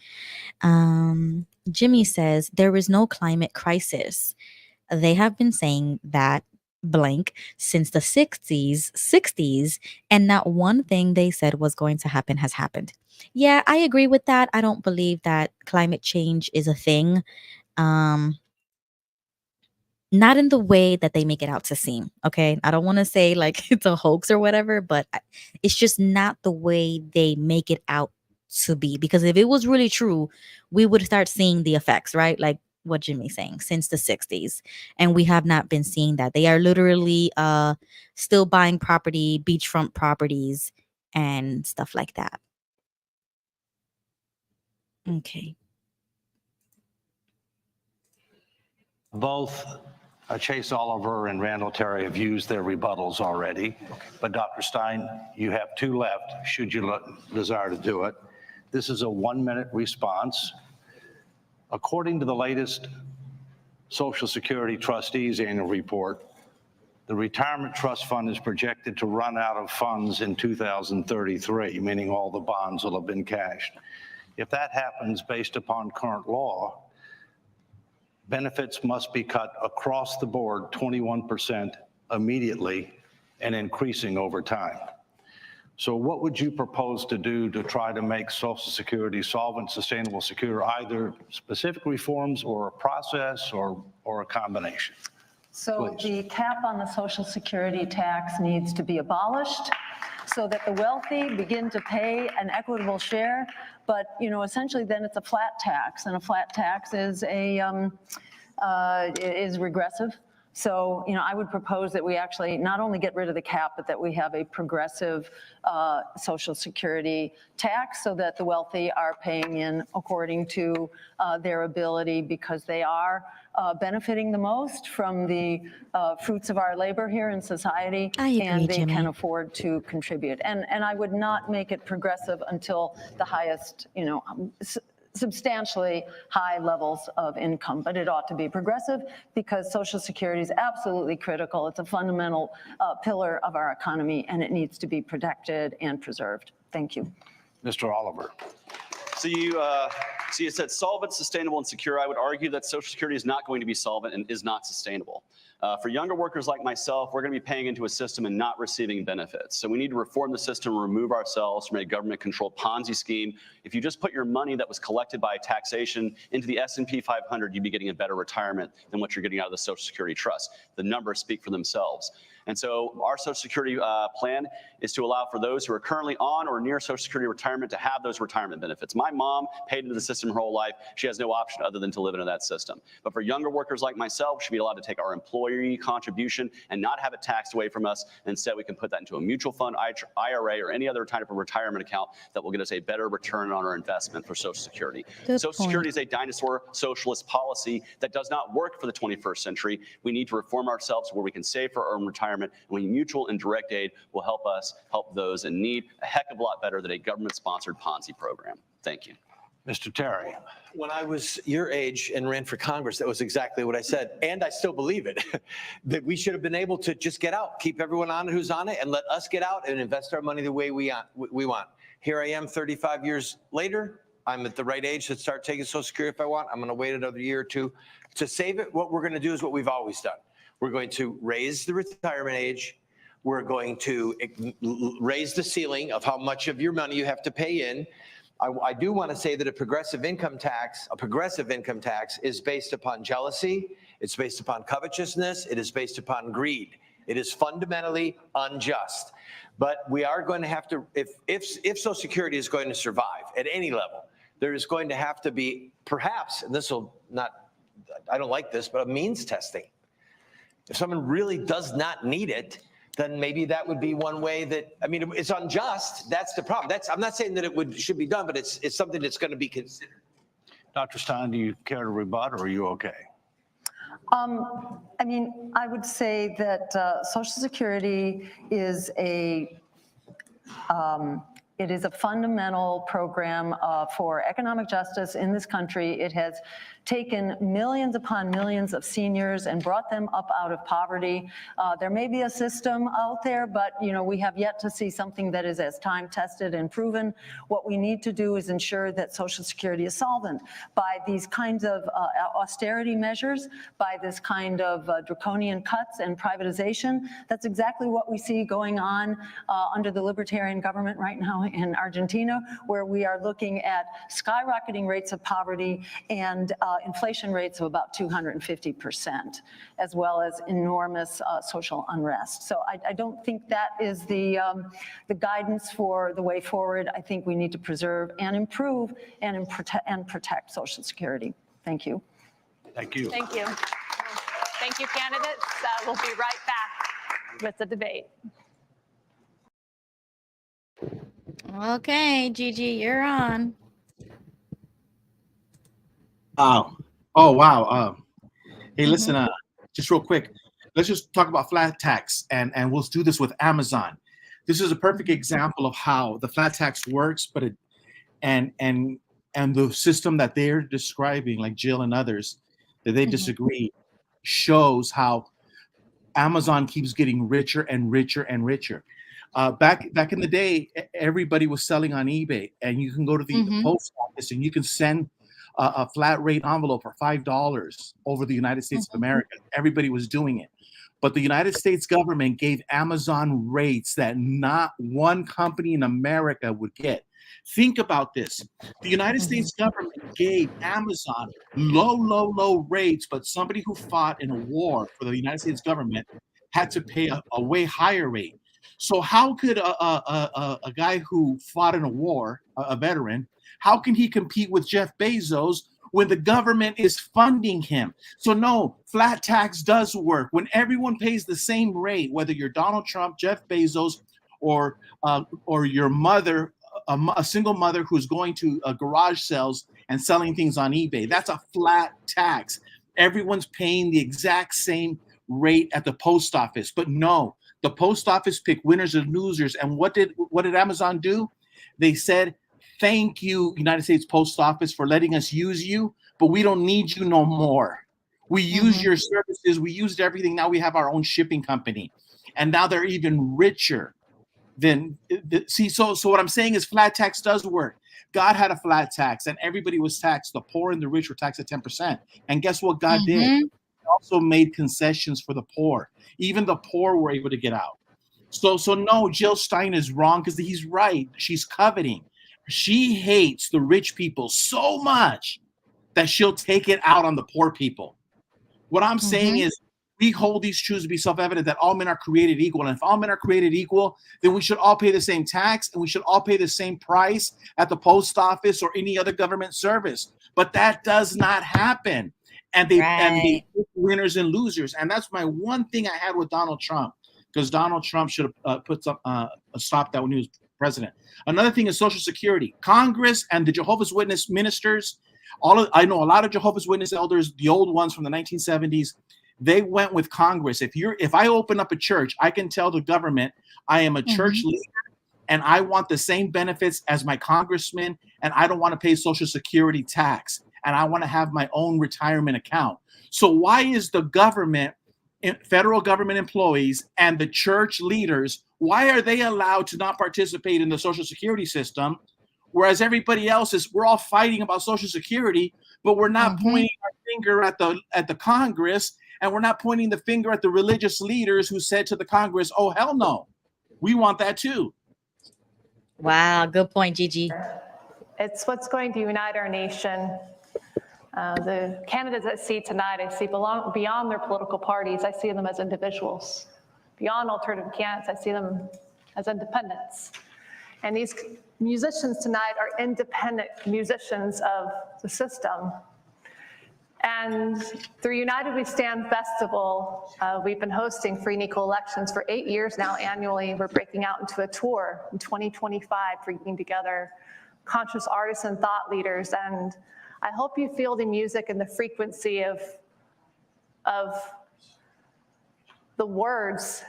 Jimmy says there is no climate crisis. They have been saying that blank since the 60s, and not one thing they said was going to happen has happened. Yeah, I agree with that. I don't believe that climate change is a thing. Not in the way that they make it out to seem. Okay. I don't want to say like it's a hoax or whatever, but it's just not the way they make it out to be. Because if it was really true, we would start seeing the effects, right? Like what Jimmy's saying, since the 60s. And we have not been seeing that. They are literally still buying property, beachfront properties and stuff like that. Okay. Both Chase Oliver and Randall Terry have used their rebuttals already. But Dr. Stein, you have two left, should you desire to do it. This is a 1-minute response. According to the latest Social Security Trustees Annual Report, the Retirement Trust Fund is projected to run out of funds in 2033, meaning all the bonds will have been cashed. If that happens based upon current law, benefits must be cut across the board 21% immediately and increasing over time. So what would you propose to do to try to make Social Security solvent, sustainable, secure, either specific reforms or a process or a combination? So Please. The cap on the Social Security tax needs to be abolished so that the wealthy begin to pay an equitable share. But, essentially then it's a flat tax, and a flat tax is regressive. So, I would propose that we actually not only get rid of the cap, but that we have a progressive Social Security tax so that the wealthy are paying in according to their ability, because they are benefiting the most from the fruits of our labor here in society, and they can afford to contribute. And I would not make it progressive until the highest, substantially high levels of income, but it ought to be progressive because Social Security is absolutely critical. It's a fundamental pillar of our economy, and it needs to be protected and preserved. Thank you. Mr. Oliver. So you said solvent, sustainable, and secure. I would argue that Social Security is not going to be solvent and is not sustainable. For younger workers like myself, we're going to be paying into a system and not receiving benefits. So we need to reform the system, remove ourselves from a government-controlled Ponzi scheme. If you just put your money that was collected by taxation into the S&P 500, you'd be getting a better retirement than what you're getting out of the Social Security Trust. The numbers speak for themselves. And so our Social Security plan is to allow for those who are currently on or near Social Security retirement to have those retirement benefits. My mom paid into the system her whole life. She has no option other than to live into that system. But for younger workers like myself, we should be allowed to take our employee contribution and not have it taxed away from us. Instead, we can put that into a mutual fund, IRA, or any other type of retirement account that will get us a better return on our investment for Social Security. Social Security is a dinosaur socialist policy that does not work for the 21st century. We need to reform ourselves where we can save for our own retirement. And when mutual and direct aid will help us help those in need a heck of a lot better than a government-sponsored Ponzi program. Thank you. Mr. Terry. When I was your age and ran for Congress, that was exactly what I said. And I still believe it, that we should have been able to just get out, keep everyone on it who's on it, and let us get out and invest our money the way we want. Here I am 35 years later. I'm at the right age to start taking Social Security if I want. I'm going to wait another year or two to save it. What we're going to do is what we've always done. We're going to raise the retirement age. We're going to raise the ceiling of how much of your money you have to pay in. I do want to say that a progressive income tax is based upon jealousy. It's based upon covetousness. It is based upon greed. It is fundamentally unjust. But we are going to have to, if Social Security is going to survive at any level, there is going to have to be perhaps, and this will not, I don't like this, but a means testing. If someone really does not need it, then maybe that would be one way that, I mean, it's unjust. That's the problem. I'm not saying that should be done, but it's something that's going to be considered. Dr. Stein, do you care to rebut, or are you okay? I mean, I would say that Social Security is a fundamental program for economic justice in this country. It has taken millions upon millions of seniors and brought them up out of poverty. There may be a system out there, but we have yet to see something that is as time tested and proven. What we need to do is ensure that Social Security is solvent by these kinds of austerity measures, by this kind of draconian cuts and privatization. That's exactly what we see going on under the libertarian government right now in Argentina, where we are looking at skyrocketing rates of poverty and inflation rates of about 250%, as well as enormous social unrest. So I don't think that is the guidance for the way forward. I think we need to preserve and improve and protect Social Security. Thank you. Thank you. Thank you. Thank you, candidates. We'll be right back with the debate. Okay, Gigi, you're on. Oh, wow. Hey, listen, just real quick, let's just talk about flat tax, and we'll do this with Amazon. This is a perfect example of how the flat tax works, but and the system that they're describing, like Jill and others, that they disagree, shows how Amazon keeps getting richer and richer and richer. Back in the day, everybody was selling on eBay, and you can go to the post office and you can send a flat rate envelope for $5 over the United States of America. Everybody was doing it. But the United States government gave Amazon rates that not one company in America would get. Think about this. The United States government gave Amazon low rates, but somebody who fought in a war for the United States government had to pay a way higher rate. So how could a guy who fought in a war, a veteran, how can he compete with Jeff Bezos when the government is funding him? So no, flat tax does work. When everyone pays the same rate, whether you're Donald Trump, Jeff Bezos, or your mother, a single mother who's going to garage sales and selling things on eBay, that's a flat tax. Everyone's paying the exact same rate at the post office. But no, the post office picked winners and losers. And what did Amazon do? They said, thank you, United States Post Office, for letting us use you, but we don't need you no more. We use your services. We used everything. Now we have our own shipping company. And now they're even richer than, see, so what I'm saying is flat tax does work. God had a flat tax and everybody was taxed. The poor and the rich were taxed at 10%. And guess what God did? He also made concessions for the poor. Even the poor were able to get out. So no, Jill Stein is wrong because he's right. She's coveting. She hates the rich people so much that she'll take it out on the poor people. What I'm saying is we hold these truths to be self-evident that all men are created equal. And if all men are created equal, then we should all pay the same tax and we should all pay the same price at the post office or any other government service. But that does not happen. And they pick winners and losers. And that's my one thing I had with Donald Trump, because Donald Trump should have put a stop that when he was president. Another thing is Social Security. Congress and the Jehovah's Witness ministers, I know a lot of Jehovah's Witness elders, the old ones from the 1970s, they went with Congress. If I open up a church, I can tell the government I am a church leader and I want the same benefits as my congressman, and I don't want to pay Social Security tax, and I want to have my own retirement account. So why is the government, federal government employees and the church leaders, why are they allowed to not participate in the Social Security system, whereas everybody else we're all fighting about Social Security, but we're not pointing our finger at the Congress, and we're not pointing the finger at the religious leaders who said to the Congress, oh, hell no, we want that too. Wow, good point, Gigi. It's what's going to unite our nation. The candidates I see tonight, I see beyond their political parties. I see them as individuals. Beyond alternative candidates, I see them as independents. And these musicians tonight are independent musicians of the system. And through United We Stand Festival, we've been hosting free and equal elections for 8 years now annually. We're breaking out into a tour in 2025, bringing together conscious artists and thought leaders. And I hope you feel the music and the frequency of the words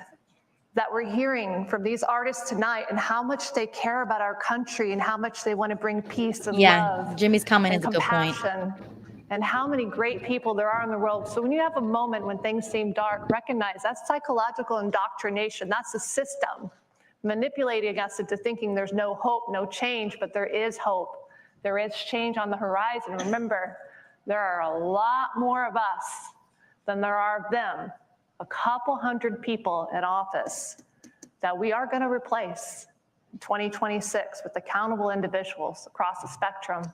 that we're hearing from these artists tonight, and how much they care about our country and how much they want to bring peace and love. Jimmy's comment is a good point. And how many great people there are in the world. So when you have a moment when things seem dark, recognize that's psychological indoctrination. That's the system manipulating us into thinking there's no hope, no change, but there is hope. There is change on the horizon. Remember, there are a lot more of us than there are of them. A couple hundred people in office that we are going to replace in 2026 with accountable individuals across the spectrum.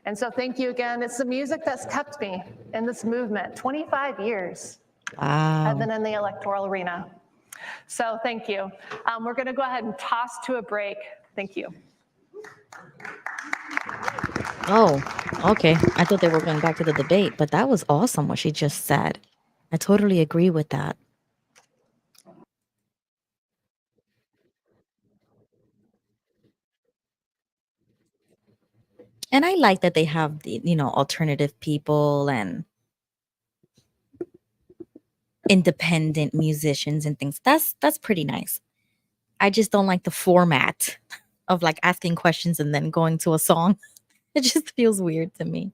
And so thank you again. It's the music that's kept me in this movement. 25 years I've been in the electoral arena. So thank you. We're going to go ahead and toss to a break. Thank you. Oh, okay. I thought they were going back to the debate, but that was awesome what she just said. I totally agree with that. And I like that they have the, alternative people and independent musicians and things. That's pretty nice. I just don't like the format of like asking questions and then going to a song. It just feels weird to me.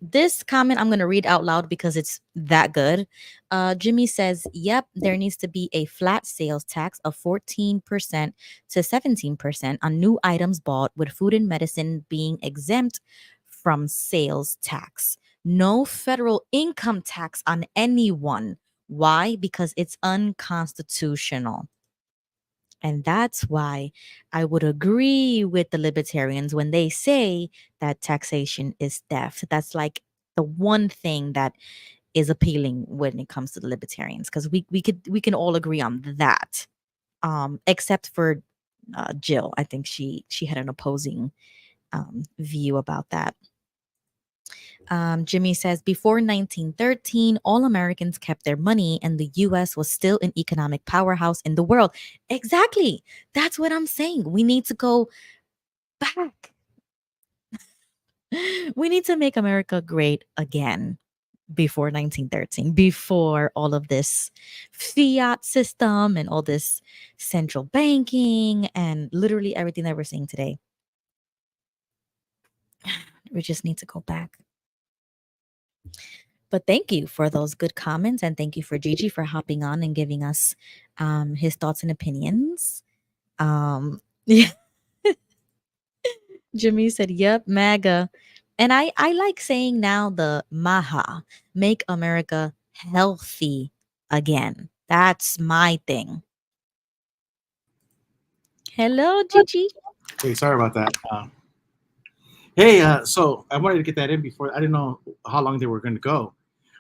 This comment I'm going to read out loud because it's that good. Jimmy says, yep, there needs to be a flat sales tax of 14% to 17% on new items bought, with food and medicine being exempt from sales tax. No federal income tax on anyone. Why? Because it's unconstitutional. And that's why I would agree with the libertarians when they say that taxation is theft. That's like the one thing that is appealing when it comes to the libertarians, because we can all agree on that. except for Jill. I think she had an opposing view about that. Jimmy says, before 1913, all Americans kept their money and the US was still an economic powerhouse in the world. Exactly. That's what I'm saying. We need to go back. We need to make America great again before 1913, before all of this fiat system and all this central banking and literally everything that we're seeing today. We just need to go back. But thank you for those good comments, and thank you for Gigi for hopping on and giving us his thoughts and opinions. Yeah. Jimmy said, yep, MAGA. And I like saying now the MAHA, make America healthy again. That's my thing. Hello, Gigi. Hey, sorry about that. Hey, so I wanted to get that in before. I didn't know how long they were going to go.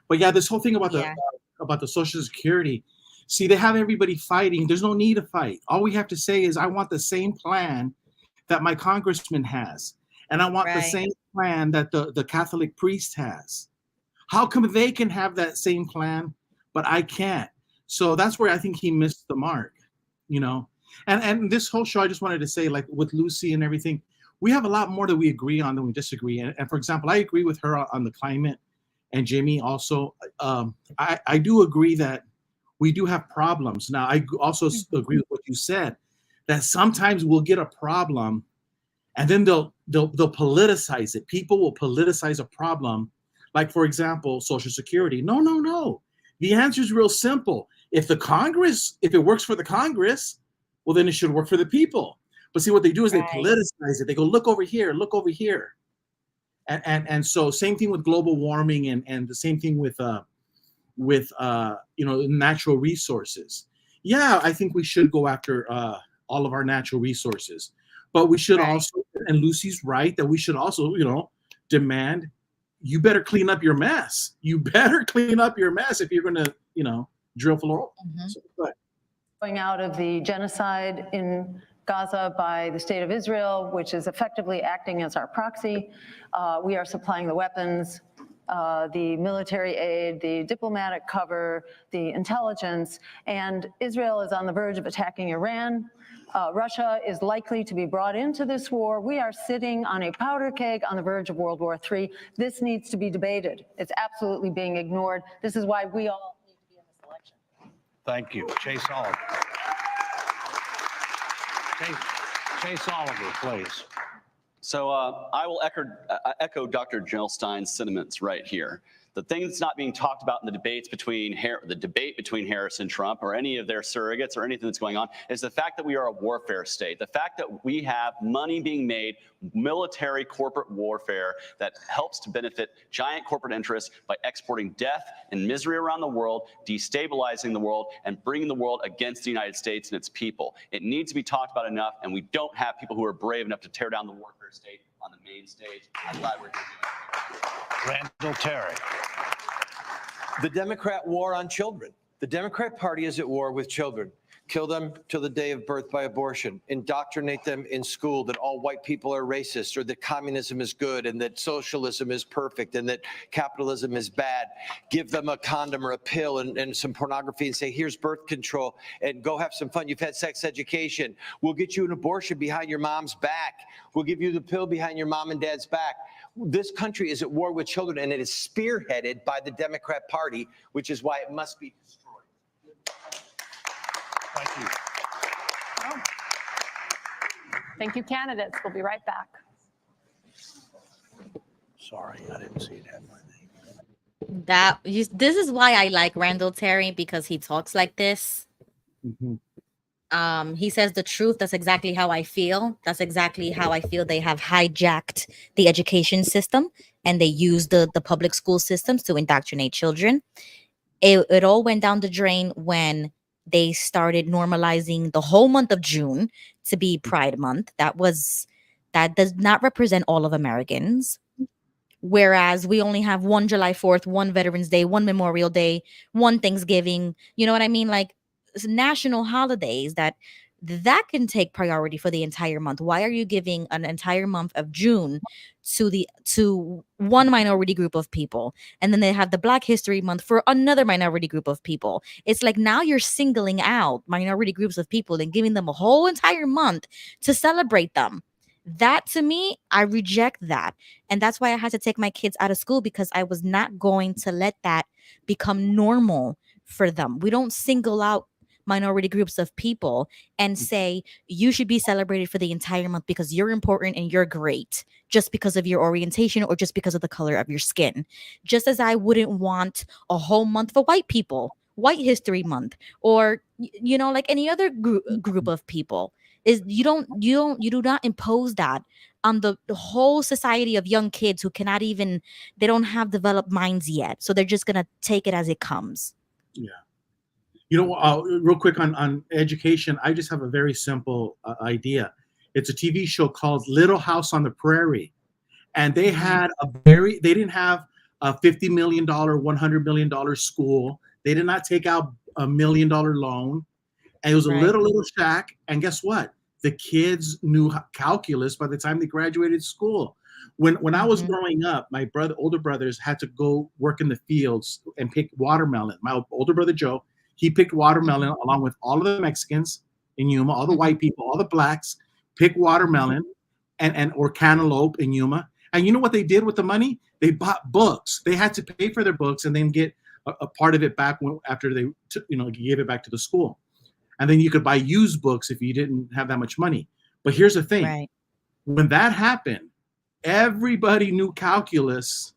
But yeah, this whole thing about the Social Security. See, they have everybody fighting. There's no need to fight. All we have to say is, I want the same plan that my congressman has. And I want the same plan that the Catholic priest has. How come they can have that same plan, but I can't? So that's where I think he missed the mark, you know? And this whole show, I just wanted to say, like with Lucy and everything, we have a lot more that we agree on than we disagree. And for example, I agree with her on the climate, and Jimmy also. I do agree that we do have problems. Now, I also agree with what you said, that sometimes we'll get a problem and then they'll politicize it. People will politicize a problem. Like, for example, Social Security. No. The answer is real simple. If it works for the Congress, well, then it should work for the people. But see, what they do is they politicize it. They go, look over here, look over here. And so same thing with global warming and the same thing with natural resources. Yeah, I think we should go after all of our natural resources. But we should also, and Lucy's right, that we should also, demand, you better clean up your mess. You better clean up your mess if you're going to, drill for oil. So, going out of the genocide in Gaza by the state of Israel, which is effectively acting as our proxy. We are supplying the weapons, the military aid, the diplomatic cover, the intelligence, and Israel is on the verge of attacking Iran. Russia is likely to be brought into this war. We are sitting on a powder keg on the verge of World War III. This needs to be debated. It's absolutely being ignored. This is why we all need to be in this election. Thank you. Chase Oliver. Chase Oliver, please. So I will echo Dr. Jill Stein's sentiments right here. The thing that's not being talked about in the debate between Harris and Trump or any of their surrogates or anything that's going on is the fact that we are a warfare state. The fact that we have money being made, military corporate warfare that helps to benefit giant corporate interests by exporting death and misery around the world, destabilizing the world, and bringing the world against the United States and its people. It needs to be talked about enough, and we don't have people who are brave enough to tear down the warfare state on the main stage. I'm glad we're doing it. Randall Terry. The Democrat war on children. The Democrat Party is at war with children. Kill them till the day of birth by abortion. Indoctrinate them in school that all white people are racist, or that communism is good and that socialism is perfect and that capitalism is bad. Give them a condom or a pill and some pornography and say, here's birth control and go have some fun. You've had sex education. We'll get you an abortion behind your mom's back. We'll give you the pill behind your mom and dad's back. This country is at war with children, and it is spearheaded by the Democrat Party, which is why it must be destroyed. Thank you. Thank you, candidates. We'll be right back. Sorry, I didn't see that. This is why I like Randall Terry, because he talks like this. Mm-hmm. He says the truth. That's exactly how I feel. That's exactly how I feel. They have hijacked the education system and they use the public school systems to indoctrinate children. It all went down the drain when they started normalizing the whole month of June to be Pride Month. That does not represent all of Americans. Whereas we only have one July 4th, one Veterans Day, one Memorial Day, one Thanksgiving. You know what I mean? Like, national holidays that can take priority for the entire month. Why are you giving an entire month of June to one minority group of people, and then they have the Black History Month for another minority group of people? It's like now you're singling out minority groups of people and giving them a whole entire month to celebrate them. That, to me, I reject that. And that's why I had to take my kids out of school, because I was not going to let that become normal for them. We don't single out minority groups of people and say you should be celebrated for the entire month because you're important and you're great just because of your orientation or just because of the color of your skin. Just as I wouldn't want a whole month for white people, White History Month, or like any other group of people. Is you do not impose that on the whole society of young kids who cannot even, they don't have developed minds yet, so they're just gonna take it as it comes. Yeah. Real quick on education, I just have a very simple idea. It's a TV show called Little House on the Prairie, and they had they didn't have a $50 million, $100 million school. They did not take out $1 million loan. And it was a little shack. And guess what? The kids knew calculus by the time they graduated school. When I was growing up, my older brothers had to go work in the fields and pick watermelon. My older brother, Joe, he picked watermelon along with all of the Mexicans in Yuma, all the white people, all the blacks, picked watermelon or cantaloupe in Yuma. And you know what they did with the money? They bought books. They had to pay for their books and then get a part of it back after they gave it back to the school. And then you could buy used books if you didn't have that much money. But here's the thing. Right. When that happened, everybody knew calculus,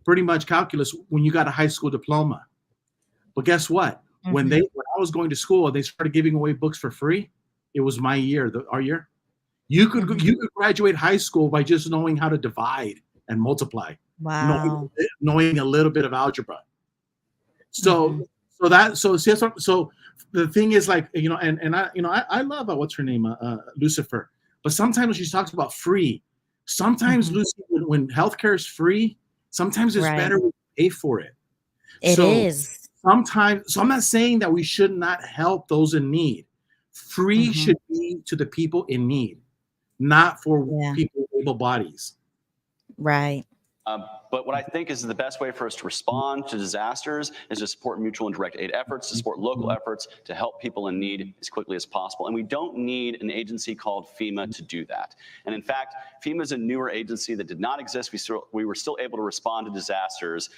pretty much calculus, when you got a high school diploma. But guess what? When I was going to school, they started giving away books for free. It was my year, our year. You could graduate high school by just knowing how to divide and multiply. Wow. Knowing a little bit of algebra. So the thing is, like, I love what's her name, Lucifer. But sometimes when she talks about free, sometimes Lucy, when healthcare is free, sometimes it's better to pay for it. It is. Sometimes, so I'm not saying that we should not help those in need. Free should be to the people in need, not for people with able bodies. Right. But what I think is the best way for us to respond to disasters is to support mutual and direct aid efforts, to support local efforts, to help people in need as quickly as possible. And we don't need an agency called FEMA to do that. And in fact, FEMA is a newer agency that did not exist. We were still able to respond to disasters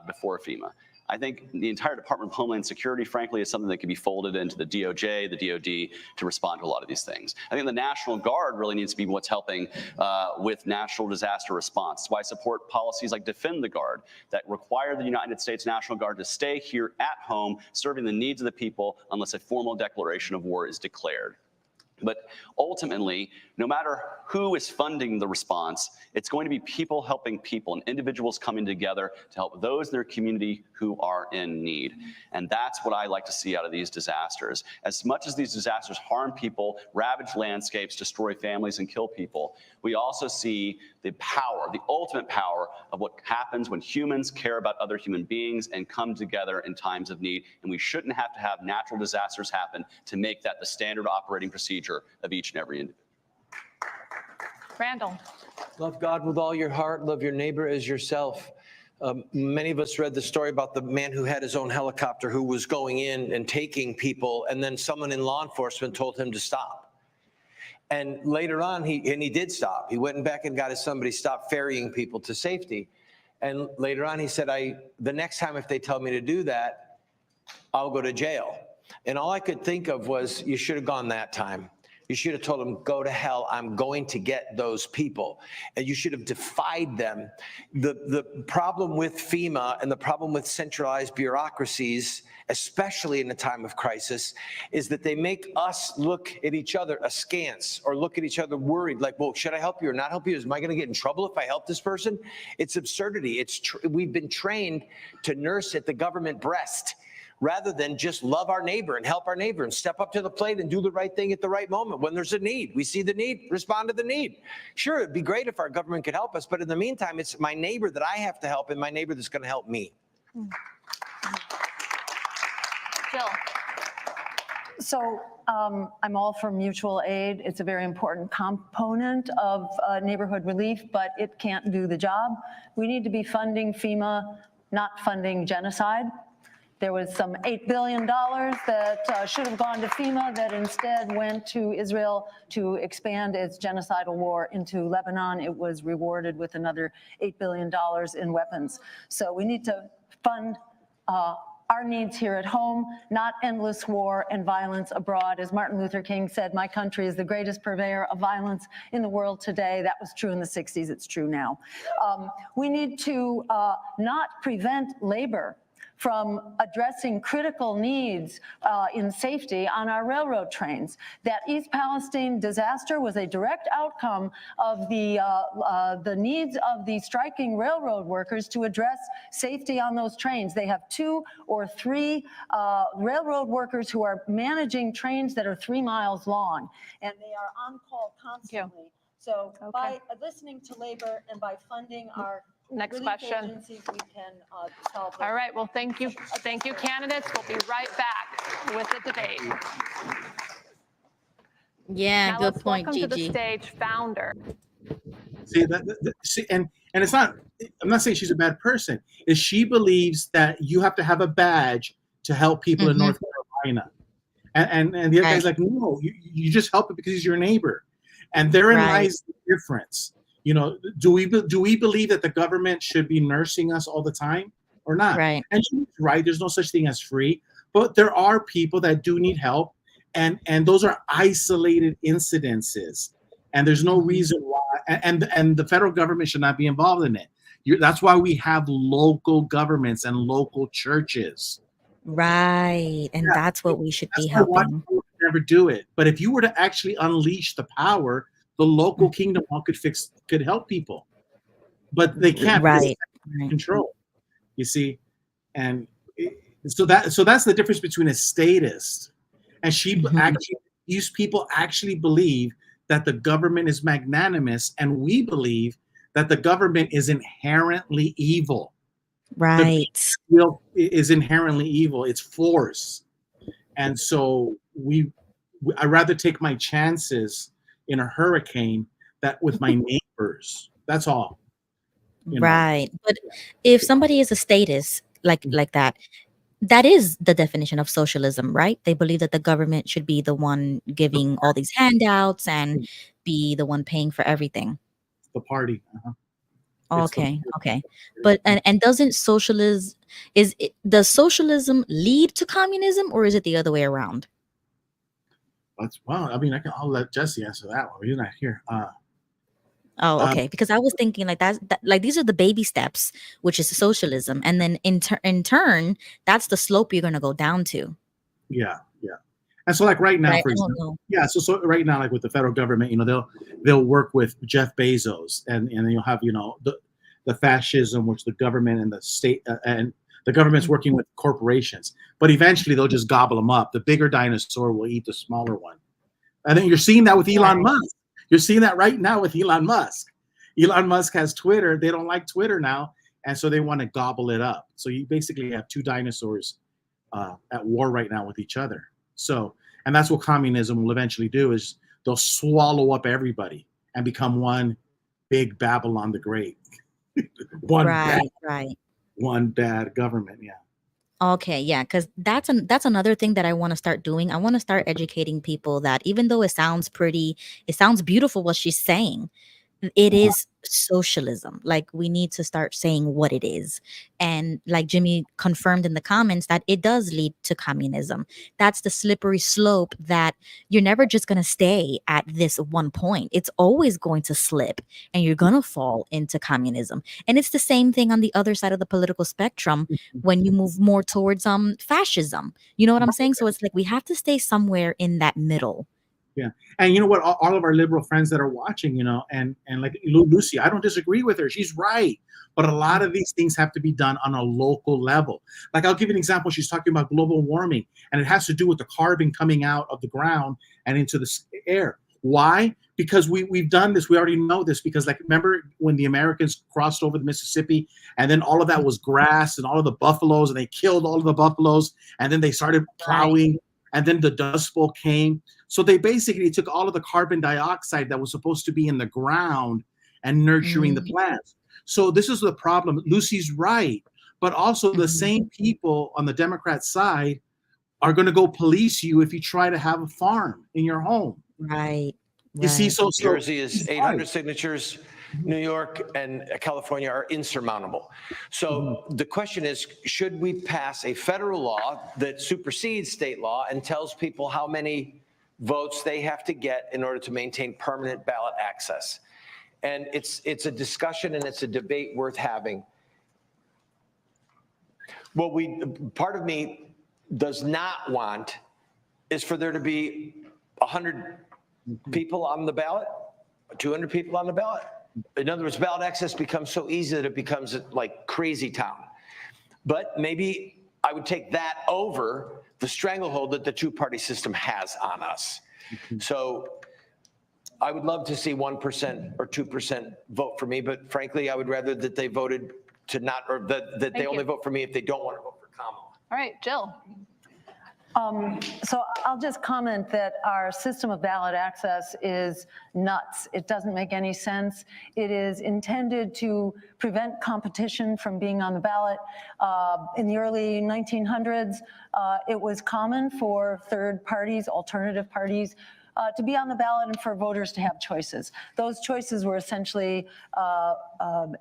before FEMA. I think the entire Department of Homeland Security, frankly, is something that can be folded into the DOJ, the DOD, to respond to a lot of these things. I think the National Guard really needs to be what's helping with national disaster response. That's why I support policies like Defend the Guard that require the United States National Guard to stay here at home, serving the needs of the people unless a formal declaration of war is declared. But ultimately, no matter who is funding the response, it's going to be people helping people and individuals coming together to help those in their community who are in need. And that's what I like to see out of these disasters. As much as these disasters harm people, ravage landscapes, destroy families, and kill people, we also see the power, the ultimate power of what happens when humans care about other human beings and come together in times of need. And we shouldn't have to have natural disasters happen to make that the standard operating procedure of each and every individual. Randall. Love God with all your heart. Love your neighbor as yourself. Many of us read the story about the man who had his own helicopter who was going in and taking people, and then someone in law enforcement told him to stop. And later on, he did stop. He went back and got somebody stopped ferrying people to safety. And later on, he said, the next time if they tell me to do that, I'll go to jail. And all I could think of was, you should have gone that time. You should have told them, go to hell, I'm going to get those people. And you should have defied them. The problem with FEMA and the problem with centralized bureaucracies, especially in a time of crisis, is that they make us look at each other askance or look at each other worried, like, well, should I help you or not help you? Am I going to get in trouble if I help this person? It's absurdity. We've been trained to nurse at the government breast, rather than just love our neighbor and help our neighbor and step up to the plate and do the right thing at the right moment. When there's a need, we see the need, respond to the need. Sure, it'd be great if our government could help us, but in the meantime, it's my neighbor that I have to help and my neighbor that's going to help me. Jill. So I'm all for mutual aid. It's a very important component of neighborhood relief, but it can't do the job. We need to be funding FEMA, not funding genocide. There was some $8 billion that should have gone to FEMA that instead went to Israel to expand its genocidal war into Lebanon. It was rewarded with another $8 billion in weapons. So we need to fund our needs here at home, not endless war and violence abroad. As Martin Luther King said, my country is the greatest purveyor of violence in the world today. That was true in the 60s, it's true now. We need to not prevent labor from addressing critical needs in safety on our railroad trains. That East Palestine disaster was a direct outcome of the needs of the striking railroad workers to address safety on those trains. They have 2 or 3 railroad workers who are managing trains that are 3 miles long, and they are on call constantly. So by listening to labor and by funding our Next relief question. agencies, we can solve All right, well, thank you, candidates. We'll be right back with the debate. Yeah, Now good let's point, welcome to the Gigi. stage founder. See, and it's not. I'm not saying she's a bad person. Is she believes that you have to have a badge to help people in North Carolina, and the other guy's like, no, you just help it because he's your neighbor, and therein lies the difference. You know, do we believe that the government should be nursing us all the time or not? Right. And she's right. There's no such thing as free, but there are people that do need help, and those are isolated incidences, and there's no reason why. And the federal government should not be involved in it. That's why we have local governments and local churches. Right, and that's what we should be helping. Never do it, but if you were to actually unleash the power, the local kingdom hall could help people, but they can't. Right. Control. You see, and so that's the difference between a statist and she actually. These people actually believe that the government is magnanimous, and we believe that the government is inherently evil. Right. Is inherently evil. It's force, and so I'd rather take my chances in a hurricane that with my neighbors. That's all. Right. But if somebody is a statist like that, that is the definition of socialism, right? They believe that the government should be the one giving all these handouts and be the one paying for everything. The party. Okay. But and doesn't does socialism lead to communism, or is it the other way around? I mean, I'll let Jesse answer that one. He's not here. Okay. Because I was thinking like that like these are the baby steps, which is socialism, and then in turn, that's the slope you're going to go down to. Yeah. And so, like right now, for example, so right now, like with the federal government, you know, they'll work with Jeff Bezos, and you'll have the fascism, which the government and the state and the government's working with corporations, but eventually they'll just gobble them up. The bigger dinosaur will eat the smaller one. And then you're seeing that with Elon Musk. You're seeing that right now with Elon Musk. Elon Musk has Twitter. They don't like Twitter now, and so they want to gobble it up. So you basically have 2 dinosaurs at war right now with each other. So, and that's what communism will eventually do, is they'll swallow up everybody and become one big Babylon the Great. One bad government. Yeah. Okay, yeah, because that's another thing that I want to start doing. I want to start educating people that even though it sounds pretty, it sounds beautiful what she's saying, it is socialism. Like, we need to start saying what it is. And like Jimmy confirmed in the comments, that it does lead to communism. That's the slippery slope that you're never just going to stay at this one point. It's always going to slip and you're going to fall into communism. And it's the same thing on the other side of the political spectrum when you move more towards fascism. You know what I'm saying? So it's like we have to stay somewhere in that middle. Yeah. And you know what, all of our liberal friends that are watching, you know, and like Lucy, I don't disagree with her. She's right. But a lot of these things have to be done on a local level. Like, I'll give you an example. She's talking about global warming, and it has to do with the carbon coming out of the ground and into the air. Why? Because we've done this. We already know this, because, like, remember when the Americans crossed over the Mississippi, and then all of that was grass and all of the buffaloes, and they killed all of the buffaloes, and then they started plowing and then the Dust Bowl came. So they basically took all of the carbon dioxide that was supposed to be in the ground and nurturing the plants. So this is the problem. Lucy's right, but also the same people on the Democrat side are going to go police you if you try to have a farm in your home. Right. You see, so Jersey is 800 signatures. New York and California are insurmountable. So the question is, should we pass a federal law that supersedes state law and tells people how many votes they have to get in order to maintain permanent ballot access? And it's a discussion and it's a debate worth having. What part of me does not want is for there to be 100 people on the ballot, 200 people on the ballot. In other words, ballot access becomes so easy that it becomes like crazy town. But maybe I would take that over the stranglehold that the two-party system has on us. So I would love to see 1% or 2% vote for me, but frankly, I would rather that they voted to not, or that they only vote for me if they don't want to vote for Kamala. All right, Jill. So I'll just comment that our system of ballot access is nuts. It doesn't make any sense. It is intended to prevent competition from being on the ballot. In the early 1900s, it was common for third parties, alternative parties, to be on the ballot and for voters to have choices. Those choices were essentially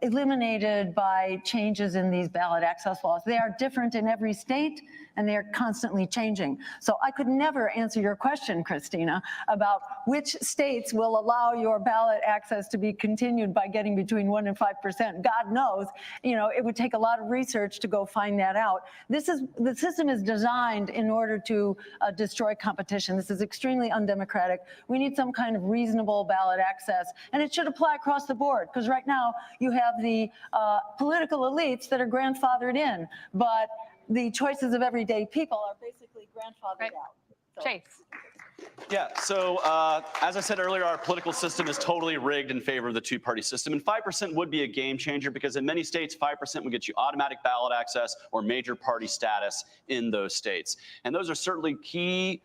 eliminated by changes in these ballot access laws. They are different in every state, and they are constantly changing. So I could never answer your question, Christina, about which states will allow your ballot access to be continued by getting between 1% and 5%. God knows, it would take a lot of research to go find that out. The system is designed in order to destroy competition. This is extremely undemocratic. We need some kind of reasonable ballot access, and it should apply across the board, because right now you have the political elites that are grandfathered in, but the choices of everyday people are basically grandfathered out. So. Chase. Yeah, so as I said earlier, our political system is totally rigged in favor of the two-party system, and 5% would be a game changer because in many states, 5% would get you automatic ballot access or major party status in those states. And those are certainly key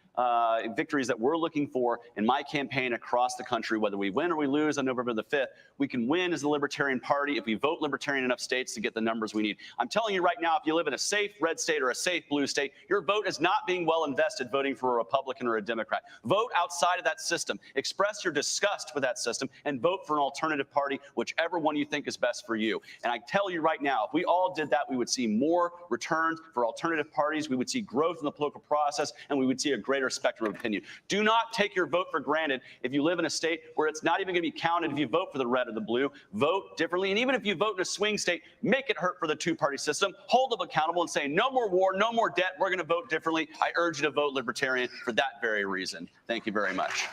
victories that we're looking for in my campaign across the country. Whether we win or we lose on November the 5th, we can win as the Libertarian Party if we vote Libertarian enough states to get the numbers we need. I'm telling you right now, if you live in a safe red state or a safe blue state, your vote is not being well invested voting for a Republican or a Democrat. Vote outside of that system. Express your disgust with that system and vote for an alternative party, whichever one you think is best for you. And I tell you right now, if we all did that, we would see more returns for alternative parties, we would see growth in the political process, and we would see a greater spectrum of opinion. Do not take your vote for granted if you live in a state where it's not even going to be counted if you vote for the red or the blue. Vote differently. And even if you vote in a swing state, make it hurt for the two-party system. Hold them accountable and say, no more war, no more debt. We're going to vote differently. I urge you to vote Libertarian for that very reason. Thank you very much.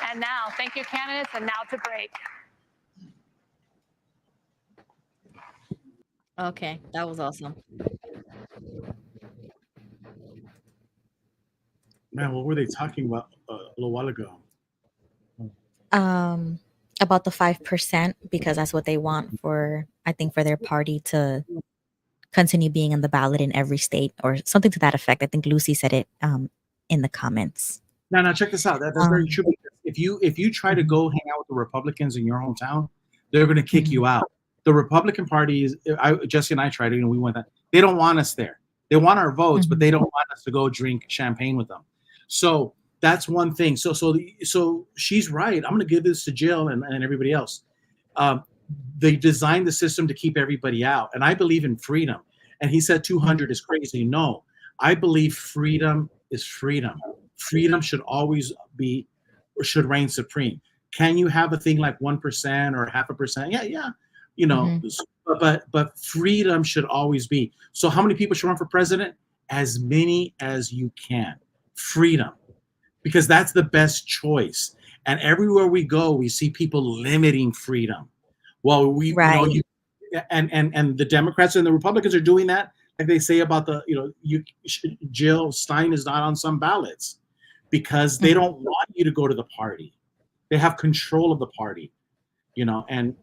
And now, thank you, candidates. And now to break. Okay, that was awesome. Man, what were they talking about a little while ago? About the 5%, because that's what they want for, I think, for their party to continue being on the ballot in every state or something to that effect. I think Lucy said it in the comments. Now, check this out. That's very true. If you try to go hang out with the Republicans in your hometown, they're going to kick you out. The Republican Party is, Jesse and I tried it, and we went that. They don't want us there. They want our votes, but they don't want us to go drink champagne with them. So that's one thing. So she's right. I'm going to give this to Jill and everybody else. They designed the system to keep everybody out, and I believe in freedom. And he said 200 is crazy. No, I believe freedom is freedom. Freedom should always be, or should reign supreme. Can you have a thing like 1% or 0.5%? Yeah. You know, but freedom should always be. So how many people should run for president? As many as you can. Freedom, because that's the best choice. And everywhere we go, we see people limiting freedom. Well, and the Democrats and the Republicans are doing that, like they say about Jill Stein is not on some ballots because they don't want you to go to the party. They have control of the party, and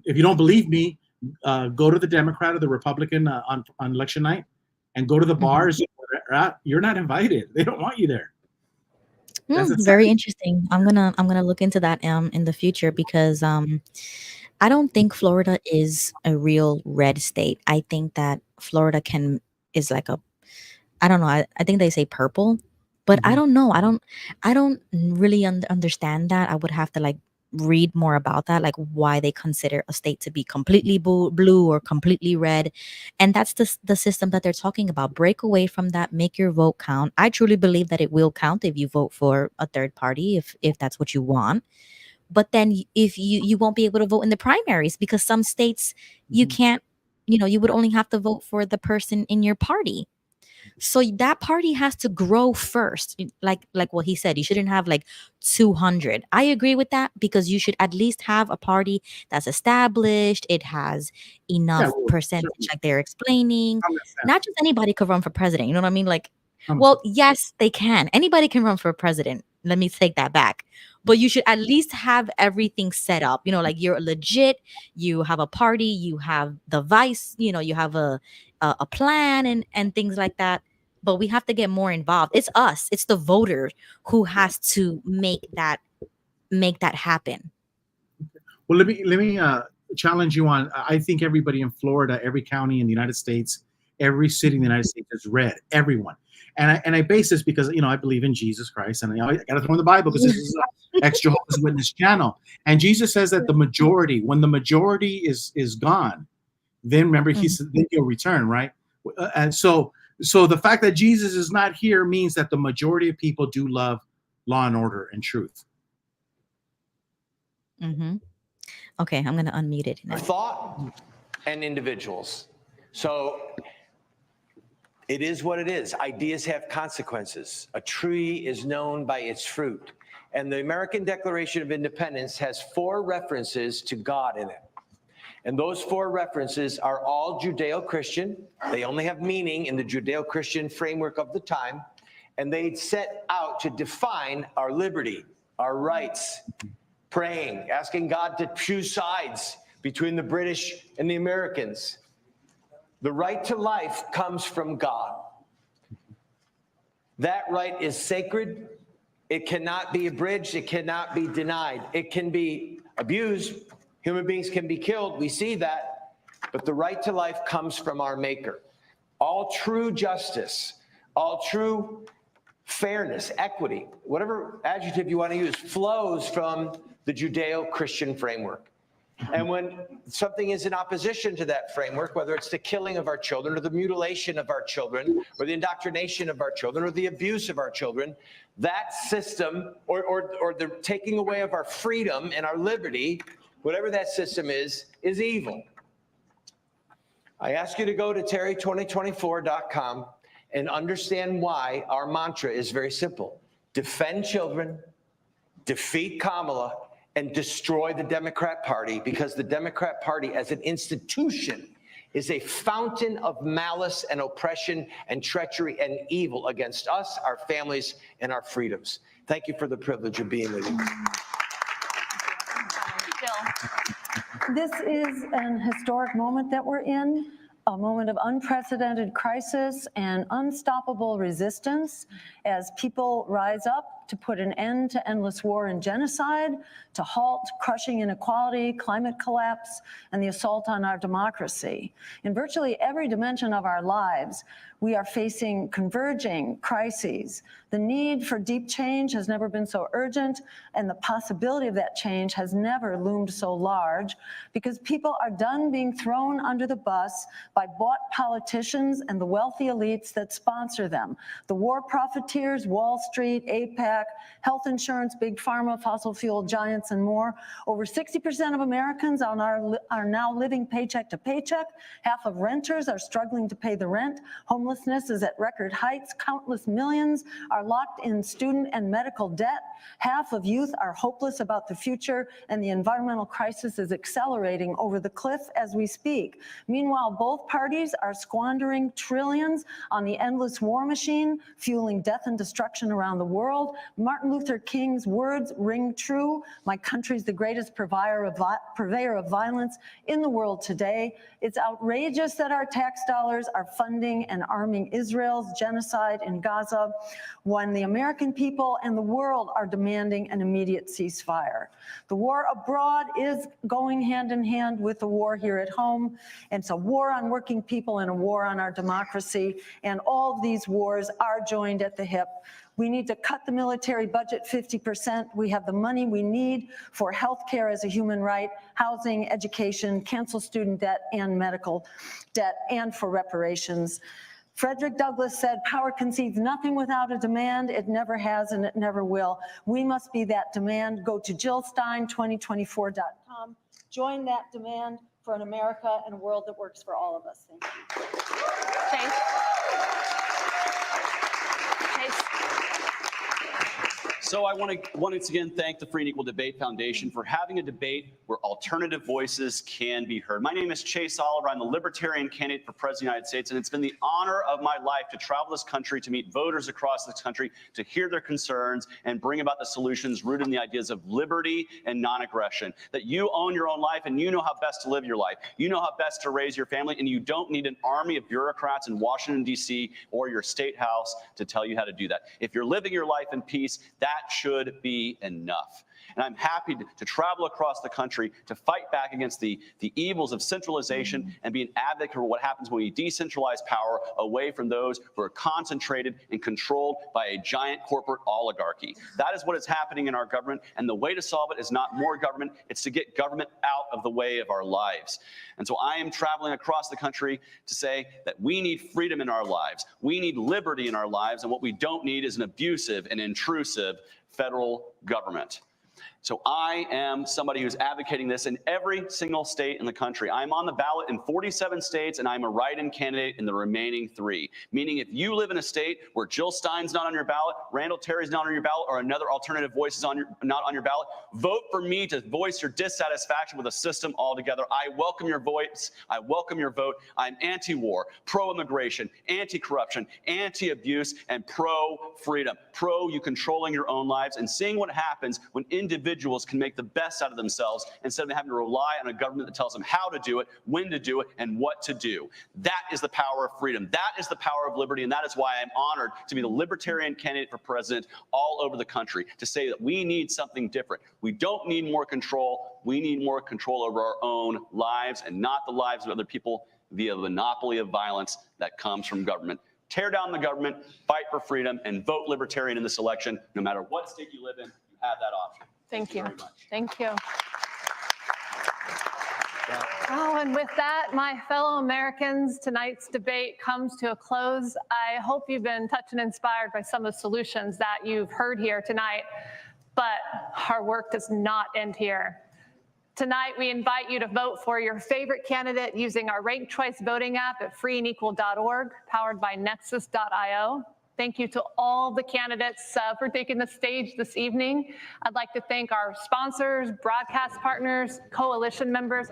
if you don't believe me, go to the Democrat or the Republican on election night and go to the bars. You're not invited. They don't want you there. Very interesting. I'm gonna look into that in the future because I don't think Florida is a real red state. I think that Florida is like a, I don't know. I think they say purple, but I don't know. I don't really understand that. I would have to like read more about that, like why they consider a state to be completely blue or completely red. And that's the system that they're talking about. Break away from that, make your vote count. I truly believe that it will count if you vote for a third party, if that's what you want. But then if you won't be able to vote in the primaries because some states you can't, you would only have to vote for the person in your party. So that party has to grow first. Like what he said, you shouldn't have like 200. I agree with that because you should at least have a party that's established. It has enough percentage, like they're explaining. Not just anybody could run for president. You know what I mean? Like, well, yes, they can. Anybody can run for president. Let me take that back. But you should at least have everything set up. Like you're legit. You have a party. You have the vice. You have a plan and things like that. But we have to get more involved. It's us. It's the voter who has to make that happen. Well, let me challenge you on. I think everybody in Florida, every county in the United States, every city in the United States is red. Everyone. And I base this because I believe in Jesus Christ, and I got to throw in the Bible because this is an ex Jehovah's Witness channel. And Jesus says that when the majority is gone, then remember he said then he'll return, right? And so the fact that Jesus is not here means that the majority of people do love law and order and truth. Okay, I'm going to unmute it now. Thought and individuals. So it is what it is. Ideas have consequences. A tree is known by its fruit. And the American Declaration of Independence has 4 references to God in it. And those 4 references are all Judeo-Christian. They only have meaning in the Judeo-Christian framework of the time. And they set out to define our liberty, our rights, praying, asking God to choose sides between the British and the Americans. The right to life comes from God. That right is sacred. It cannot be abridged. It cannot be denied. It can be abused. Human beings can be killed. We see that. But the right to life comes from our Maker. All true justice, all true fairness, equity, whatever adjective you want to use, flows from the Judeo-Christian framework. And when something is in opposition to that framework, whether it's the killing of our children or the mutilation of our children or the indoctrination of our children or the abuse of our children, that system or the taking away of our freedom and our liberty, whatever that system is evil. I ask you to go to terry2024.com and understand why our mantra is very simple. Defend children, defeat Kamala, and destroy the Democrat Party, because the Democrat Party as an institution is a fountain of malice and oppression and treachery and evil against us, our families, and our freedoms. Thank you for the privilege of being with you. This is an historic moment that we're in, a moment of unprecedented crisis and unstoppable resistance as people rise up to put an end to endless war and genocide, to halt crushing inequality, climate collapse, and the assault on our democracy. In virtually every dimension of our lives, we are facing converging crises. The need for deep change has never been so urgent, and the possibility of that change has never loomed so large, because people are done being thrown under the bus by bought politicians and the wealthy elites that sponsor them. The war profiteers, Wall Street, AIPAC, health insurance, big pharma, fossil fuel giants, and more. Over 60% of Americans are now living paycheck to paycheck. Half of renters are struggling to pay the rent. Homelessness is at record heights. Countless millions are locked in student and medical debt. Half of youth are hopeless about the future, and the environmental crisis is accelerating over the cliff as we speak. Meanwhile, both parties are squandering trillions on the endless war machine, fueling death and destruction around the world. Martin Luther King's words ring true. My country's the greatest purveyor of violence in the world today. It's outrageous that our tax dollars are funding and arming Israel's genocide in Gaza when the American people and the world are demanding an immediate ceasefire. The war abroad is going hand in hand with the war here at home. And it's a war on working people and a war on our democracy. And all of these wars are joined at the hip. We need to cut the military budget 50%. We have the money we need for health care as a human right, housing, education, cancel student debt and medical debt, and for reparations. Frederick Douglass said, power concedes nothing without a demand. It never has and it never will. We must be that demand. Go to JillStein2024.com. Join that demand for an America and a world that works for all of us. Thank you. Chase. So I want to once again thank the Free and Equal Debate Foundation for having a debate where alternative voices can be heard. My name is Chase Oliver. I'm the Libertarian candidate for President of the United States, and it's been the honor of my life to travel this country, to meet voters across this country, to hear their concerns and bring about the solutions rooted in the ideas of liberty and non-aggression, that you own your own life and you know how best to live your life. You know how best to raise your family, and you don't need an army of bureaucrats in Washington, D.C. or your state house to tell you how to do that. If you're living your life in peace, that should be enough. And I'm happy to travel across the country to fight back against the evils of centralization and be an advocate for what happens when we decentralize power away from those who are concentrated and controlled by a giant corporate oligarchy. That is what is happening in our government, and the way to solve it is not more government, it's to get government out of the way of our lives. And so I am traveling across the country to say that we need freedom in our lives, we need liberty in our lives, and what we don't need is an abusive and intrusive federal government. So I am somebody who's advocating this in every single state in the country. I'm on the ballot in 47 states, and I'm a write-in candidate in the remaining 3. Meaning if you live in a state where Jill Stein's not on your ballot, Randall Terry's not on your ballot, or another alternative voice is not on your ballot, vote for me to voice your dissatisfaction with the system altogether. I welcome your voice. I welcome your vote. I'm anti-war, pro-immigration, anti-corruption, anti-abuse, and pro-freedom. Pro you controlling your own lives and seeing what happens when individuals can make the best out of themselves instead of having to rely on a government that tells them how to do it, when to do it, and what to do. That is the power of freedom. That is the power of liberty, and that is why I'm honored to be the Libertarian candidate for president all over the country, to say that we need something different. We don't need more control. We need more control over our own lives and not the lives of other people via the monopoly of violence that comes from government. Tear down the government, fight for freedom, and vote Libertarian in this election. No matter what state you live in, you have that option. Thank you. Thank you. Oh, and with that, my fellow Americans, tonight's debate comes to a close. I hope you've been touched and inspired by some of the solutions that you've heard here tonight, but our work does not end here. Tonight, we invite you to vote for your favorite candidate using our ranked choice voting app at freeandequal.org, powered by nexus.io. Thank you to all the candidates for taking the stage this evening. I'd like to thank our sponsors, broadcast partners, coalition members.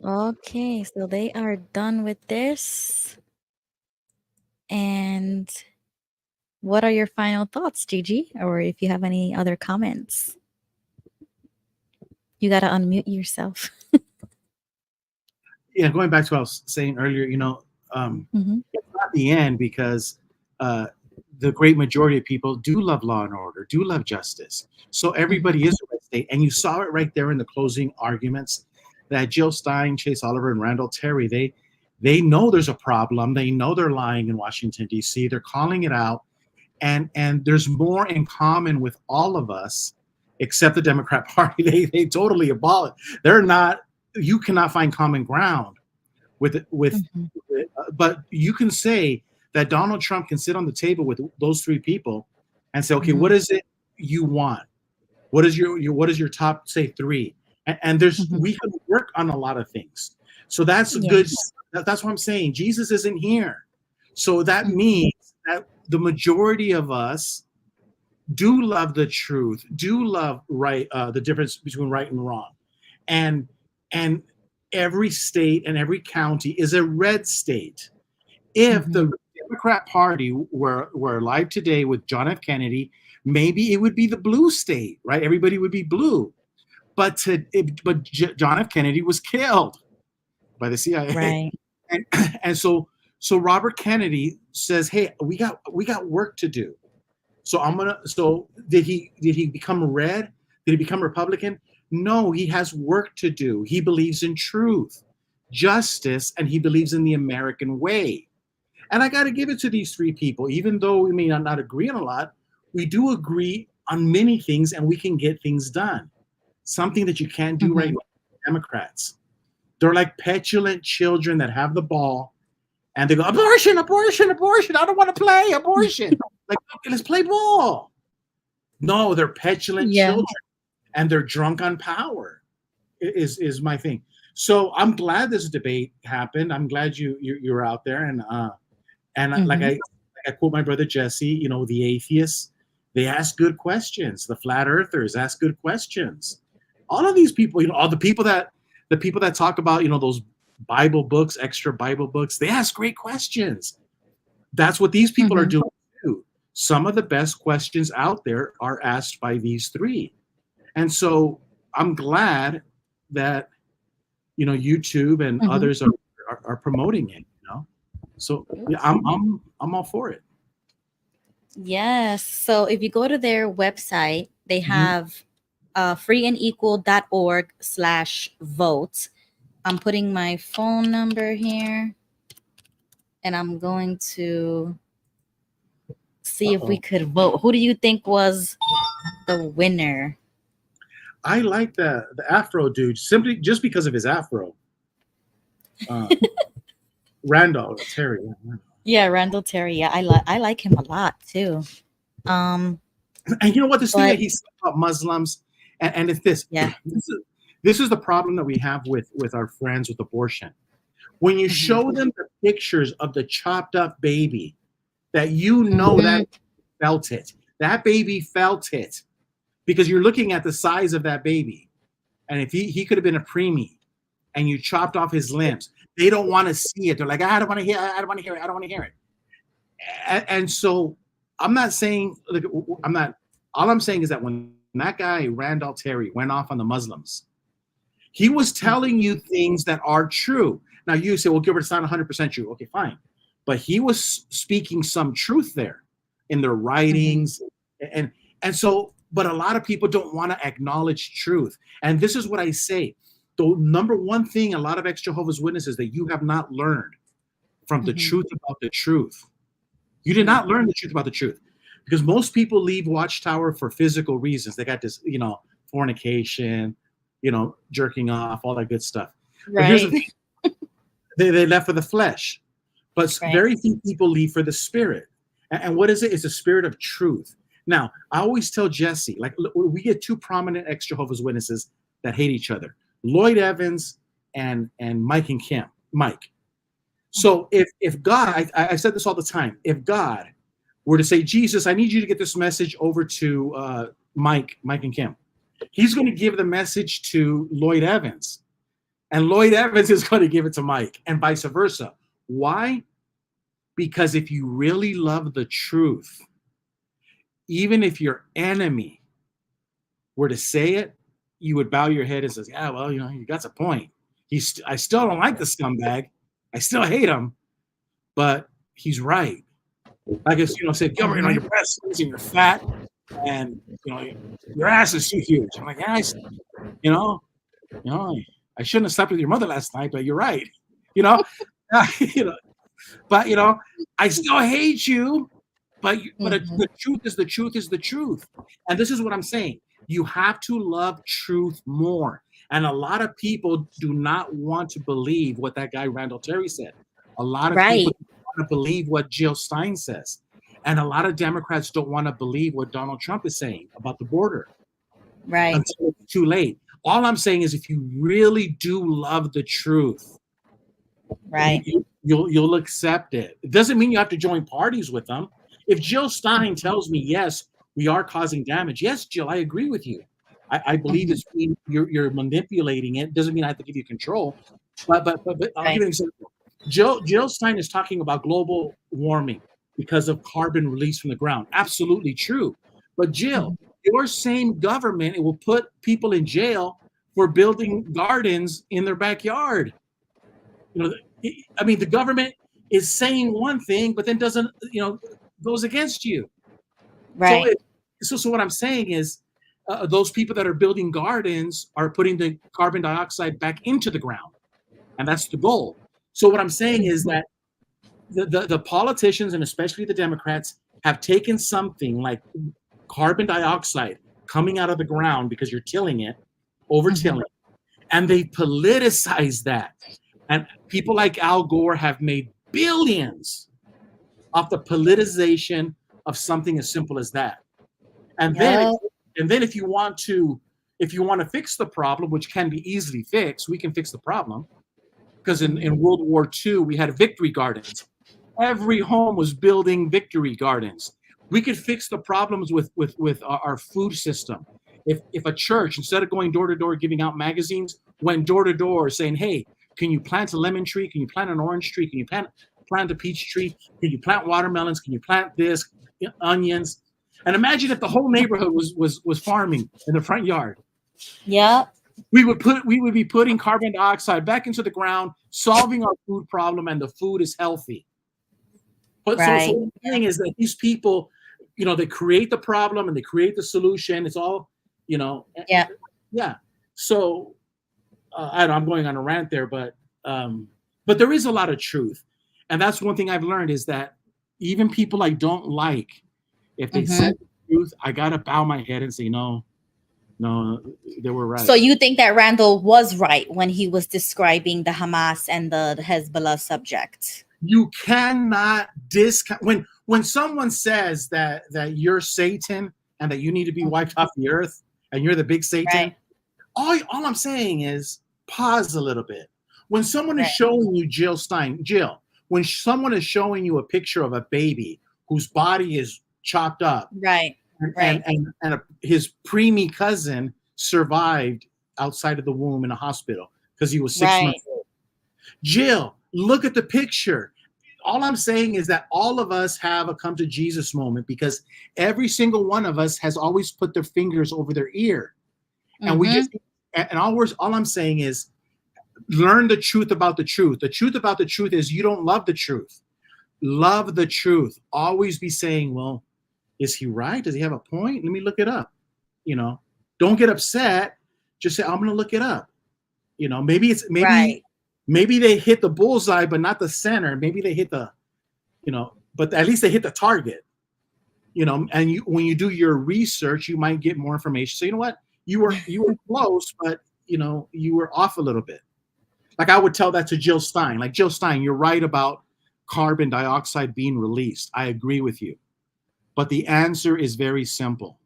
Okay, so they are done with this. And what are your final thoughts, Gigi? Or if you have any other comments? You got to unmute yourself. Yeah, going back to what I was saying earlier, it's not the end, because the great majority of people do love law and order, do love justice. So everybody is a red state. And you saw it right there in the closing arguments that Jill Stein, Chase Oliver, and Randall Terry, they know there's a problem. They know they're lying in Washington, D.C. They're calling it out. And there's more in common with all of us, except the Democrat Party. They totally abolish. You cannot find common ground but you can say that Donald Trump can sit on the table with those 3 people and say, okay, what is it you want? What is your top, say, 3? And we can work on a lot of things. So that's good. That's what I'm saying. Jesus isn't here. So that means that the majority of us do love the truth, do love the difference between right and wrong. And every state and every county is a red state if the Democrat Party were alive today with John F. Kennedy, maybe it would be the blue state, right? Everybody would be blue. But John F. Kennedy was killed by the CIA. Right. And so Robert Kennedy says, "Hey, we got work to do." So did he become red? Did he become Republican? No, he has work to do. He believes in truth, justice, and he believes in the American way. And I got to give it to these three people. Even though we may not agree on a lot, we do agree on many things, and we can get things done. Something that you can't do right now with Democrats. They're like petulant children that have the ball, and they go, abortion, abortion, abortion. I don't want to play abortion. Like, okay, let's play ball. No, they're petulant children, and they're drunk on power. Is my thing. So I'm glad this debate happened. I'm glad you're out there, and like I quote my brother Jesse. The atheists, they ask good questions. The flat earthers ask good questions. All of these people, all the people that talk about those Bible books, extra Bible books, they ask great questions. That's what these people are doing too. Some of the best questions out there are asked by these three. And so I'm glad that YouTube and others are promoting it. So yeah, I'm all for it. Yes. So if you go to their website, they have freeandequal.org/vote. I'm putting my phone number here, and I'm going to see if we could vote. Who do you think was the winner? I like the Afro dude simply just because of his Afro. Randall Terry. Yeah, Randall Terry. Yeah, I like him a lot too. And you know what? This thing that he said about Muslims, and it's this. Yeah. This is the problem that we have with our friends with abortion. When you show them the pictures of the chopped up baby, that that felt it. That baby felt it. Because you're looking at the size of that baby. And if he could have been a preemie and you chopped off his limbs, they don't want to see it. They're like, I don't want to hear it. I don't want to hear it. I don't want to hear it. And so I'm not saying, all I'm saying is that when that guy, Randall Terry, went off on the Muslims, he was telling you things that are true. Now you say, well, Gilbert, it's not 100% true. Okay, fine. But he was speaking some truth there in their writings. And so, but a lot of people don't want to acknowledge truth. And this is what I say. The number one thing a lot of ex-Jehovah's Witnesses that you have not learned from the truth about the truth. You did not learn the truth about the truth. Because most people leave Watchtower for physical reasons. They got this, fornication, jerking off, all that good stuff. Right. But here's the thing. They left for the flesh. But very few people leave for the spirit. And what is it? It's a spirit of truth. Now, I always tell Jesse, like, we get two prominent ex-Jehovah's Witnesses that hate each other. Lloyd Evans and Mike and Kim. Mike. So if God, I said this all the time, if God were to say, Jesus, I need you to get this message over to Mike and Kim, he's going to give the message to Lloyd Evans. And Lloyd Evans is going to give it to Mike, and vice versa. Why? Because if you really love the truth, even if your enemy were to say it, you would bow your head and say, yeah, well, you got a point. I still don't like the scumbag. I still hate him, but he's right. I guess, say, Gilbert, your breast is and you're fat, and, your ass is too huge. I'm like, yeah, I shouldn't have slept with your mother last night, but you're right. But, I still hate you. But the truth is the truth is the truth. And this is what I'm saying. You have to love truth more. And a lot of people do not want to believe what that guy Randall Terry said. A lot of people don't want to believe what Jill Stein says. And a lot of Democrats don't want to believe what Donald Trump is saying about the border. Right. Until it's too late. All I'm saying is if you really do love the truth, right, you'll accept it. It doesn't mean you have to join parties with them. If Jill Stein tells me, yes, we are causing damage. Yes, Jill, I agree with you. I believe it's you're manipulating it. Doesn't mean I have to give you control. But I'll give you an example. Jill Stein is talking about global warming because of carbon release from the ground. Absolutely true. But Jill, your same government, it will put people in jail for building gardens in their backyard. You know, I mean, the government is saying one thing, but then doesn't, goes against you. Right. So what I'm saying is, those people that are building gardens are putting the carbon dioxide back into the ground, and that's the goal. So what I'm saying is that the politicians, and especially the Democrats, have taken something like carbon dioxide coming out of the ground because you're tilling it, over-tilling, and they politicize that. And people like Al Gore have made billions off the politicization of something as simple as that. And then if you want to fix the problem, which can be easily fixed, we can fix the problem. Because in World War II, we had victory gardens. Every home was building victory gardens. We could fix the problems with our food system. If a church, instead of going door to door giving out magazines, went door to door saying, hey, can you plant a lemon tree? Can you plant an orange tree? Can you plant a peach tree? Can you plant watermelons? Can you plant this, onions? And imagine if the whole neighborhood was farming in the front yard. Yeah. We would be putting carbon dioxide back into the ground, solving our food problem, and the food is healthy. But so the thing is that these people, they create the problem and they create the solution. It's all, Yeah. So I'm going on a rant there, but there is a lot of truth, and that's one thing I've learned is that even people I don't like, if they said the truth, I gotta bow my head and say no, they were right. So you think that Randall was right when he was describing the Hamas and the Hezbollah subject? You cannot discount when someone says that you're Satan and that you need to be wiped off the earth and you're the big Satan. Right. All I'm saying is pause a little bit. When someone is showing you Jill, when someone is showing you a picture of a baby whose body is chopped up, and his preemie cousin survived outside of the womb in a hospital because he was 6 months old. Jill, look at the picture. All I'm saying is that all of us have a come to Jesus moment because every single one of us has always put their fingers over their ear. And all I'm saying is learn the truth about the truth. The truth about the truth is you don't love the truth. Love the truth. Always be saying, well, is he right? Does he have a point? Let me look it up. Don't get upset. Just say, I'm going to look it up. Maybe they hit the bullseye, but not the center. Maybe they hit the, but at least they hit the target, and when you do your research, you might get more information. So you know what? You were close, but you were off a little bit. Like I would tell that to Jill Stein. Like, Jill Stein, you're right about carbon dioxide being released. I agree with you. But the answer is very simple.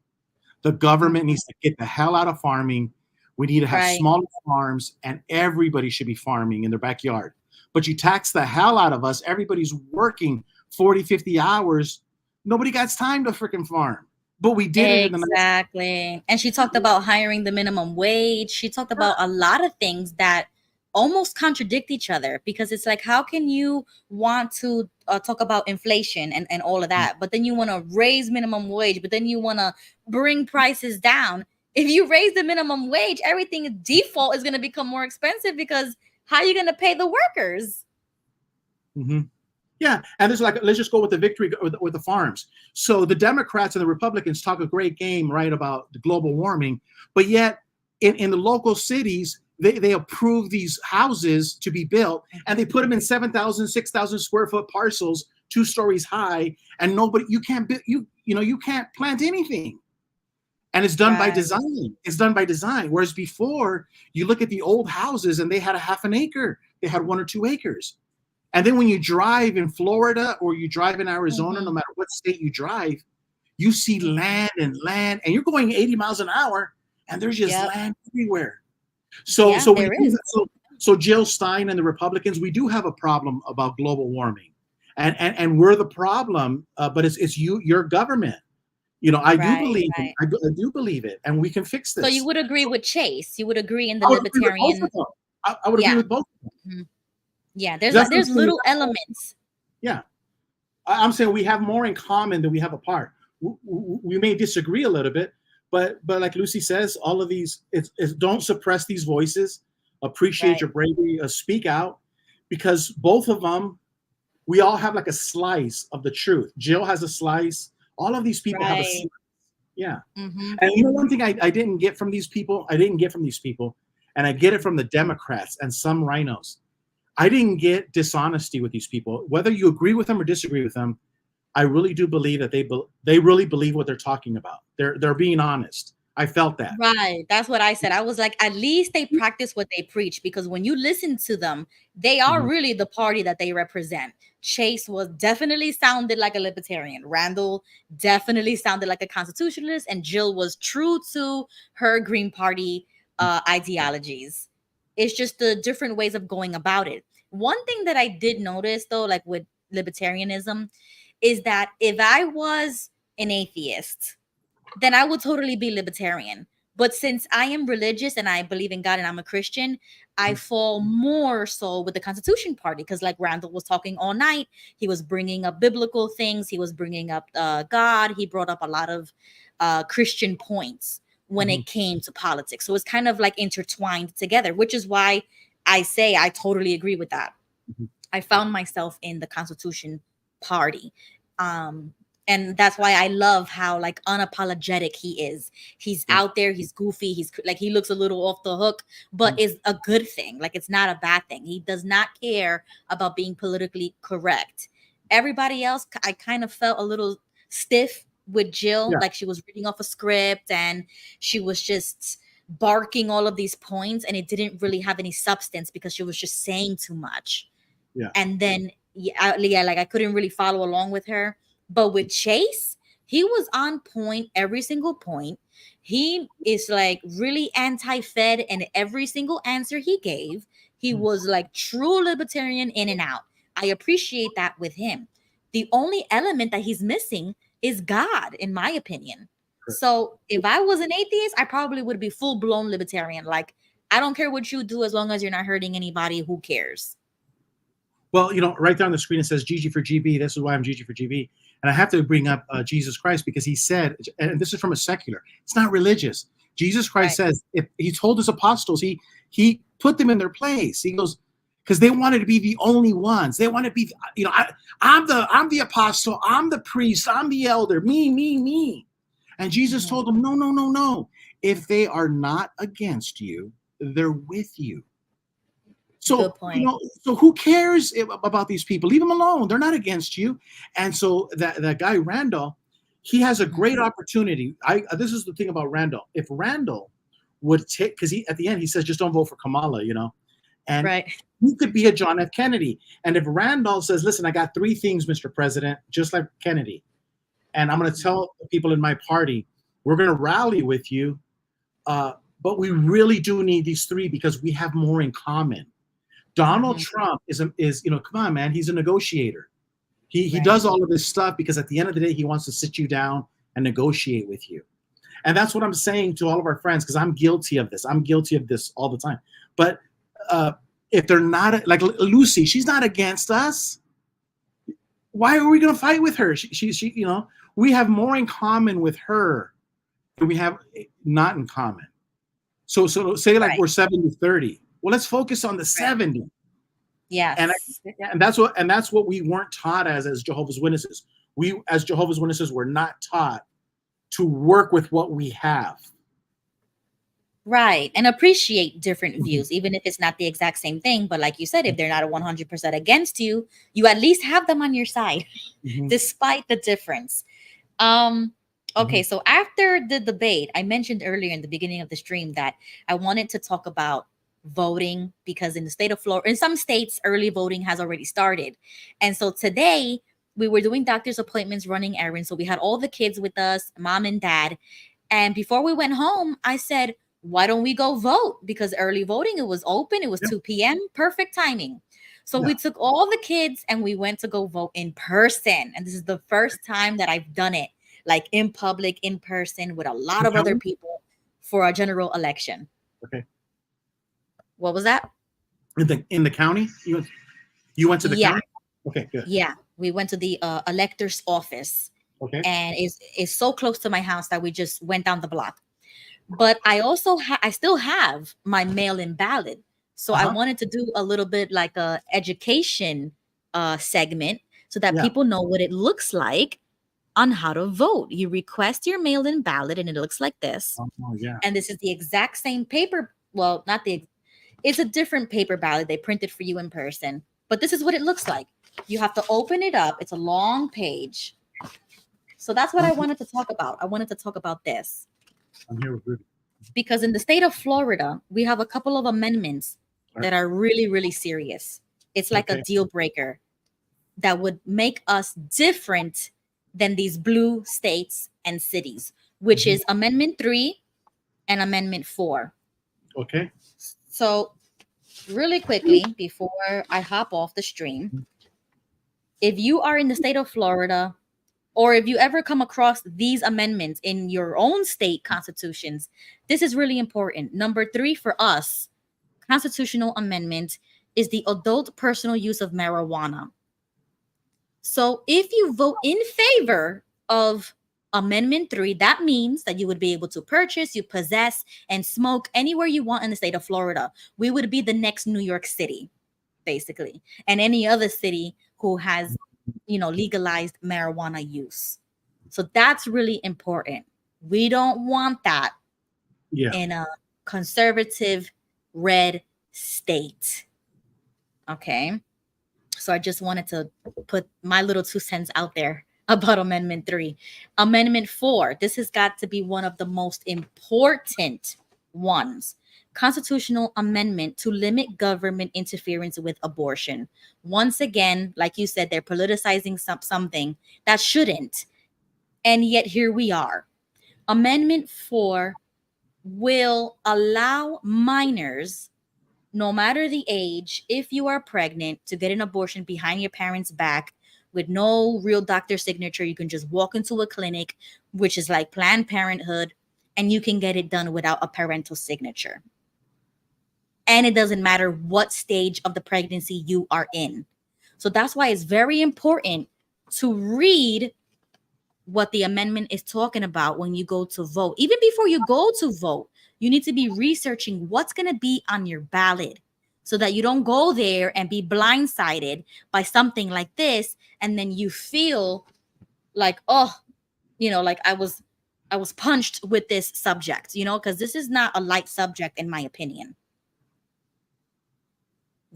The government needs to get the hell out of farming. We need to have smaller farms, and everybody should be farming in their backyard. But you tax the hell out of us. Everybody's working 40, 50 hours. Nobody got time to freaking farm. But we did it. Exactly. And she talked about hiring the minimum wage. She talked about a lot of things that almost contradict each other, because it's like, how can you want to talk about inflation and all of that, but then you want to raise minimum wage, but then you want to bring prices down? If you raise the minimum wage, everything default is going to become more expensive, because how are you going to pay the workers? Yeah, and there's let's just go with the victory with the farms. So the Democrats and the Republicans talk a great game, right, about the global warming, but yet in the local cities, they approve these houses to be built, and they put them in 7,000, 6,000 square foot parcels, 2 stories high, and you can't plant anything. And it's done by design. It's done by design. Whereas before, you look at the old houses and they had a half an acre. They had 1 or 2 acres. And then when you drive in Florida or you drive in Arizona, no matter what state you drive, you see land, and you're going 80 miles an hour, and there's just land everywhere. So Jill Stein and the Republicans, we do have a problem about global warming, and we're the problem. But it's your government. I do believe it, and we can fix this. So you would agree with Chase? You would agree in the libertarian? I would agree with both of them. Yeah, there's That's there's the thing. little elements. Yeah. I'm saying we have more in common than we have apart. We may disagree a little bit, but like Lucy says, all of these, it's don't suppress these voices. Appreciate your bravery. Speak out, because both of them, we all have like a slice of the truth. Jill has a slice. All of these people have a slice. Yeah. Mm-hmm. And you know, one thing I didn't get from these people, and I get it from the Democrats and some rhinos. I didn't get dishonesty with these people. Whether you agree with them or disagree with them, I really do believe that they really believe what they're talking about. They're being honest. I felt that. Right. That's what I said. I was like, at least they practice what they preach, because when you listen to them, they are really the party that they represent. Chase was definitely sounded like a libertarian. Randall definitely sounded like a constitutionalist, and Jill was true to her Green Party ideologies. It's just the different ways of going about it. One thing that I did notice, though, like with libertarianism, is that if I was an atheist, then I would totally be libertarian. But since I am religious and I believe in God and I'm a Christian, I fall more so with the Constitution Party, because like Randall was talking all night, he was bringing up biblical things, he was bringing up God, he brought up a lot of Christian points when it came to politics. So it's kind of like intertwined together, which is why I say I totally agree with that. I found myself in the Constitution Party. And that's why I love how like unapologetic he is. He's out there, he's goofy, he's like, he looks a little off the hook, but it's a good thing. Like, it's not a bad thing. He does not care about being politically correct. Everybody else, I kind of felt a little stiff with Jill, like she was reading off a script and she was just barking all of these points, and it didn't really have any substance because she was just saying too much. And then like I couldn't really follow along with her. But with Chase, he was on point every single point. He is like really anti-Fed, and every single answer he gave, he was like true libertarian in and out. I appreciate that with him. The only element that he's missing is God, in my opinion. So if I was an atheist, I probably would be full-blown libertarian. Like, I don't care what you do as long as you're not hurting anybody. Who cares? Well, you know, right there on the screen it says GG for GB. This is why I'm GG for GB. And I have to bring up Jesus Christ, because he said, and this is from a secular, it's not religious. Jesus Christ says, if he told his apostles, he put them in their place. He goes, because they wanted to be the only ones. They want to be, you know, I'm the apostle, I'm the priest, I'm the elder, me. And Jesus told them, no. If they are not against you, they're with you. So, you know, so who cares about these people? Leave them alone. They're not against you. And so that guy, Randall, he has a great opportunity. This is the thing about Randall. If Randall would take, because at the end he says, just don't vote for Kamala, you know, and he could be a John F. Kennedy. And if Randall says, listen, I got 3 things, Mr. President, just like Kennedy, and I'm going to tell the people in my party, we're going to rally with you, but we really do need these 3 because we have more in common. Donald Trump is, you know, come on, man, he's a negotiator. He does all of this stuff because at the end of the day, he wants to sit you down and negotiate with you. And that's what I'm saying to all of our friends, because I'm guilty of this. I'm guilty of this all the time. But if they're not, like Lucy, she's not against us. Why are we going to fight with her? She, you know, we have more in common with her than we have not in common. So say like we're 70-30. Well, let's focus on the 70. Yeah. And that's what we weren't taught as Jehovah's Witnesses. We as Jehovah's Witnesses were not taught to work with what we have. Right. And appreciate different views, even if it's not the exact same thing. But like you said, if they're not 100% against you, you at least have them on your side, despite the difference. Okay, so after the debate, I mentioned earlier in the beginning of the stream that I wanted to talk about voting, because in the state of Florida, in some states, early voting has already started. And so today we were doing doctor's appointments, running errands. So we had all the kids with us, mom and dad. And before we went home, I said, why don't we go vote? Because early voting, it was open. It was 2 p.m. Perfect timing. So we took all the kids and we went to go vote in person. And this is the first time that I've done it, like in public, in person, with a lot of other people for a general election. Okay. What was that? In the county? You went to the Yeah. county? Okay, good. Yeah, we went to the elector's office, Okay. and it's so close to my house that we just went down the block. But I also I still have my mail-in ballot, so I wanted to do a little bit like a education segment so that people know what it looks like on how to vote. You request your mail-in ballot, and it looks like this. Oh, yeah. And this is the exact same paper. Well, not the. It's a different paper ballot. They printed for you in person, but this is what it looks like. You have to open it up. It's a long page. So that's what I wanted to talk about. I wanted to talk about this. I'm here with Rudy. Because in the state of Florida, we have a couple of amendments that are really, really serious. It's like a deal breaker that would make us different than these blue states and cities, which is Amendment 3 and Amendment 4. Okay. So really quickly, before I hop off the stream, if you are in the state of Florida, or if you ever come across these amendments in your own state constitutions, this is really important. Number 3 for us, constitutional amendment, is the adult personal use of marijuana. So if you vote in favor of Amendment 3, that means that you would be able to purchase, you possess, and smoke anywhere you want in the state of Florida. We would be the next New York City, basically, and any other city who has, legalized marijuana use. So that's really important. We don't want that in a conservative red state. Okay. So I just wanted to put my little 2 cents out there about Amendment 3. Amendment 4, this has got to be one of the most important ones. Constitutional amendment to limit government interference with abortion. Once again, like you said, they're politicizing something that shouldn't. And yet here we are. Amendment 4 will allow minors, no matter the age, if you are pregnant, to get an abortion behind your parents' back with no real doctor signature. You can just walk into a clinic, which is like Planned Parenthood, and you can get it done without a parental signature. And it doesn't matter what stage of the pregnancy you are in. So that's why it's very important to read what the amendment is talking about when you go to vote. Even before you go to vote, you need to be researching what's going to be on your ballot so that you don't go there and be blindsided by something like this. And then you feel like, like I was punched with this subject, because this is not a light subject, in my opinion.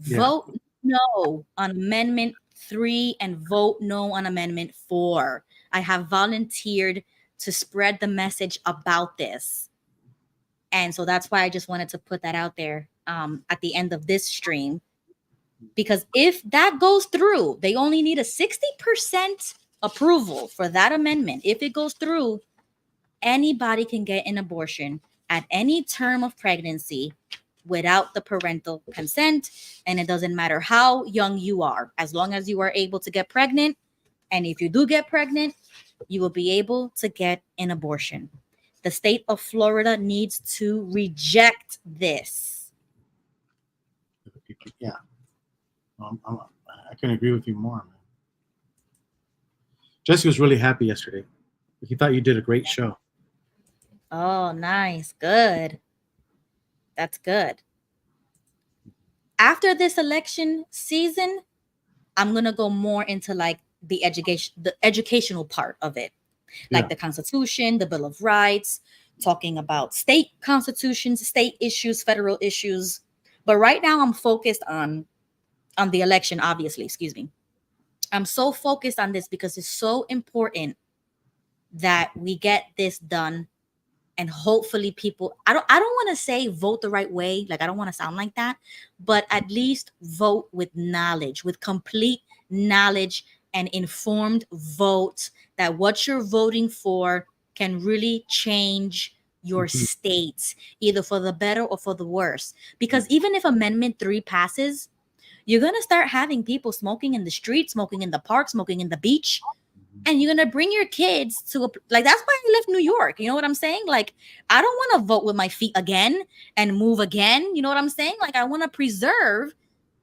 Yeah. Vote no on Amendment 3 and vote no on Amendment 4. I have volunteered to spread the message about this. And so that's why I just wanted to put that out there at the end of this stream. Because if that goes through, they only need a 60% approval for that amendment. If it goes through, anybody can get an abortion at any term of pregnancy without the parental consent. And it doesn't matter how young you are, as long as you are able to get pregnant. And if you do get pregnant, you will be able to get an abortion. The state of Florida needs to reject this. Yeah. I can agree with you more, man. Jessica was really happy yesterday. He thought you did a great show. Oh, nice. Good. That's good. After this election season, I'm going to go more into like the educational part of it, like the Constitution, the Bill of Rights, talking about state constitutions, state issues, federal issues. But right now I'm focused on the election, obviously, excuse me. I'm so focused on this because it's so important that we get this done. And hopefully people, I don't want to say vote the right way. Like, I don't want to sound like that, but at least vote with knowledge, with complete knowledge and informed vote, that what you're voting for can really change your state, either for the better or for the worse. Because even if Amendment 3 passes, you're going to start having people smoking in the street, smoking in the park, smoking in the beach. And you're going to bring your kids to that's why I left New York. You know what I'm saying? Like, I don't want to vote with my feet again and move again. You know what I'm saying? Like, I want to preserve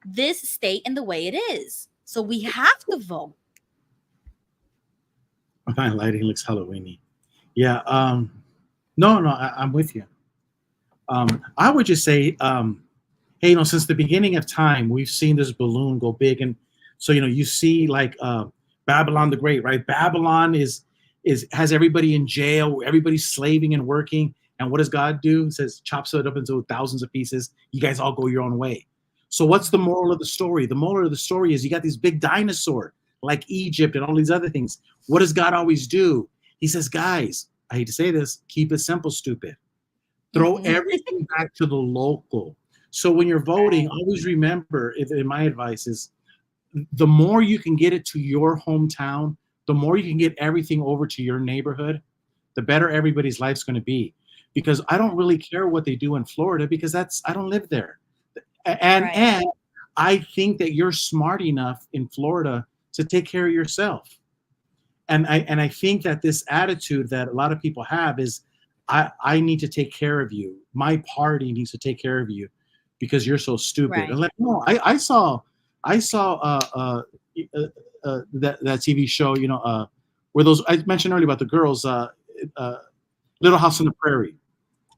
this state in the way it is. So we have to vote. My lighting looks Halloweeny. Yeah. No, I'm with you. I would just say, hey, since the beginning of time, we've seen this balloon go big, and so you see like Babylon the Great, right? Babylon has everybody in jail, everybody's slaving and working, and what does God do? He says, chops it up into thousands of pieces. You guys all go your own way. So what's the moral of the story? The moral of the story is you got these big dinosaurs like Egypt and all these other things. What does God always do? He says, guys, I hate to say this, keep it simple, stupid. Throw everything back to the local. So when you're voting, always remember, my advice is, the more you can get it to your hometown, the more you can get everything over to your neighborhood, the better everybody's life's going to be. Because I don't really care what they do in Florida, because I don't live there. And I think that you're smart enough in Florida to take care of yourself. And I think that this attitude that a lot of people have is, I need to take care of you. My party needs to take care of you because you're so stupid. Right. And like, no, I saw that TV show, where those I mentioned earlier about the girls, Little House on the Prairie.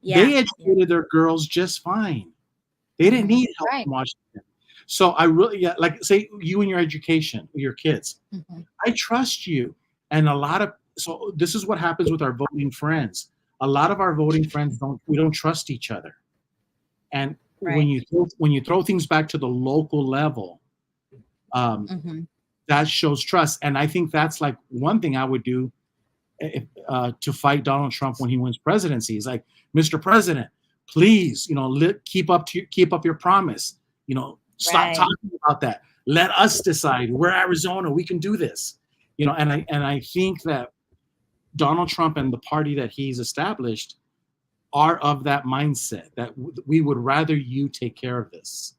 Yeah. They educated their girls just fine. They didn't need help from Washington. So I really, like, say you and your education, your kids, I trust you. And so this is what happens with our voting friends. A lot of our voting friends don't trust each other. And when you throw things back to the local level, that shows trust. And I think that's like one thing I would do to fight Donald Trump when he wins presidency. Is like, Mr. President, please, keep up your promise. Stop talking about that. Let us decide. We're Arizona. We can do this. And I think that Donald Trump and the party that he's established are of that mindset that we would rather you take care of this.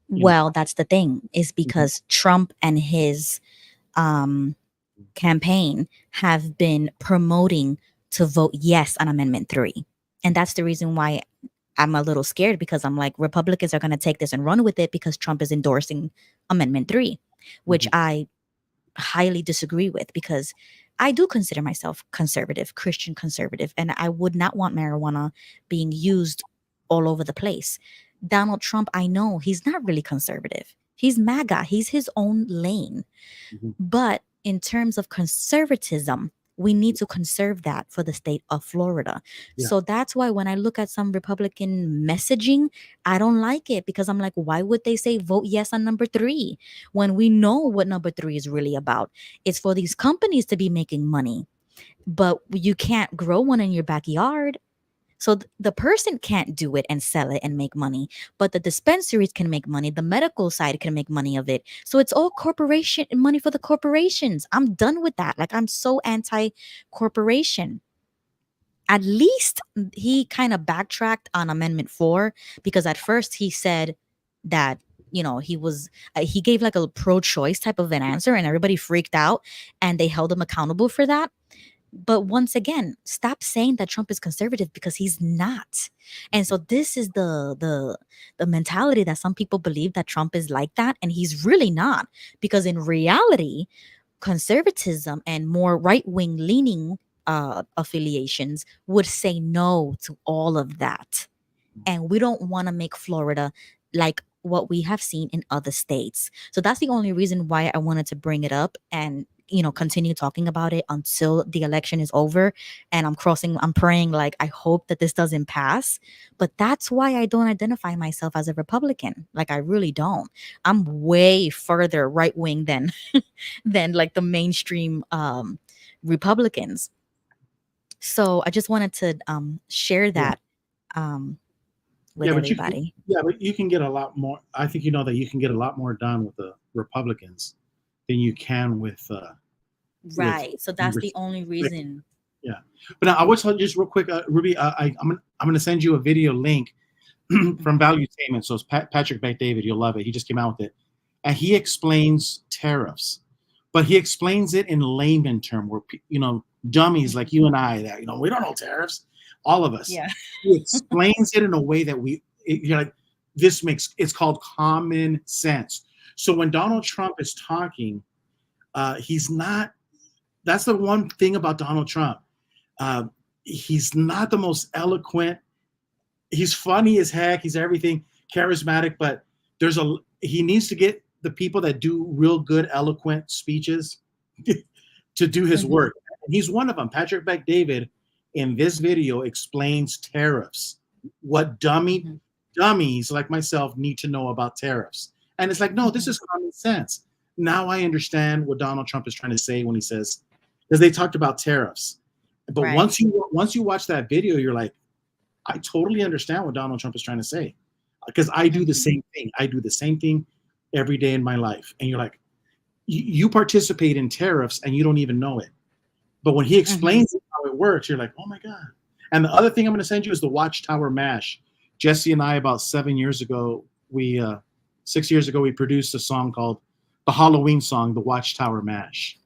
Well, that's the thing, is because Trump and his campaign have been promoting to vote yes on Amendment 3. And that's the reason why I'm a little scared, because I'm like, Republicans are going to take this and run with it because Trump is endorsing Amendment 3, which I highly disagree with, because I do consider myself conservative, Christian conservative, and I would not want marijuana being used all over the place. Donald Trump, I know he's not really conservative. He's MAGA. He's his own lane. But in terms of conservatism, we need to conserve that for the state of Florida. Yeah. So that's why when I look at some Republican messaging, I don't like it, because I'm like, why would they say vote yes on number 3 when we know what number 3 is really about? It's for these companies to be making money, but you can't grow one in your backyard. So the person can't do it and sell it and make money, but the dispensaries can make money. The medical side can make money of it. So it's all corporation money for the corporations. I'm done with that. Like, I'm so anti-corporation. At least he kind of backtracked on Amendment 4, because at first he said that, he gave like a pro-choice type of an answer, and everybody freaked out and they held him accountable for that. But once again, stop saying that Trump is conservative, because he's not. And so this is the mentality that some people believe that Trump is like that, and he's really not. Because in reality, conservatism and more right-wing leaning affiliations would say no to all of that. And we don't want to make Florida like what we have seen in other states. So that's the only reason why I wanted to bring it up and continue talking about it until the election is over. And I'm praying, like, I hope that this doesn't pass. But that's why I don't identify myself as a Republican. Like, I really don't. I'm way further right wing than like the mainstream Republicans. So I just wanted to share that with everybody. But you can get a lot more. I think that you can get a lot more done with the Republicans than you can with so that's the only reason. Yeah, but now I would tell you just real quick, Ruby, I'm gonna send you a video link from Valuetainment. So it's Patrick Bet-David, you'll love it. He just came out with it, and he explains tariffs, but he explains it in layman term, where dummies like you and I that we don't know tariffs, all of us. Yeah, he explains it in a way that you're like, it's called common sense. So when Donald Trump is talking, he's not, that's the one thing about Donald Trump. He's not the most eloquent. He's funny as heck. He's everything, charismatic, but he needs to get the people that do real good, eloquent speeches to do his work. And he's one of them. Patrick Bet-David in this video explains tariffs, what dummies like myself need to know about tariffs. And it's like, no, this is common sense. Now I understand what Donald Trump is trying to say when he says, because they talked about tariffs. But once you watch that video, you're like, I totally understand what Donald Trump is trying to say. Because I do the same thing. I do the same thing every day in my life. And you're like, you participate in tariffs and you don't even know it. But when he explains how it works, you're like, oh my God. And the other thing I'm going to send you is the Watchtower Mash. Jesse and I, about 6 years ago, we produced a song called the Halloween song, the Watchtower Mash.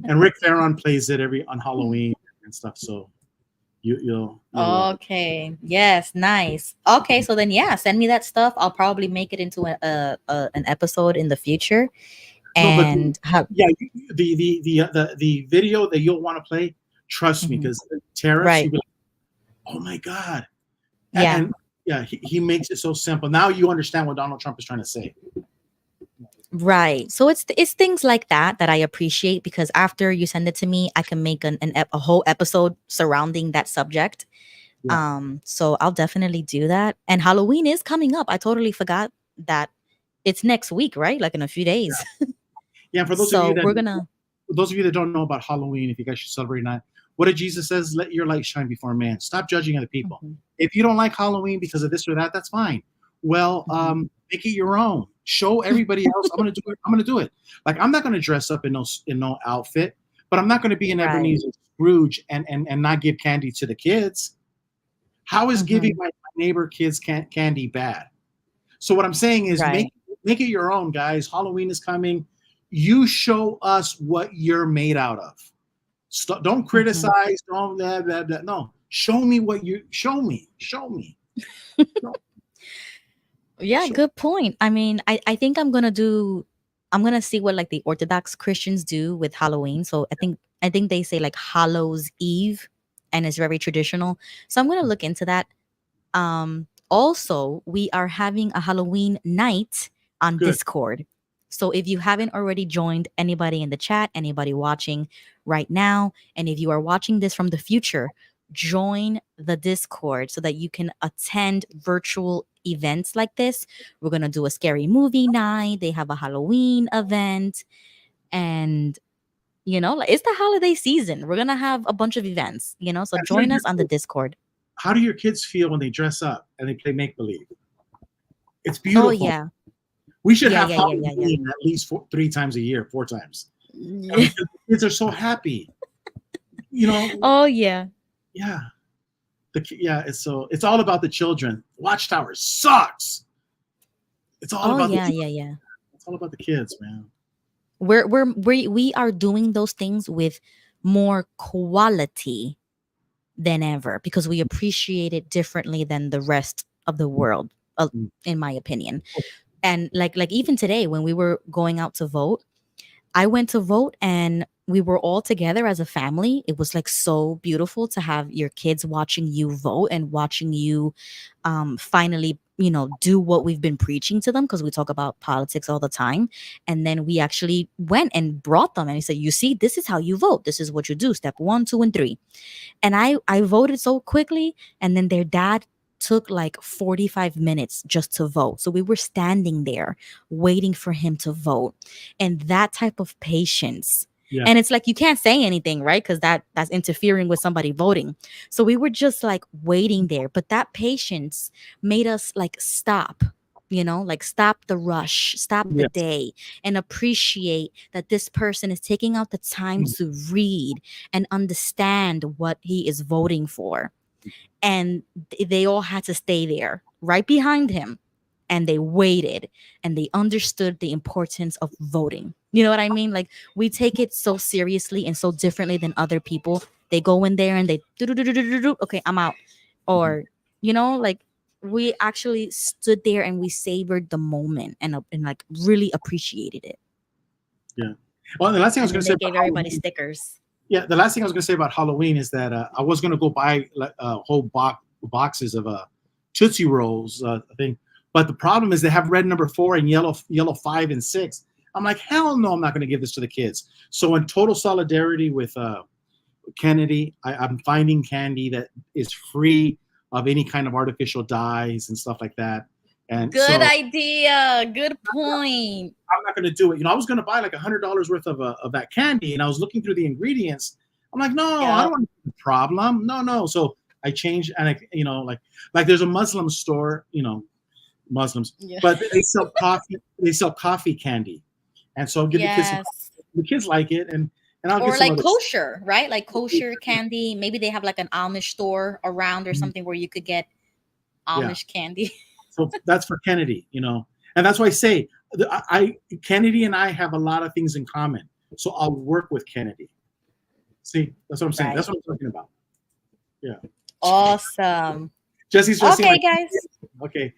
And Rick Farron plays it on Halloween and stuff. So you'll okay. Yes, nice. Okay, so then send me that stuff. I'll probably make it into an episode in the future. And the video that you'll want to play, trust me, because tariffs, you'll be like, oh my God. And he makes it so simple. Now you understand what Donald Trump is trying to say. Right. So it's things like that I appreciate, because after you send it to me, I can make a whole episode surrounding that subject. So I'll definitely do that. And Halloween is coming up. I totally forgot that it's next week, right? Like in a few days. Yeah, for those of you that don't know about Halloween, if you guys should celebrate that, what did Jesus says? Let your light shine before man. Stop judging other people. If you don't like Halloween because of this or that, that's fine. Well, make it your own. Show everybody else. I'm gonna do it. Like, I'm not gonna dress up in no outfit, but I'm not gonna be an Ebenezer Scrooge and not give candy to the kids. How is giving my neighbor kids candy bad? So what I'm saying is make it your own, guys. Halloween is coming. You show us what you're made out of. Don't criticize. Don't blah, blah, blah. No, show me what you show me. Yeah, good point. I mean, I think I'm gonna see what like the Orthodox Christians do with Halloween. So I think they say like Hallows Eve, and it's very traditional. So I'm gonna look into that. Also, we are having a Halloween night on Discord. So if you haven't already joined, anybody in the chat, anybody watching right now, and if you are watching this from the future, join the Discord so that you can attend virtual events like this. We're going to do a scary movie night. They have a Halloween event. And, like, it's the holiday season. We're going to have a bunch of events, so join us on the Discord. How do your kids feel when they dress up and they play make-believe? It's beautiful. Oh, yeah. We should have Halloween at least 3 times a year, 4 times. The kids are so happy. Oh, yeah. Yeah. It's all about the children. Watchtower sucks. It's all about It's all about the kids, man. We are doing those things with more quality than ever, because we appreciate it differently than the rest of the world, in my opinion. And like even today when we were going out to vote, I went to vote and we were all together as a family. It was like so beautiful to have your kids watching you vote and watching you finally, do what we've been preaching to them, because we talk about politics all the time. And then we actually went and brought them and he said, you see, this is how you vote. This is what you do. Step 1, 2, and 3. And I voted so quickly. And then their dad took like 45 minutes just to vote. So we were standing there waiting for him to vote. And that type of patience. Yeah. And it's like, you can't say anything, right? Because that's interfering with somebody voting. So we were just like waiting there. But that patience made us like stop, like stop the rush, stop the day, and appreciate that this person is taking out the time to read and understand what he is voting for. And they all had to stay there right behind him. And they waited and they understood the importance of voting. You know what I mean? Like, we take it so seriously and so differently than other people. They go in there and they okay, I'm out. Or, like we actually stood there and we savored the moment and like really appreciated it. Yeah. Well, the last thing I was going to say They gave everybody stickers. Yeah, the last thing I was going to say about Halloween is that I was going to go buy whole boxes of Tootsie Rolls thing, but the problem is they have red number 4 and yellow 5 and 6. I'm like, hell no, I'm not going to give this to the kids. So in total solidarity with Kennedy, I'm finding candy that is free of any kind of artificial dyes and stuff like that. And good idea. Good point. I'm not going to do it. I was going to buy like $100 worth of that candy, and I was looking through the ingredients. I'm like, no, I don't want a problem. No. So I changed, and like there's a Muslim store, Muslims, but they sell coffee. They sell coffee candy, and so I'll give the kids like it, and I'll or get some like kosher, right? Like kosher candy. Maybe they have like an Amish store around or something where you could get Amish candy. So that's for Kennedy, and that's why I say Kennedy and I have a lot of things in common. So I'll work with Kennedy. See, that's what I'm saying. Right. That's what I'm talking about. Yeah. Awesome. Jesse's okay, guys. Okay.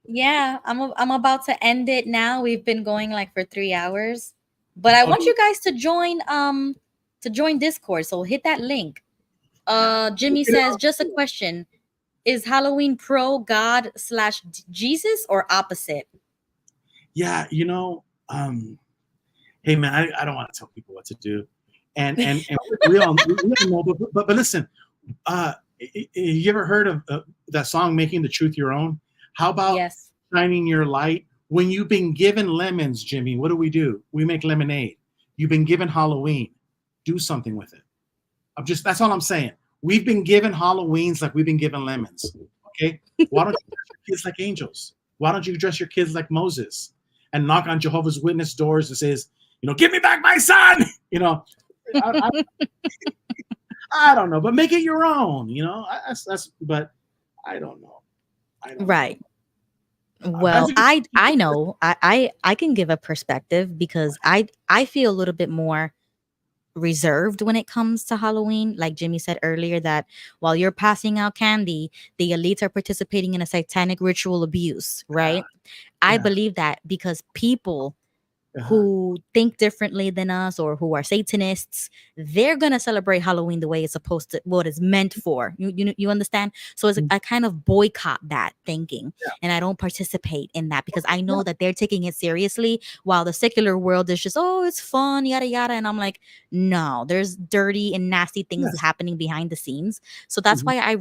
Yeah, I'm about to end it now. We've been going like for 3 hours, but I want you guys to join Discord. So hit that link. Jimmy says, just a question. Is Halloween pro God / Jesus or opposite? Yeah, hey man, I don't want to tell people what to do, and we all know. But listen, you ever heard of that song "Making the Truth Your Own"? How about shining your light when you've been given lemons, Jimmy? What do? We make lemonade. You've been given Halloween. Do something with it. That's all I'm saying. We've been given Halloweens like we've been given lemons. Okay? Why don't you dress your kids like angels? Why don't you dress your kids like Moses and knock on Jehovah's Witness doors and says, give me back my son? I don't know, but make it your own. But I don't know. Right. Well, I know. I can give a perspective because I feel a little bit more reserved when it comes to Halloween. Like Jimmy said earlier, that while you're passing out candy, the elites are participating in a satanic ritual abuse, right? I believe that because people who think differently than us or who are Satanists, they're gonna celebrate Halloween the way it's supposed to, what it's meant for. You understand? So it's I kind of boycott that thinking, and I don't participate in that because I know that they're taking it seriously, while the secular world is just, oh, it's fun, yada yada. And I'm like, no, there's dirty and nasty things happening behind the scenes. So that's why I'm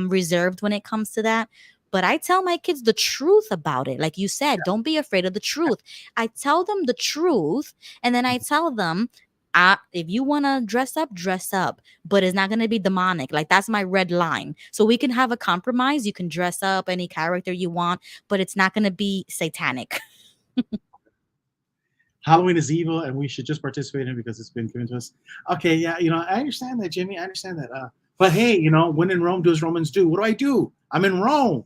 reserved when it comes to that. But I tell my kids the truth about it. Like you said, don't be afraid of the truth. I tell them the truth. And then I tell them, if you want to dress up. But it's not going to be demonic. Like, that's my red line. So we can have a compromise. You can dress up any character you want, but it's not going to be satanic. Halloween is evil, and we should just participate in it because it's been given to us. Okay, yeah, I understand that, Jimmy. I understand that. But hey, when in Rome, do as Romans do. What do? I'm in Rome.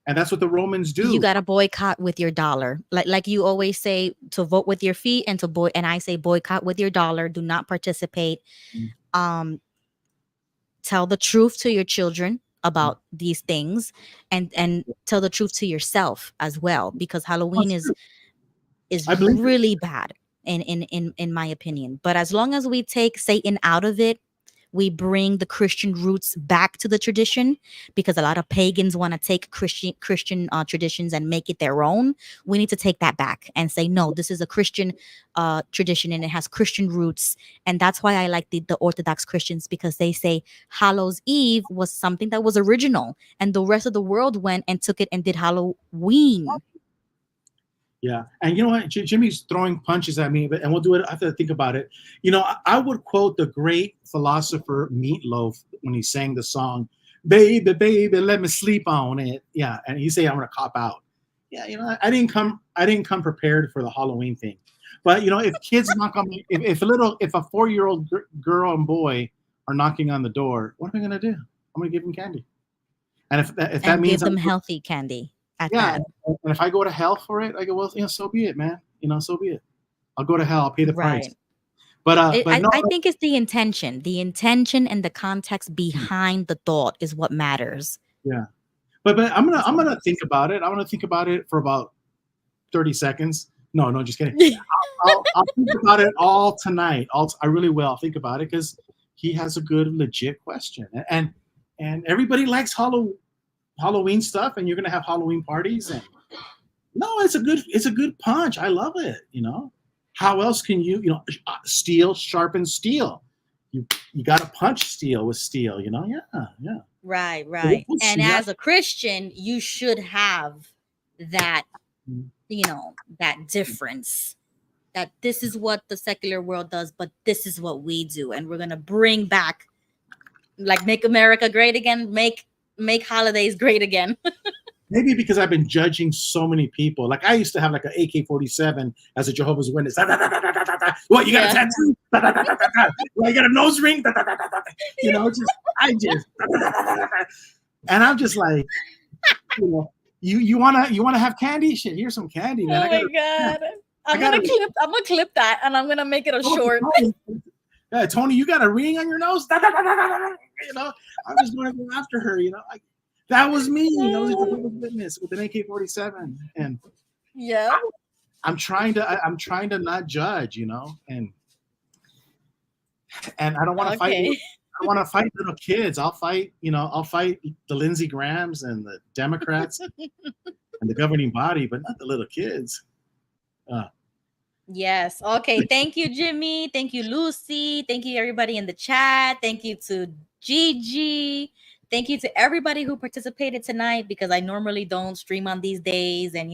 And that's what the Romans do. You got to boycott with your dollar. Like you always say, to vote with your feet and and I say boycott with your dollar. Do not participate. Tell the truth to your children about these things, and tell the truth to yourself as well, because Halloween is really bad in my opinion. But as long as we take Satan out of it, we bring the Christian roots back to the tradition, because a lot of pagans want to take Christian traditions and make it their own. We need to take that back and say, no, this is a Christian tradition and it has Christian roots. And that's why I like the Orthodox Christians, because they say Hallows Eve was something that was original, and the rest of the world went and took it and did Halloween. Yeah. And you know what? Jimmy's throwing punches at me, and we'll do it. I have to think about it. I would quote the great philosopher Meatloaf when he sang the song, "Baby, baby, let me sleep on it." Yeah. And he say, "I'm going to cop out." Yeah. I didn't come prepared for the Halloween thing. But, if kids knock on me, if a 4-year-old girl and boy are knocking on the door, what am I going to do? I'm going to give them candy. And if that means give them healthy candy. And if I go to hell for it, I go, well, so be it, man. So be it. I'll go to hell. I'll pay the price. But I think it's the intention and the context behind the thought is what matters. Yeah, but I'm gonna think about it. I'm gonna think about it for about 30 seconds. No, just kidding. I'll think about it all tonight. I really will. I'll think about it because he has a good, legit question, and everybody likes Halloween stuff, and you're gonna have Halloween parties. And no, it's a good punch. I love it. How else can steel sharpens steel? You got to punch steel with steel. Yeah. Right. And as a Christian, you should have that. That difference, that this is what the secular world does, but this is what we do. And we're going to bring back, like, make America great again, make holidays great again. Maybe because I've been judging so many people. Like, I used to have like an AK-47 as a Jehovah's Witness. What, you got a tattoo? Well, you got a nose ring? And I'm just like, You wanna have candy? Shit, here's some candy, man. Oh my God. I'm gonna clip that and I'm gonna make it a short. Yeah, Tony, you got a ring on your nose? I'm just gonna go after her, that was me. I was a Jehovah's Witness with an AK-47. And yeah. I'm trying to not judge, and I don't want to fight. I want to fight little kids. I'll fight the Lindsey Grahams and the Democrats and the governing body, but not the little kids. Yes. Okay. Thank you, Jimmy. Thank you, Lucy. Thank you, everybody in the chat. Thank you to Gigi. Thank you to everybody who participated tonight, because I normally don't stream on these days. And,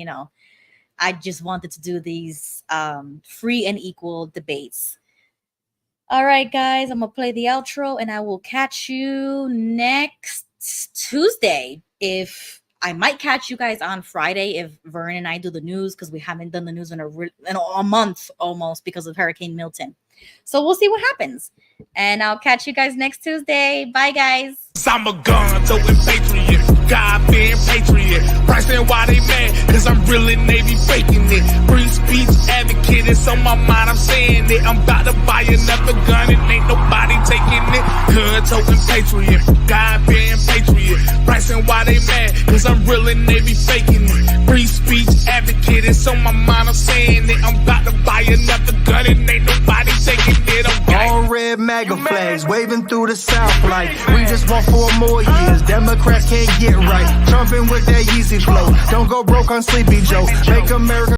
I just wanted to do these free and equal debates. All right, guys, I'm going to play the outro and I will catch you next Tuesday. I might catch you guys on Friday if Vern and I do the news, because we haven't done the news in a month almost because of Hurricane Milton. So we'll see what happens. And I'll catch you guys next Tuesday. Bye, guys. I'm a gun throwing patriot, God being patriot. Pricing why they mad, cause I'm really Navy faking it. Free speech advocate, it's on my mind, I'm saying it. I'm about to buy another gun and ain't nobody taking it. Gun toting patriot, God being patriot. Pricing why they mad, cause I'm really Navy faking it. Free speech advocate, it's on my mind, I'm saying it. I'm about to buy another gun and ain't nobody taking it. Okay. All red MAGA flags waving through the South like we just want 4 more years. Democrats can't get right. Trumping with that Yeezy flow. Don't go broke on Sleepy Joe. Make America